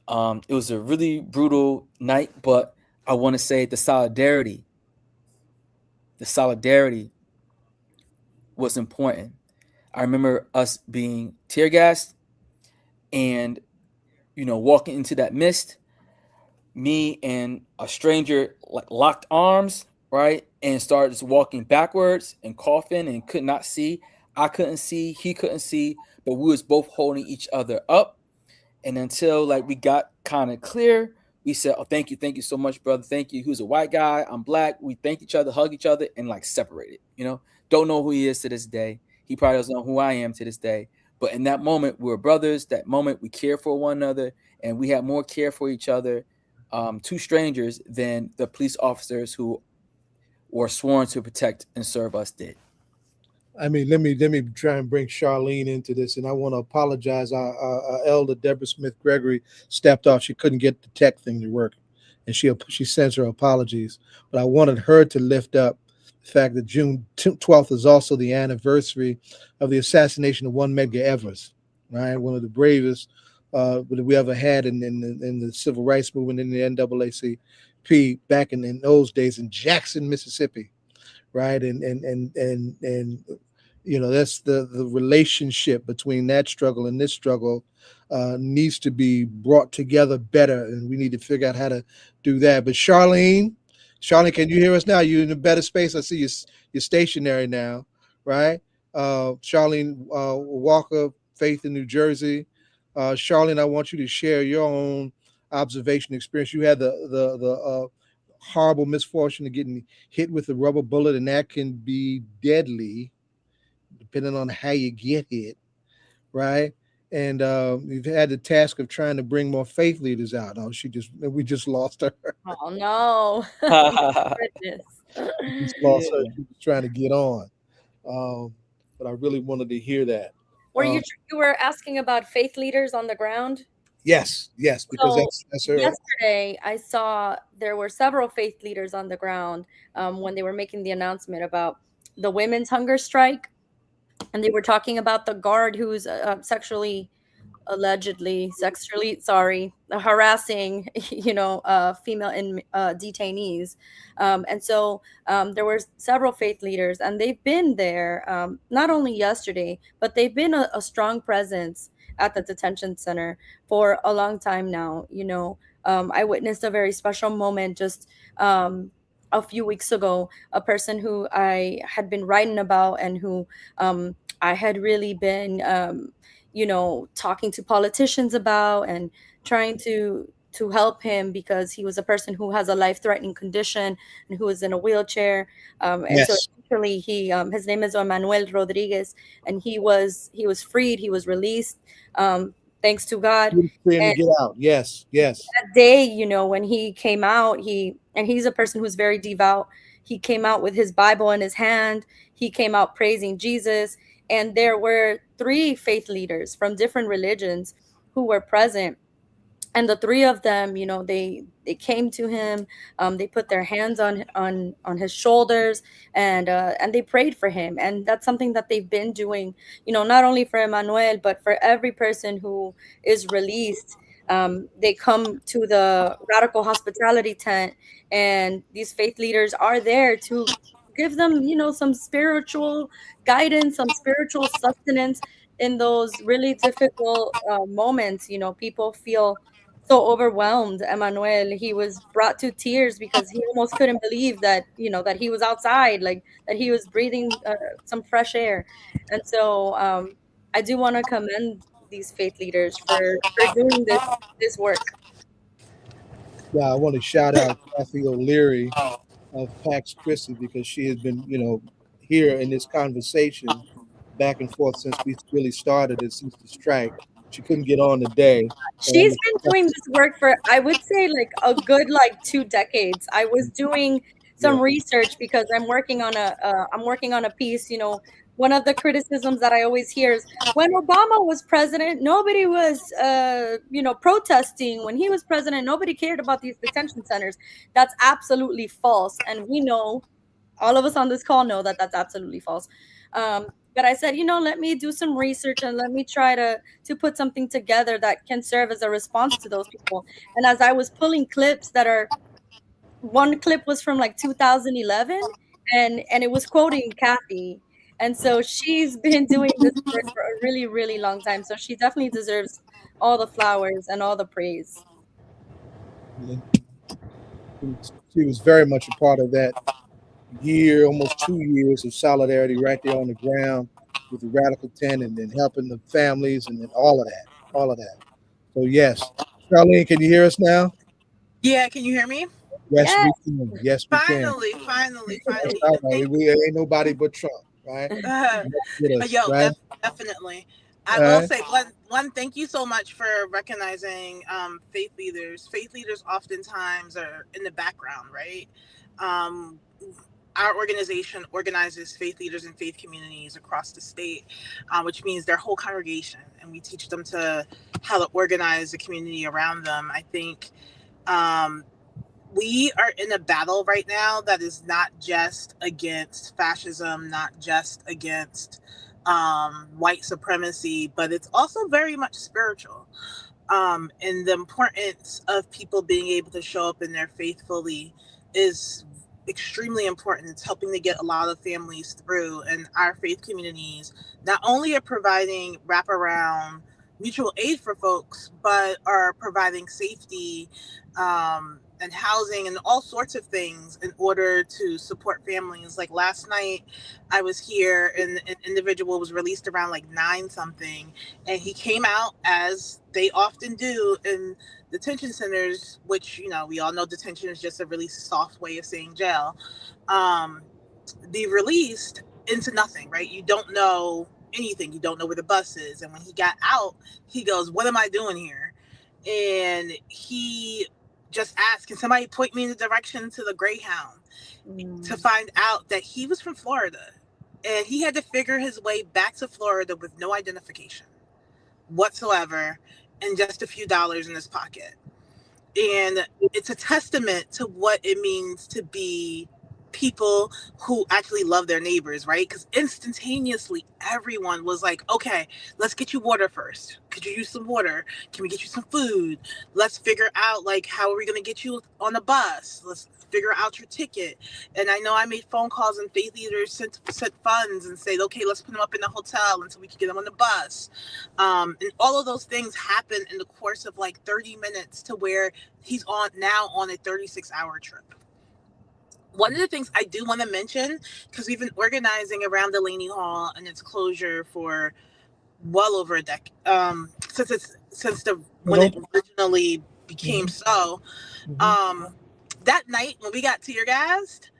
It was a really brutal night, but I want to say the solidarity was important. I remember us being tear gassed and, walking into that mist, me and a stranger like locked arms, right? And started just walking backwards and coughing and could not see. I couldn't see, he couldn't see, but we was both holding each other up. And until like we got kind of clear, we said, "Oh, thank you so much, brother. Thank you." He was a white guy, I'm black. We thank each other, hug each other, and like separated. Don't know who he is to this day. He probably doesn't know who I am to this day. But in that moment, we were brothers. That moment, we cared for one another, and we had more care for each other, two strangers, than the police officers who were sworn to protect and serve us did. I mean, let me try and bring Charlene into this, and I want to apologize. Our elder Deborah Smith-Gregory stepped off; she couldn't get the tech thing to work, and she sends her apologies. But I wanted her to lift up the fact that June 12th is also the anniversary of the assassination of one Medgar Evers, right? One of the bravest that we ever had in the civil rights movement in the NAACP back in those days in Jackson, Mississippi. Right. And That's the relationship between that struggle and this struggle needs to be brought together better, and we need to figure out how to do that. But Charlene, can you hear us now? You're in a better space. I see you're stationary now, right? Charlene Walker, Faith in New Jersey. Charlene, I want you to share your own observation experience. You had the horrible misfortune of getting hit with a rubber bullet, and that can be deadly depending on how you get hit, right? And you've had the task of trying to bring more faith leaders out. Oh, we just lost her. Oh no. My goodness. We just lost her. Yeah. She was trying to get on. But I really wanted to hear that. Were you were asking about faith leaders on the ground? Yes, because So that's her. yesterday I saw there were several faith leaders on the ground when they were making the announcement about the women's hunger strike, and they were talking about the guard who's allegedly sexually harassing female detainees, and so there were several faith leaders, and they've been there not only yesterday, but they've been a strong presence at the detention center for a long time now. I witnessed a very special moment just a few weeks ago. A person who I had been writing about, and who I had really been talking to politicians about, and trying to help him, because he was a person who has a life-threatening condition and who is in a wheelchair. And so eventually his name is Noelle Rodriguez, and he was freed. He was released, thanks to God. And get out. Yes. That day, when he came out, he's a person who's very devout. He came out with his Bible in his hand. He came out praising Jesus. And there were 3 faith leaders from different religions who were present. And the 3 of them, they came to him. They put their hands on his shoulders, and they prayed for him. And that's something that they've been doing, not only for Emmanuel, but for every person who is released. They come to the Radical Hospitality tent, and these faith leaders are there to give them, some spiritual guidance, some spiritual sustenance in those really difficult moments. People feel so overwhelmed. Emmanuel, he was brought to tears because he almost couldn't believe that, that he was outside, like that he was breathing some fresh air. And so I do want to commend these faith leaders for doing this work. Yeah, I want to shout out Kathy O'Leary of Pax Christi, because she has been, here in this conversation back and forth since we really started it, since the strike. She couldn't get on today. She's been doing this work for, I would say, like a good 2 decades. I was doing some research because I'm working on a piece. One of the criticisms that I always hear is, when Obama was president, nobody was protesting. When he was president, nobody cared about these detention centers. That's absolutely false, and we know, all of us on this call know that that's absolutely false. But I said, let me do some research, and let me try to put something together that can serve as a response to those people. And as I was pulling clips one clip was from 2011, and it was quoting Kathy. And so she's been doing this work for a really, really long time. So she definitely deserves all the flowers and all the praise. She was very much a part of that year, almost 2 years of solidarity right there on the ground with the Radical Tent, and then helping the families, and then all of that. So yes, Charlene, can you hear us now? Yeah, can you hear me? Yes, we can. Yes, we finally, can. Finally. We ain't nobody but Trump, right? Definitely. I will say one. Thank you so much for recognizing faith leaders. Faith leaders oftentimes are in the background, right? Our organization organizes faith leaders and faith communities across the state, which means their whole congregation, and we teach them how to organize the community around them. I think we are in a battle right now that is not just against fascism, not just against white supremacy, but it's also very much spiritual. And the importance of people being able to show up in their faith fully is extremely important. It's helping to get a lot of families through, and our faith communities not only are providing wraparound mutual aid for folks, but are providing safety and housing and all sorts of things in order to support families. Like last night, I was here and an individual was released around like 9 something, and he came out as they often do in detention centers, which, you know, we all know detention is just a really soft way of saying jail. Be released into nothing, right? You don't know anything. You don't know where the bus is. And when he got out, he goes, "What am I doing here?" And he just asked, "Can somebody point me in the direction to the Greyhound?" To find out that he was from Florida, and he had to figure his way back to Florida with no identification whatsoever and just a few dollars in his pocket. And it's a testament to what it means to be people who actually love their neighbors, right? Because instantaneously everyone was like, "Okay, let's get you water first. Could you use some water? Can we get you some food? Let's figure out, like, how are we going to get you on a bus? Let's figure out your ticket." And I know I made phone calls, and faith leaders sent funds and said, "Okay, let's put them up in the hotel until we can get them on the bus." And all of those things happened in the course of like 30 minutes to where he's now on a 36-hour trip. One of the things I do want to mention, because we've been organizing around Delaney Hall and its closure for well over a decade, when it originally became so. That night when we got tear gassed,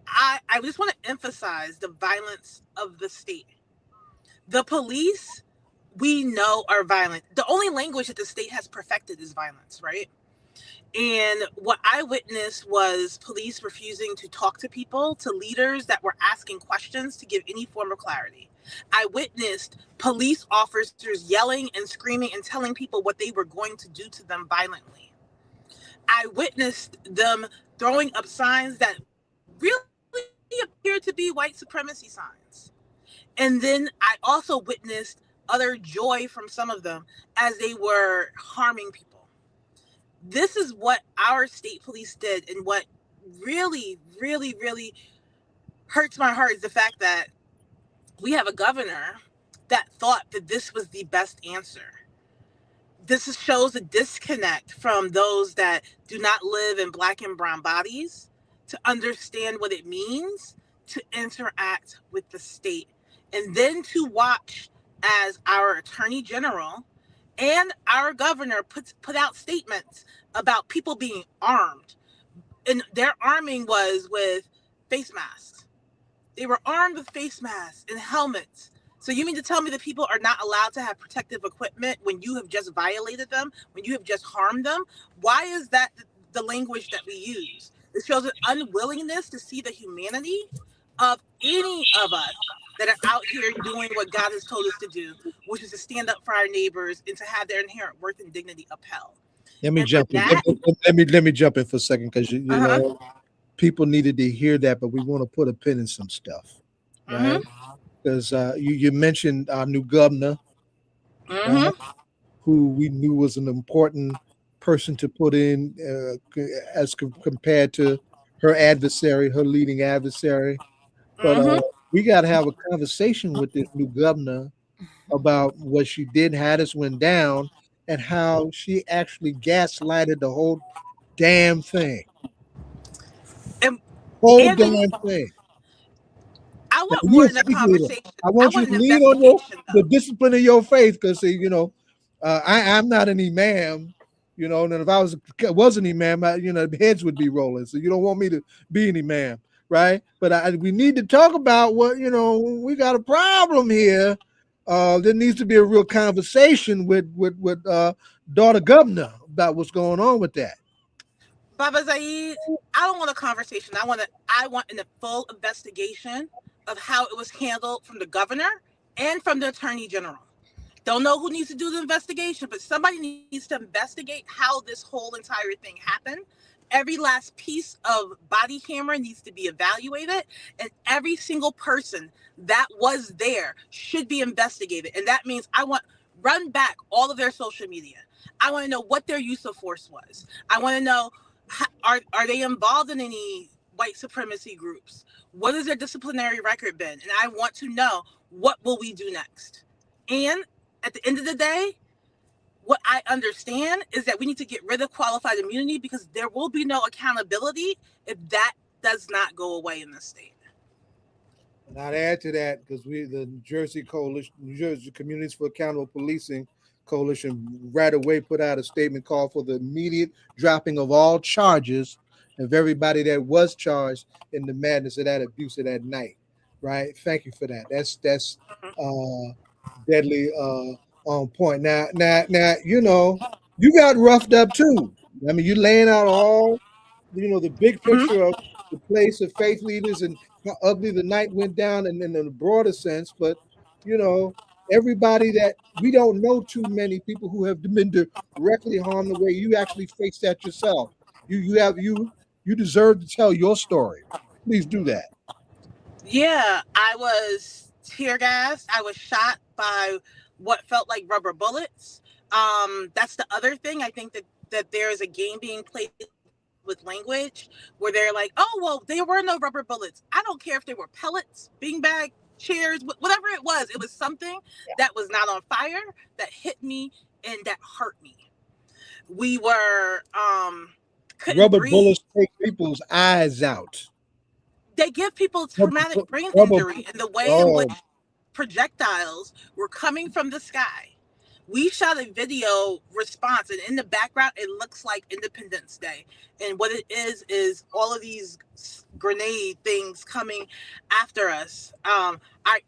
I just want to emphasize the violence of the state. The police, we know, are violent. The only language that the state has perfected is violence, right? And what I witnessed was police refusing to talk to people, to leaders that were asking questions to give any form of clarity. I witnessed police officers yelling and screaming and telling people what they were going to do to them violently. I witnessed them throwing up signs that really appeared to be white supremacy signs. And then I also witnessed utter joy from some of them as they were harming people. This is what our state police did, and what really, really, really hurts my heart is the fact that we have a governor that thought that this was the best answer. This shows a disconnect from those that do not live in Black and brown bodies to understand what it means to interact with the state, and then to watch as our attorney general and our governor put out statements about people being armed. And their arming was with face masks. They were armed with face masks and helmets. So you mean to tell me that people are not allowed to have protective equipment when you have just violated them, when you have just harmed them? Why is that the language that we use? It shows an unwillingness to see the humanity of any of us that are out here doing what God has told us to do, which is to stand up for our neighbors and to have their inherent worth and dignity upheld. Let me jump in. Let me jump in for a second, because you know, people needed to hear that, but we want to put a pin in some stuff, right? Because you mentioned our new governor, who we knew was an important person to put in as compared to her adversary, her leading adversary. But we got to have a conversation with this new governor about what she did, how this went down, and how she actually gaslighted the whole damn thing. Whole damn thing. I want more than a conversation. I want you to lean on the discipline of your faith, because you know, I'm not an imam, you know, and if I was an imam, you know, heads would be rolling. So you don't want me to be an imam, right? But we need to talk about what, you know, we got a problem here. There needs to be a real conversation with daughter governor about what's going on with that. Baba Zaid, I don't want a conversation. I want a full investigation of how it was handled from the governor and from the attorney general. Don't know who needs to do the investigation, but somebody needs to investigate how this whole entire thing happened. Every last piece of body camera needs to be evaluated, and every single person that was there should be investigated. And that means run back all of their social media. I want to know what their use of force was. I want to know, are they involved in any white supremacy groups? What has their disciplinary record been? And I want to know, what will we do next? And at the end of the day, what I understand is that we need to get rid of qualified immunity, because there will be no accountability if that does not go away in the state. And I'd add to that, because the New Jersey Coalition, New Jersey Communities for Accountable Policing Coalition, right away put out a statement called for the immediate dropping of all charges of everybody that was charged in the madness of that abuse of that night. Right? Thank you for that. That's deadly on point. Now, you got roughed up too. I mean, you laying out all, the big picture of the place of faith leaders and how ugly the night went down, and in the broader sense. But everybody that we don't know, too many people who have been directly harmed the way you actually faced that yourself. You deserve to tell your story. Please do that. Yeah, I was tear gassed. I was shot by what felt like rubber bullets. That's the other thing. I think that there is a game being played with language where they're like, oh, well, there were no rubber bullets. I don't care if they were pellets, beanbag, chairs, whatever it was something that was not on fire that hit me and that hurt me. We were rubber bullets take people's eyes out. They give people traumatic brain injury in the way in which projectiles were coming from the sky. We shot a video response, and in the background, it looks like Independence Day. And what it is all of these grenade things coming after us. Our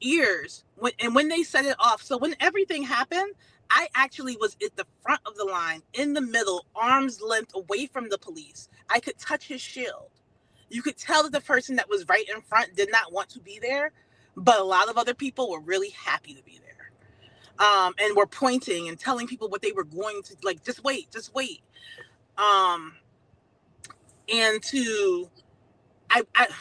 ears, when they set it off. So when everything happened, I actually was at the front of the line, in the middle, arm's length away from the police. I could touch his shield. You could tell that the person that was right in front did not want to be there, but a lot of other people were really happy to be there. And were pointing and telling people what they were going to, like, just wait.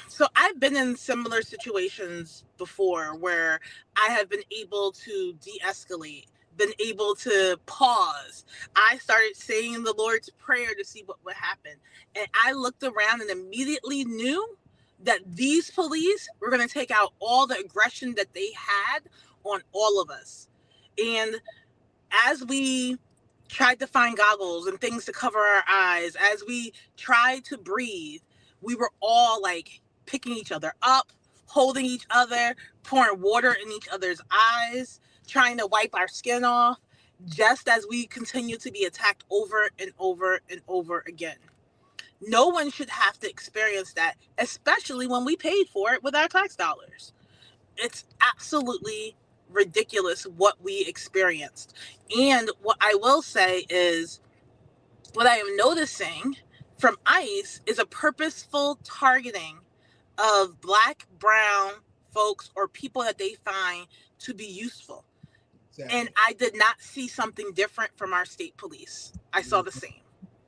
So I've been in similar situations before where I have been able to de-escalate, been able to pause. I started saying the Lord's Prayer to see what would happen. And I looked around and immediately knew that these police were going to take out all the aggression that they had on all of us. And as we tried to find goggles and things to cover our eyes, as we tried to breathe, we were all like picking each other up, holding each other, pouring water in each other's eyes, trying to wipe our skin off, just as we continue to be attacked over and over and over again. No one should have to experience that, especially when we paid for it with our tax dollars. It's absolutely ridiculous what we experienced. And what I will say is, what I am noticing from ICE is a purposeful targeting of Black, brown folks or people that they find to be useful. Exactly. And I did not see something different from our state police. I saw the same.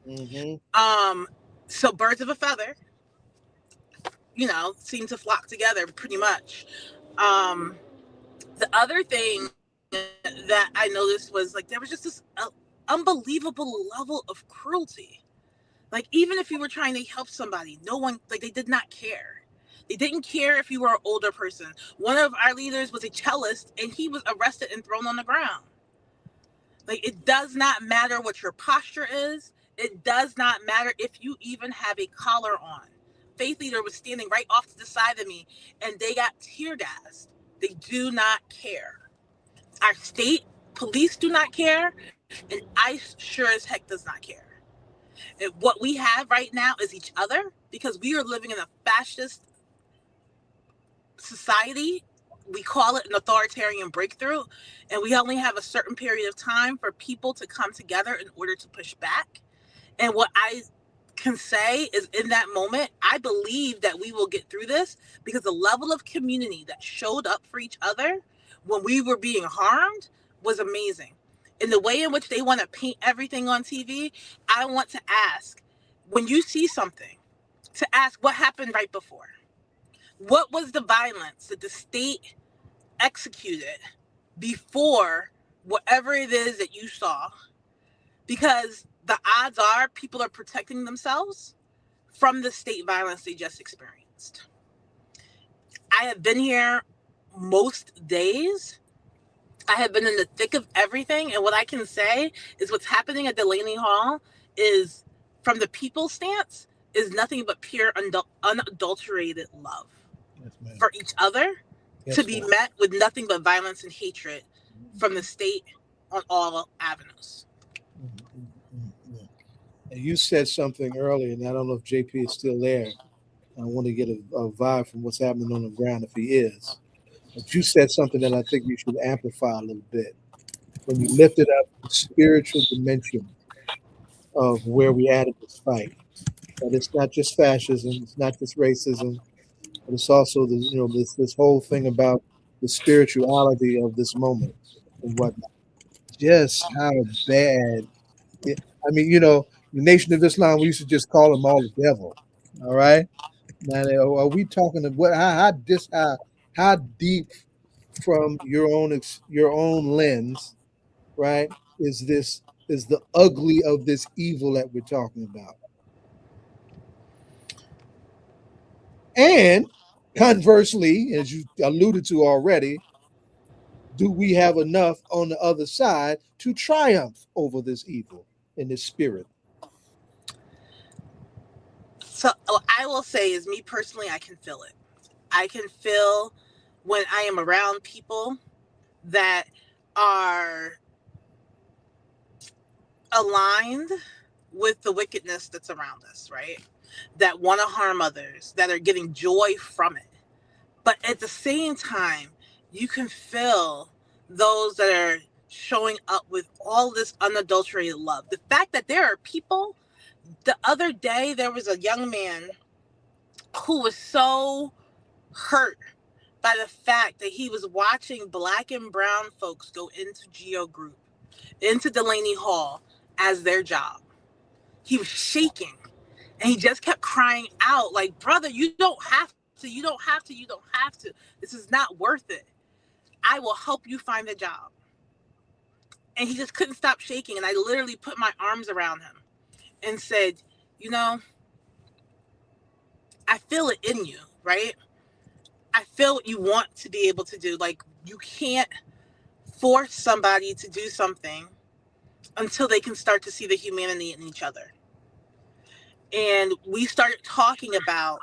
Mm-hmm. So birds of a feather, seem to flock together pretty much. The other thing that I noticed was, like, there was just this unbelievable level of cruelty. Like, even if you were trying to help somebody, no one, like, they did not care. They didn't care if you were an older person. One of our leaders was a cellist, and he was arrested and thrown on the ground. Like, it does not matter what your posture is. It does not matter if you even have a collar on. Faith leader was standing right off to the side of me, and they got tear gassed. They do not care. Our state police do not care, and ICE sure as heck does not care. And what we have right now is each other, because we are living in a fascist society. We call it an authoritarian breakthrough, and we only have a certain period of time for people to come together in order to push back. And what I can say is, in that moment, I believe that we will get through this, because the level of community that showed up for each other when we were being harmed was amazing. In the way in which they want to paint everything on TV, I want to ask, when you see something, to ask what happened right before. What was the violence that the state executed before whatever it is that you saw? Because the odds are people are protecting themselves from the state violence they just experienced. I have been here most days. I have been in the thick of everything. And what I can say is what's happening at Delaney Hall is, from the people's stance, is nothing but pure unadulterated love for each other, to be met with nothing but violence and hatred from the state on all avenues. And you said something earlier, and I don't know if JP is still there. I want to get a vibe from what's happening on the ground if he is. But you said something that I think you should amplify a little bit. When you lifted up the spiritual dimension of where we at in this fight, that it's not just fascism, it's not just racism, but it's also this whole thing about the spirituality of this moment and whatnot. Just how bad. I mean, the Nation of Islam, we used to just call them all the devil. All right. Now, are we talking about how deep from your own lens, right? Is the ugly of this evil that we're talking about? And conversely, as you alluded to already, do we have enough on the other side to triumph over this evil in this spirit? So I will say, is me personally, I can feel it. I can feel when I am around people that are aligned with the wickedness that's around us, right? That want to harm others, that are getting joy from it. But at the same time, you can feel those that are showing up with all this unadulterated love. The fact that there are people, the other day, there was a young man who was so hurt by the fact that he was watching Black and brown folks go into Geo Group, into Delaney Hall as their job. He was shaking, and he just kept crying out like, brother, you don't have to, you don't have to, you don't have to. This is not worth it. I will help you find a job. And he just couldn't stop shaking. And I literally put my arms around him and said, I feel it in you, right? I feel what you want to be able to do. Like, you can't force somebody to do something until they can start to see the humanity in each other. And we started talking about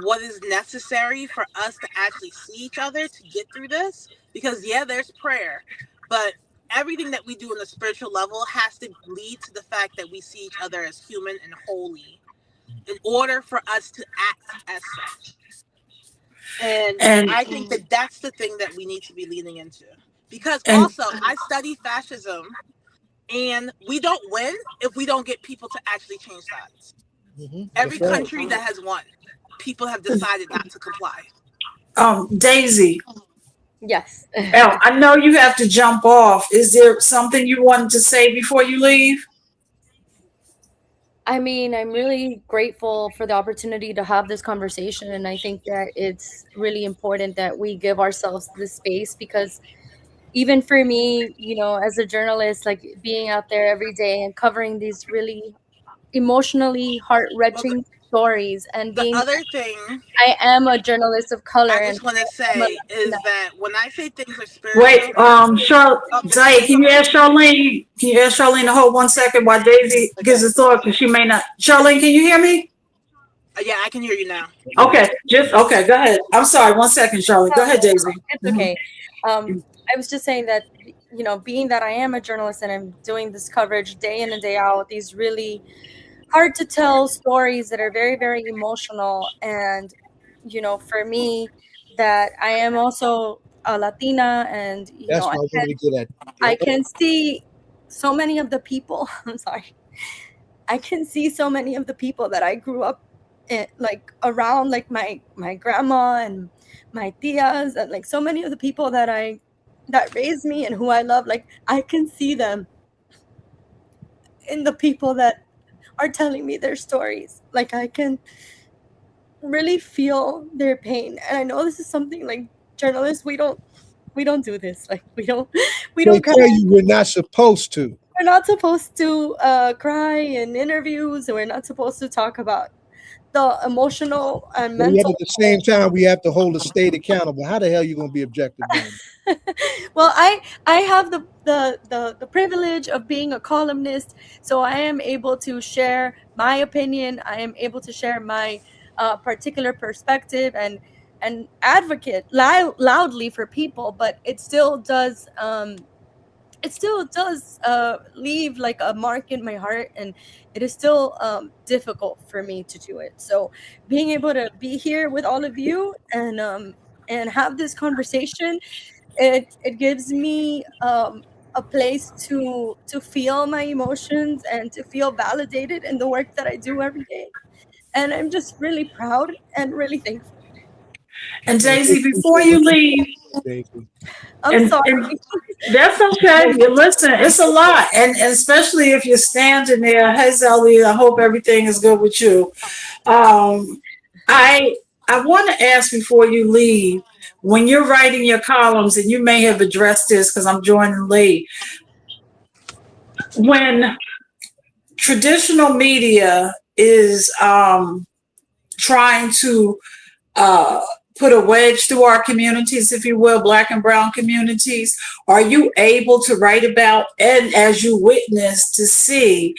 what is necessary for us to actually see each other to get through this. Because, yeah, there's prayer, but everything that we do on the spiritual level has to lead to the fact that we see each other as human and holy in order for us to act as such. And I think that that's the thing that we need to be leaning into. Because also, I study fascism, and we don't win if we don't get people to actually change sides. Mm-hmm. Every country that has won, people have decided not to comply. Daisy. Yes. I know you have to jump off. Is there something you wanted to say before you leave? I mean, I'm really grateful for the opportunity to have this conversation. And I think that it's really important that we give ourselves this space, because even for me, as a journalist, like being out there every day and covering these really emotionally heart-wrenching stories, and the other thing I am a journalist of color. I just want to say is that when I say things are spiritual. Wait, Zay, can you ask Charlene? Can you ask Charlene to hold 1 second while Daisy gives a thought, because she may not. Charlene, can you hear me? Yeah, I can hear you now. Okay, go ahead. I'm sorry, 1 second, Charlene. Go ahead, Daisy. It's okay. I was just saying that, being that I am a journalist and I'm doing this coverage day in and day out, these really hard to tell stories that are very, very emotional. And, for me, that I am also a Latina, and, I can see so many of the people, I'm sorry. I can see so many of the people that I grew up around, like my grandma and my tias, and like so many of the people that raised me and who I love. Like, I can see them in the people that are telling me their stories. Like, I can really feel their pain. And I know this is something, like, journalists, we don't do this. Like, we don't tell you we're not supposed to. We're not supposed to cry in interviews, and we're not supposed to talk about the emotional and But yet mental. at the same time, we have to hold the state accountable. How the hell are you going to be objective then? Well, I have the privilege of being a columnist, so I am able to share my opinion. I am able to share my particular perspective and advocate loudly for people, but it still does leave like a mark in my heart, and it is still difficult for me to do it. So being able to be here with all of you and have this conversation, it gives me a place to feel my emotions and to feel validated in the work that I do every day. And I'm just really proud and really thankful. And Well, we Daisy, before appreciate you what leave, you do, Daisy. I'm and, sorry. and that's okay. You listen, it's a lot, and especially if you're standing there. Hey, Zellie, I hope everything is good with you. Um, I I want to ask before you leave, when you're writing your columns, and you may have addressed this because I'm joining late. When traditional media is trying to uh, put a wedge through our communities, if you will, Black and brown communities, are you able to write about, and as you witness, to see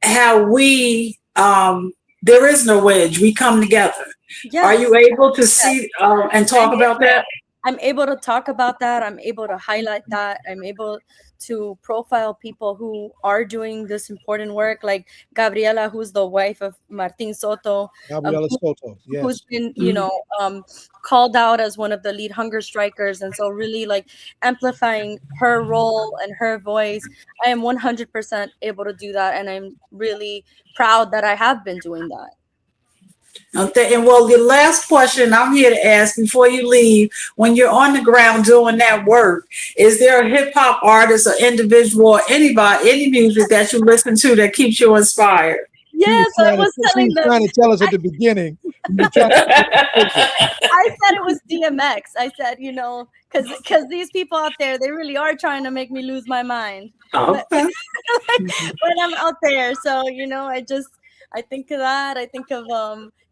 how we, there is no wedge, we come together? Are Yes. you able to see and talk about that? I'm able to talk about that. I'm able to highlight that. I'm able to profile people who are doing this important work, like Gabriela, who's the wife of Martin Soto, Gabriela Soto, who's yes. been, called out as one of the lead hunger strikers. And so really like amplifying her role and her voice. I am 100% able to do that. And I'm really proud that I have been doing that. Okay, and well, the last question I'm here to ask before you leave: when you're on the ground doing that work, is there a hip hop artist or individual or anybody, any music that you listen to that keeps you inspired? Yes, I was telling them. Trying to tell us at the beginning. I said it was DMX. I said, because these people out there, they really are trying to make me lose my mind. Okay. When I'm out there. So, I think of that. I think of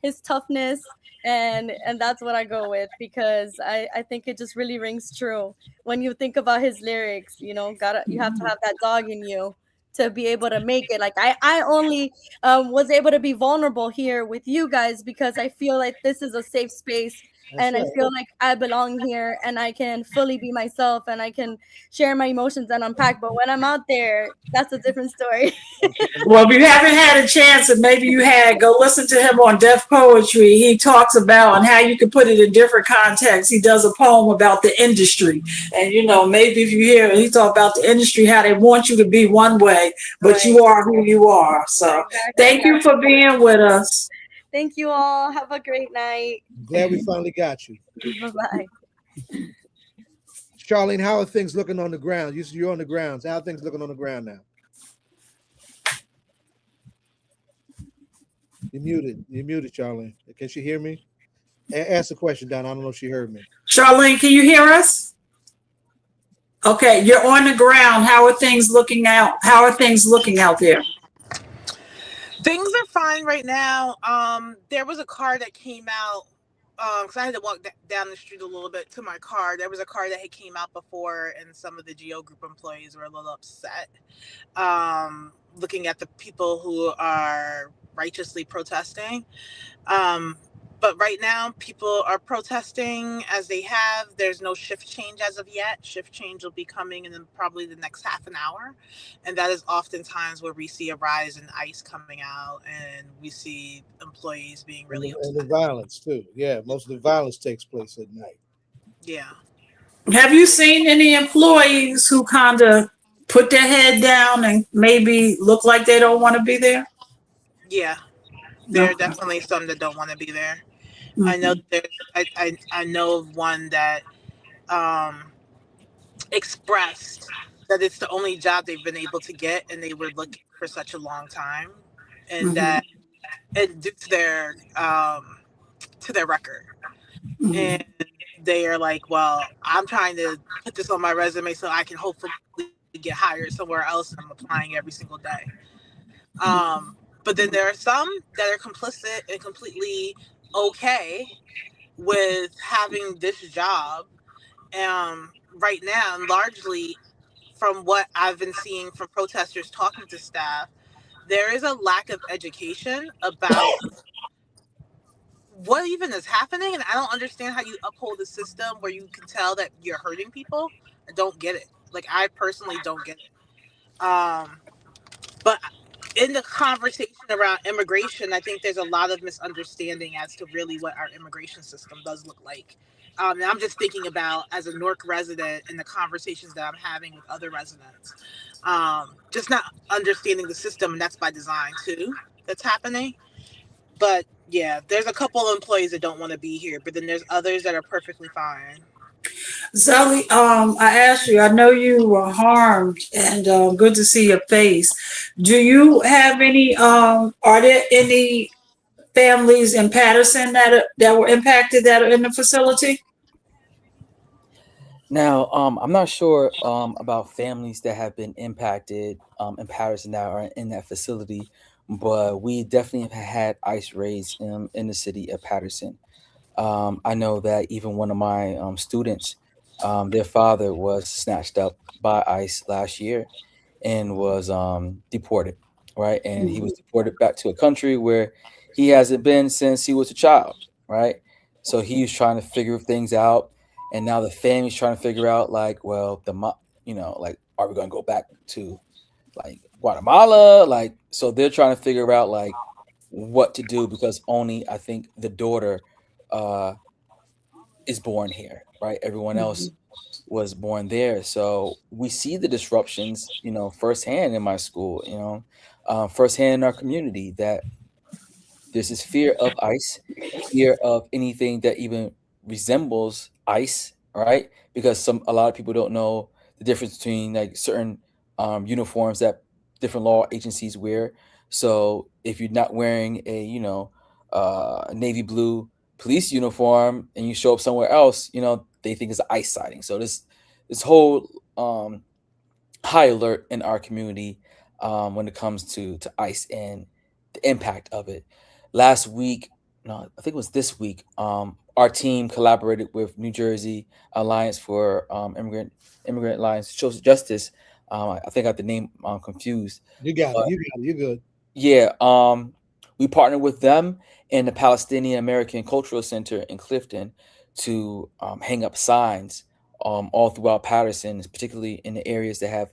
his toughness, and that's what I go with, because I think it just really rings true when you think about his lyrics. You have to have that dog in you to be able to make it. Like I only was able to be vulnerable here with you guys because I feel like this is a safe space. And I feel like I belong here and I can fully be myself and I can share my emotions and unpack. But when I'm out there, that's a different story. Well, if you haven't had a chance, and maybe you had, go listen to him on Deaf Poetry. He talks about and how you can put it in different contexts. He does a poem about the industry. And, maybe if you hear, he talk about the industry, how they want you to be one way, but right. You are who you are. So thank you for being with us. Thank you all. Have a great night. I'm glad we finally got you. Bye-bye. Charlene, how are things looking on the ground? You're on the grounds. How are things looking on the ground now? You're muted, Charlene. Can she hear me? Ask the question, Don. I don't know if she heard me. Charlene, can you hear us? Okay, you're on the ground. How are things looking out? How are things looking out there? Things are fine right now. There was a car that came out because I had to walk down the street a little bit to my car. There was a car that had came out before, and some of the GO group employees were a little upset. Looking at the people who are righteously protesting. But right now, people are protesting as they have. There's no shift change as of yet. Shift change will be coming in probably the next half an hour. And that is oftentimes where we see a rise in ICE coming out and we see employees being really upset. And the violence, too. Yeah, most of the violence takes place at night. Yeah. Have you seen any employees who kind of put their head down and maybe look like they don't want to be there? Yeah. There are definitely some that don't want to be there. Mm-hmm. I know of one that expressed that it's the only job they've been able to get, and they were looking for such a long time, and mm-hmm. that and due to their record, mm-hmm. and they are like, well, I'm trying to put this on my resume so I can hopefully get hired somewhere else, and I'm applying every single day. But then there are some that are complicit and completely okay with having this job right now. And largely from what I've been seeing from protesters talking to staff, there is a lack of education about what even is happening. And I don't understand how you uphold a system where you can tell that you're hurting people. I don't get it. Like, I personally don't get it. But in the conversation around immigration, I think there's a lot of misunderstanding as to really what our immigration system does look like. And I'm just thinking about, as a Newark resident, and the conversations that I'm having with other residents, just not understanding the system, and that's by design too. That's happening. But yeah, there's a couple of employees that don't want to be here, but then there's others that are perfectly fine. Zellie, I asked you, I know you were harmed, and good to see your face. Do you have any, are there any families in Patterson that were impacted that are in the facility? Now, I'm not sure about families that have been impacted in Patterson that are in that facility, but we definitely have had ICE raids in the city of Patterson. I know that even one of my students, their father was snatched up by ICE last year and was deported, right? And he was deported back to a country where he hasn't been since he was a child, right? So he was trying to figure things out, and now the family's trying to figure out, like, well, like, are we going to go back to like Guatemala? Like, so they're trying to figure out like what to do, because only I think the daughter is born here, right? Everyone else was born there. So we see the disruptions, firsthand in my school, firsthand in our community, that there's this fear of ICE, fear of anything that even resembles ICE, right? Because a lot of people don't know the difference between like certain uniforms that different law agencies wear. So if you're not wearing a navy blue police uniform and you show up somewhere else, they think it's an ICE sighting. So this whole high alert in our community when it comes to ICE and the impact of it. Last week, no, I think it was this week, our team collaborated with New Jersey Alliance for Immigrant Alliance Social Justice. I think I got the name confused. You got it. You're good. Yeah, we partnered with them and the Palestinian American Cultural Center in Clifton to hang up signs all throughout Patterson, particularly in the areas that have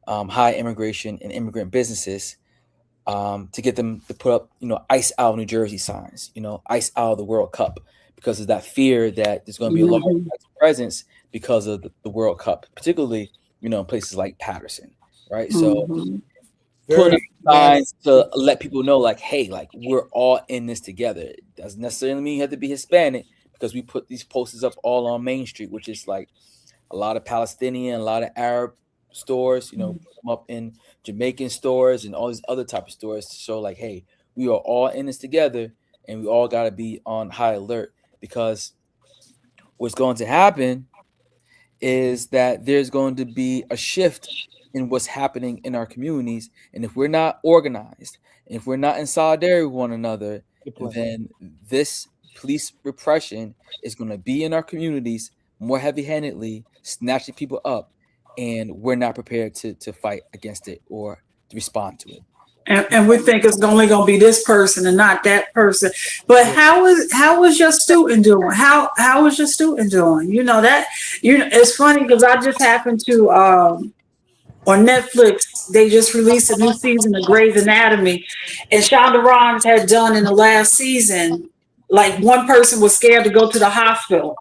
high immigration and immigrant businesses, to get them to put up, ICE out New Jersey signs, ICE out of the World Cup, because of that fear that there's going to be a large presence because of the World Cup, particularly, in places like Patterson, right? So putting signs to let people know, like, hey, like, we're all in this together. It doesn't necessarily mean you have to be Hispanic, because we put these posters up all on Main Street, which is like a lot of Palestinian, a lot of Arab stores, put them up in Jamaican stores and all these other type of stores to show, like, hey, we are all in this together, and we all got to be on high alert, because what's going to happen is that there's going to be a shift in what's happening in our communities. And if we're not organized, and if we're not in solidarity with one another, then this police repression is going to be in our communities more heavy-handedly, snatching people up, and we're not prepared to fight against it or to respond to it. And we think it's only going to be this person and not that person. But how is your student doing? How is your student doing? It's funny because I just happened to on Netflix, they just released a new season of Grey's Anatomy, and Shonda Rhimes had done in the last season, like, one person was scared to go to the hospital.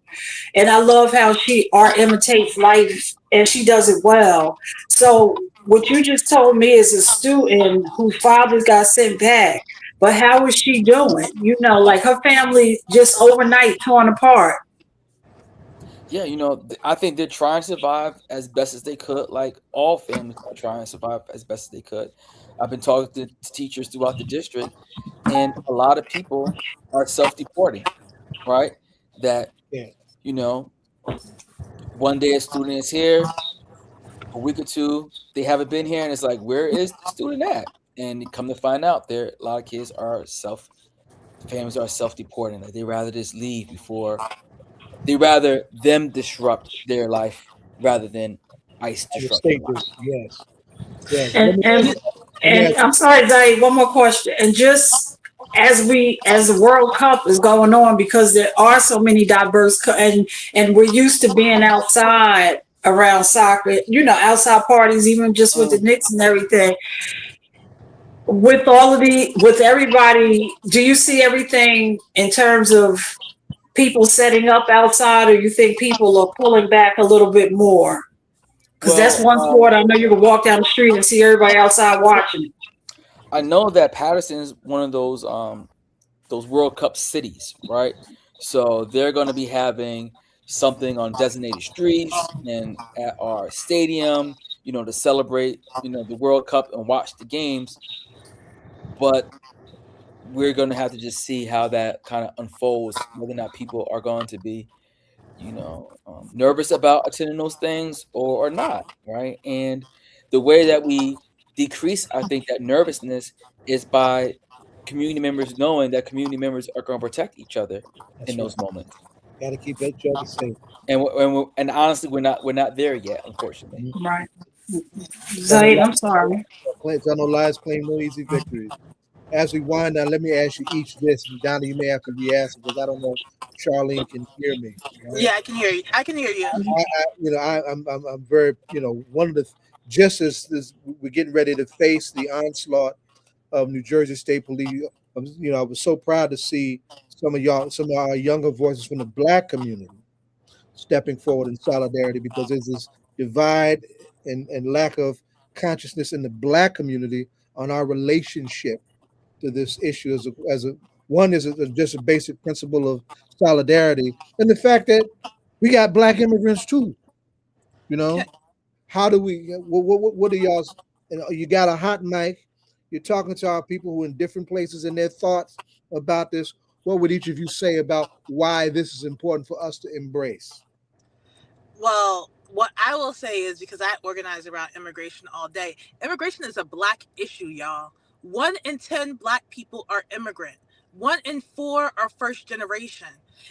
And I love how she imitates life, and she does it well. So what you just told me is a student whose father got sent back, but how is she doing? Like, her family just overnight torn apart. Yeah, I think they're trying to survive as best as they could, like all families are trying to survive as best as they could. I've been talking to teachers throughout the district, and a lot of people are self-deporting, right? That, one day a student is here, a week or two, they haven't been here, and it's like, where is the student at? And come to find out, there a lot of kids are families are self-deporting. Like they rather just leave before they rather them disrupt their life rather than ICE The disrupt their state do. life. Yes. Yes. And and Let me and ask I'm sorry, Dave, one more question. And just as the World Cup is going on, because there are so many diverse and we're used to being outside around soccer, outside parties, even just with the Knicks and everything. With everybody, do you see everything in terms of people setting up outside, or you think people are pulling back a little bit more? Because that's Well, one sport I know you can walk down the street and see everybody outside watching it. I know that Patterson is one of those World Cup cities, right? So they're going to be having something on designated streets and at our stadium, to celebrate, the World Cup and watch the games. But we're going to have to just see how that kind of unfolds, whether or not people are going to be, nervous about attending those things or not, right? And the way that we decrease, I think, that nervousness is by community members knowing that community members are going to protect each other That's in right. those moments. Got to keep each other safe. And honestly, we're not there yet, unfortunately. Right. I know Zaid, I'm sorry. lies claim no easy victories. As we wind down, let me ask you each this, and Donna, you may have to re-answer because I don't know if Charlene can hear me. Right? Yeah, I can hear you. I can hear you. I'm very, one of the just as we're getting ready to face the onslaught of New Jersey State Police. I was so proud to see some of our younger voices from the Black community stepping forward in solidarity, because there's this divide and lack of consciousness in the Black community on our relationship to this issue just a basic principle of solidarity, and the fact that we got Black immigrants too. Okay. How do we? What are y'all? You got a hot mic. You're talking to our people who are in different places and their thoughts about this. What would each of you say about why this is important for us to embrace? Well, what I will say is, because I organize around immigration all day, immigration is a Black issue, y'all. 1 in 10 Black people are immigrant. 1 in 4 are first generation.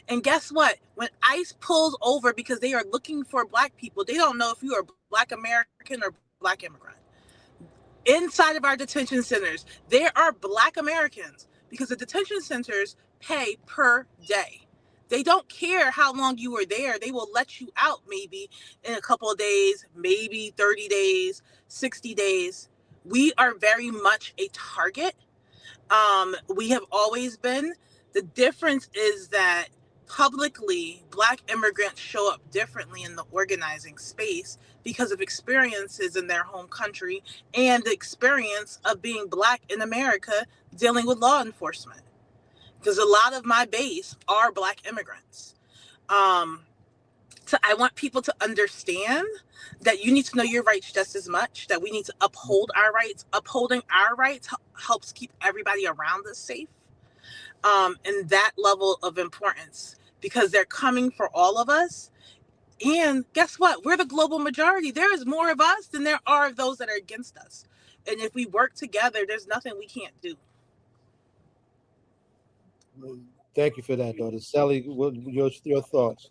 And guess what? When ICE pulls over because they are looking for Black people, they don't know if you are Black American or Black immigrant. Inside of our detention centers, there are Black Americans, because the detention centers pay per day. They don't care how long you were there. They will let you out maybe in a couple of days, maybe 30 days, 60 days. We are very much a target. We have always been. The difference is that publicly, Black immigrants show up differently in the organizing space because of experiences in their home country and the experience of being Black in America dealing with law enforcement. Because a lot of my base are Black immigrants. So I want people to understand that you need to know your rights just as much, that we need to uphold our rights. Upholding our rights helps keep everybody around us safe. And that level of importance, because they're coming for all of us. And guess what? We're the global majority. There is more of us than there are of those that are against us. And if we work together, there's nothing we can't do. Thank you for that, daughter. Sally, what your thoughts?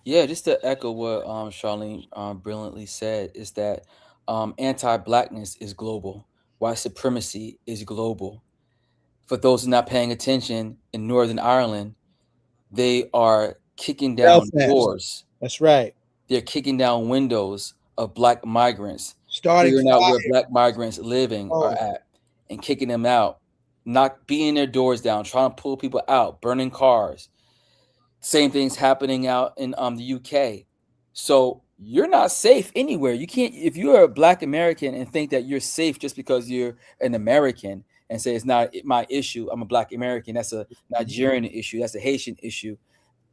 Yeah, just to echo what Charlene brilliantly said, is that anti-blackness is global, white supremacy is global. For those who are not paying attention, in Northern Ireland, they are kicking down Belfast. doors. That's right. They're kicking down windows of Black migrants, Starting figuring out fire. where Black migrants living are at, and kicking them out, not beating their doors down, trying to pull people out, burning cars. Same thing's happening out in the UK. So you're not safe anywhere. You can't, if you're a Black American and think that you're safe just because you're an American and say it's not my issue, I'm a Black American, that's a Nigerian issue, that's a Haitian issue,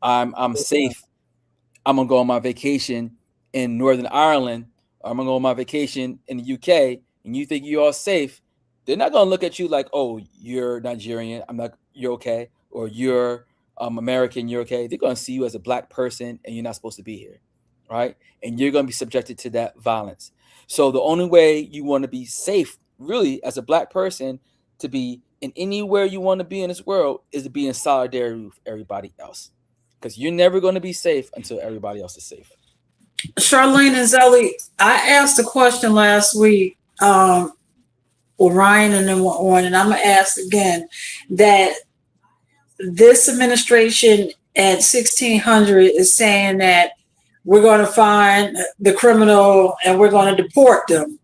I'm safe, I'm gonna go on my vacation in Northern Ireland, or I'm gonna go on my vacation in the UK, and you think you're all safe, they're not gonna look at you like, oh, you're Nigerian, you're okay, or you're American, you're okay. They're gonna see you as a Black person, and you're not supposed to be here, right? And you're gonna be subjected to that violence. So the only way you want to be safe really, as a black person, to be in anywhere you want to be in this world is to be in solidarity with everybody else. Because you're never going to be safe until everybody else is safe. Charlene and Zellie, I asked a question last week, Ryan and then on, and I'm gonna ask again that this administration at 1600 is saying that we're going to find the criminal and we're going to deport them.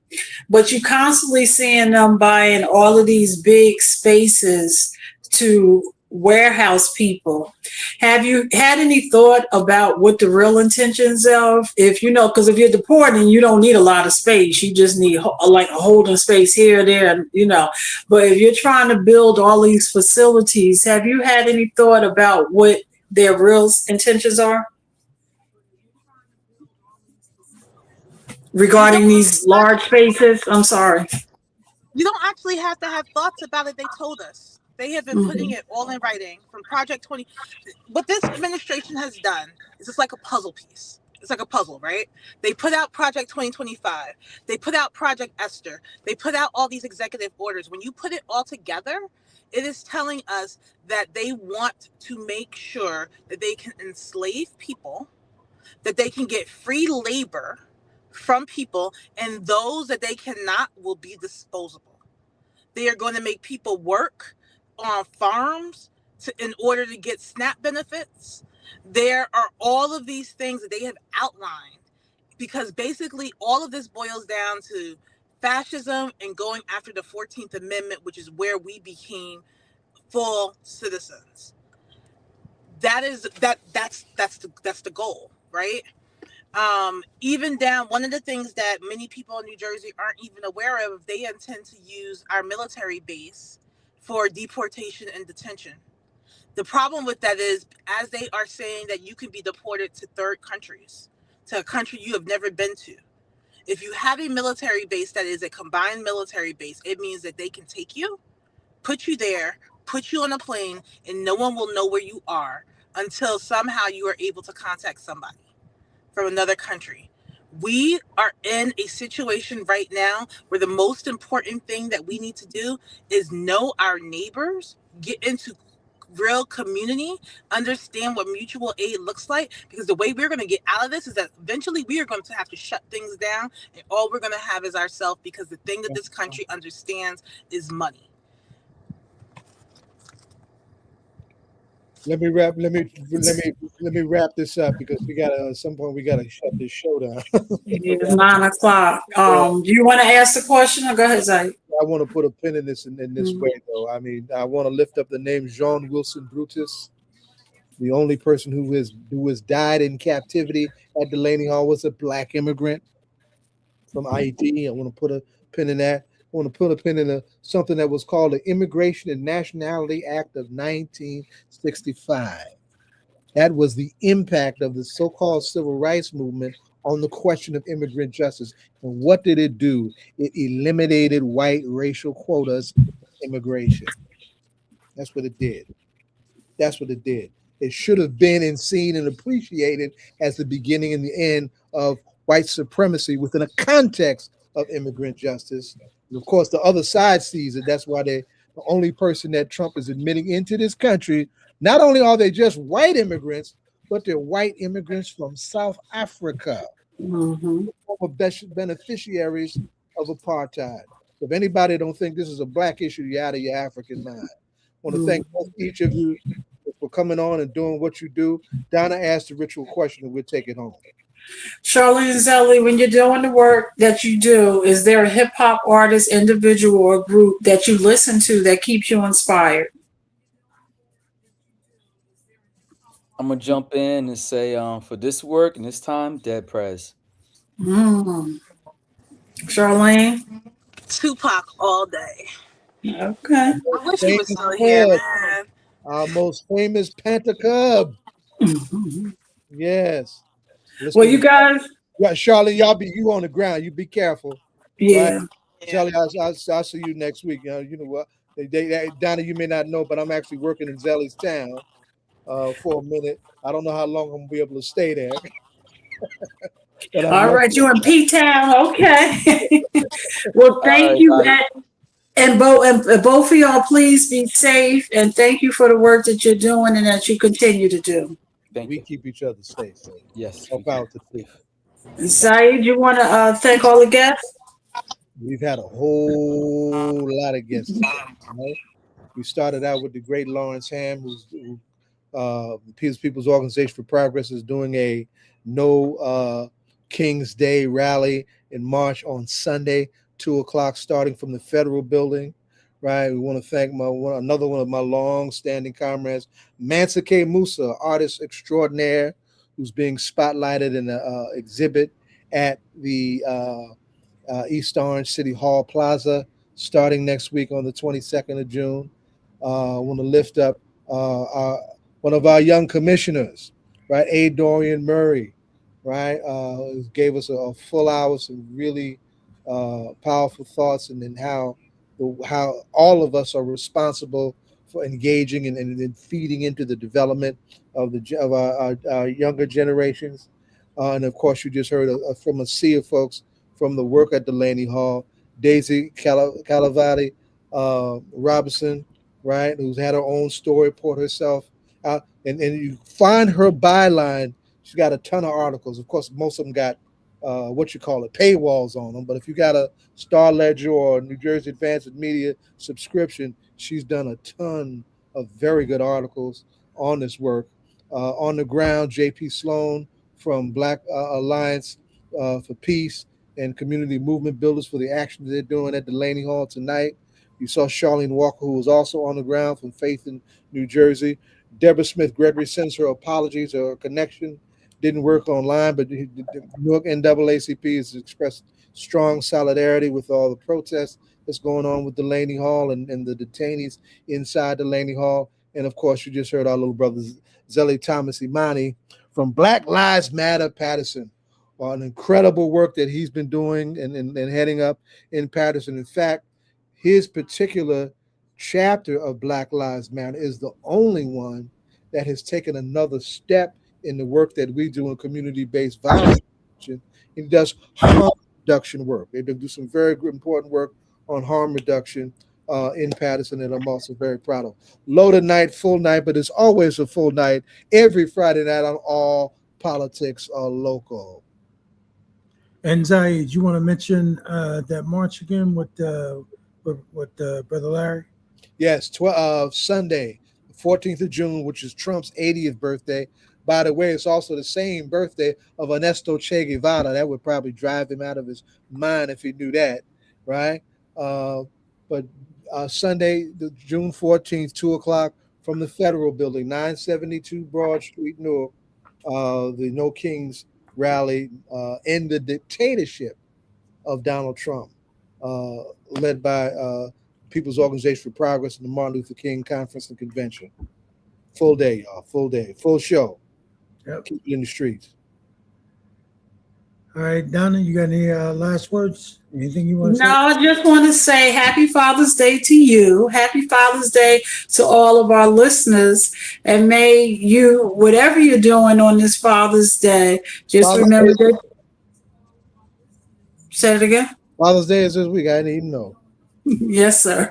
But you constantly seeing them buying all of these big spaces to warehouse people. Have you had any thought about what the real intentions of, if you know, because if you're deporting, you don't need a lot of space. You just need like a holding space here, there, and you know. But if you're trying to build all these facilities, have you had any thought about what their real intentions are regarding these large spaces? I'm sorry. You don't actually have to have thoughts about it. They told us. They have been putting it all in writing from Project 20. What this administration has done is it's like a puzzle piece. It's like a puzzle, right? They put out Project 2025. They put out Project Esther. They put out all these executive orders. When you put it all together, it is telling us that they want to make sure that they can enslave people, that they can get free labor from people, and those that they cannot will be disposable. They are going to make people work on farms in order to get SNAP benefits. There are all of these things that they have outlined, because basically all of this boils down to fascism and going after the 14th Amendment, which is where we became full citizens. That's the goal, right? Even down, one of the things that many people in New Jersey aren't even aware of, they intend to use our military base for deportation and detention. The problem with that is, as they are saying that you can be deported to third countries, to a country you have never been to. If you have a military base that is a combined military base, it means that they can take you, put you there, put you on a plane, and no one will know where you are until somehow you are able to contact somebody from another country. We are in a situation right now where the most important thing that we need to do is know our neighbors, get into real community, understand what mutual aid looks like, because the way we're going to get out of this is that eventually we are going to have to shut things down, and all we're going to have is ourselves, because the thing that this country understands is money. Let me wrap this up, because we gotta, at some point we gotta shut this show down. It's 9 o'clock. Do you want to ask the question, or go ahead, Zay? I want to put a pin in this way, though. I mean, I want to lift up the name Jean Wilson Brutus. The only person who has died in captivity at Delaney Hall was a black immigrant from Haiti. I want to put a pin in that. I want to put a pin in something that was called the Immigration and Nationality Act of 1965. That was the impact of the so-called civil rights movement on the question of immigrant justice. And what did it do? It eliminated white racial quotas in immigration. That's what it did. It should have been and seen and appreciated as the beginning and the end of white supremacy within a context of immigrant justice. And of course, the other side sees it. That's why the only person that Trump is admitting into this country, not only are they just white immigrants, but they're white immigrants from South Africa, beneficiaries of apartheid. If anybody don't think this is a black issue, you're out of your African mind. I want to thank each of you for coming on and doing what you do. Donna asked the ritual question, and we'll take it home. Charlene Zellie, when you're doing the work that you do, is there a hip hop artist, individual, or group that you listen to that keeps you inspired? I'm gonna jump in and say, for this work and this time, Dead Prez. Charlene? Tupac all day. Okay. I wish he was still here, man. Our most famous Panther Cub. Yes. Well, you guys. Yeah, Charlotte, you on the ground. You be careful. Yeah. Right? Zellie, I'll see you next week. You know what? Donna, you may not know, but I'm actually working in Zellie's town for a minute. I don't know how long I'm gonna be able to stay there. But I All love right, you in P-Town, okay. Well, All thank right, you, guys. and both of y'all, please be safe, and thank you for the work that you're doing and that you continue to do. Thank we you. keep each other safe. So Yes, more we do. power to the people. Saeed, you want to thank all the guests? We've had a whole lot of guests today. Right? We started out with the great Lawrence Hamm, People's Organization for Progress is doing a No King's Day rally in March on Sunday, 2:00, starting from the Federal Building. Right. We want to thank another one of my long-standing comrades, Mansa K Mussa, artist extraordinaire, who's being spotlighted in an exhibit at the East Orange City Hall Plaza starting next week on the 22nd of June. I want to lift up one of our young commissioners, right? Dorian Murray, right? Gave us a full hour, some really powerful thoughts, and then how all of us are responsible for engaging and feeding into the development of our younger generations. And of course, you just heard from a sea of folks from the work at Delaney Hall, Daisy Calavati Robinson, right, who's had her own story, poured herself out, and you find her byline. She's got a ton of articles. Of course, most of them got paywalls on them. But if you got a Star Ledger or New Jersey Advanced Media subscription, she's done a ton of very good articles on this work. On the ground, J.P. Sloan from Black Alliance for Peace and Community Movement Builders for the action they're doing at Delaney Hall tonight. You saw Charlene Walker, who was also on the ground from Faith in New Jersey. Deborah Smith-Gregory sends her apologies. Her connection didn't work online, but Newark NAACP has expressed strong solidarity with all the protests that's going on with Delaney Hall and the detainees inside Delaney Hall. And of course, you just heard our little brother Zellie Thomas Imani from Black Lives Matter Patterson. An incredible work that he's been doing and heading up in Patterson. In fact, his particular chapter of Black Lives Matter is the only one that has taken another step in the work that we do in community-based violence. He does harm reduction work. They do some very good, important work on harm reduction in Patterson, and I'm also very proud of. Loaded night, full night, but it's always a full night every Friday night on All Politics Are Local. And Zaid, you want to mention that march again with Brother Larry? Yes, Sunday, the 14th of June, which is Trump's 80th birthday. By the way, it's also the same birthday of Ernesto Che Guevara. That would probably drive him out of his mind if he knew that, right? But Sunday, the June 14th, 2:00 from the Federal Building, 972 Broad Street, Newark, the No Kings rally in the dictatorship of Donald Trump, led by People's Organization for Progress and the Martin Luther King Conference and Convention. Full day, y'all. Full day. Full show. Yep. Keep it in the streets. All right, Donna, you got any last words? Anything you want to say? No, I just want to say Happy Father's Day to you. Happy Father's Day to all of our listeners. And may you, whatever you're doing on this Father's Day, just remember that. Say it again. Father's Day is this week. I didn't even know. Yes, sir.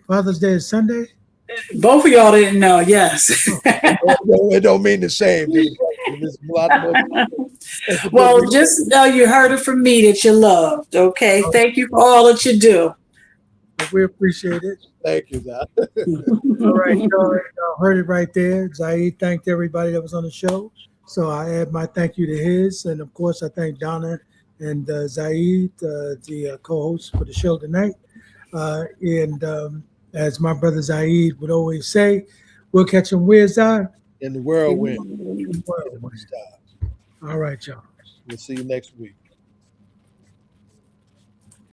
Father's Day is Sunday? Both of y'all didn't know, yes. It don't mean the same. Well, just know you heard it from me that you're loved, okay? Thank you for all that you do. We appreciate it. Thank you, Doc. All right, y'all heard it right there. Zaid thanked everybody that was on the show. So I add my thank you to his. And of course, I thank Donna and Zaid, the co-hosts for the show tonight. As my brother Zaid would always say, we'll catch him where's I? In the whirlwind. All right, y'all. We'll see you next week.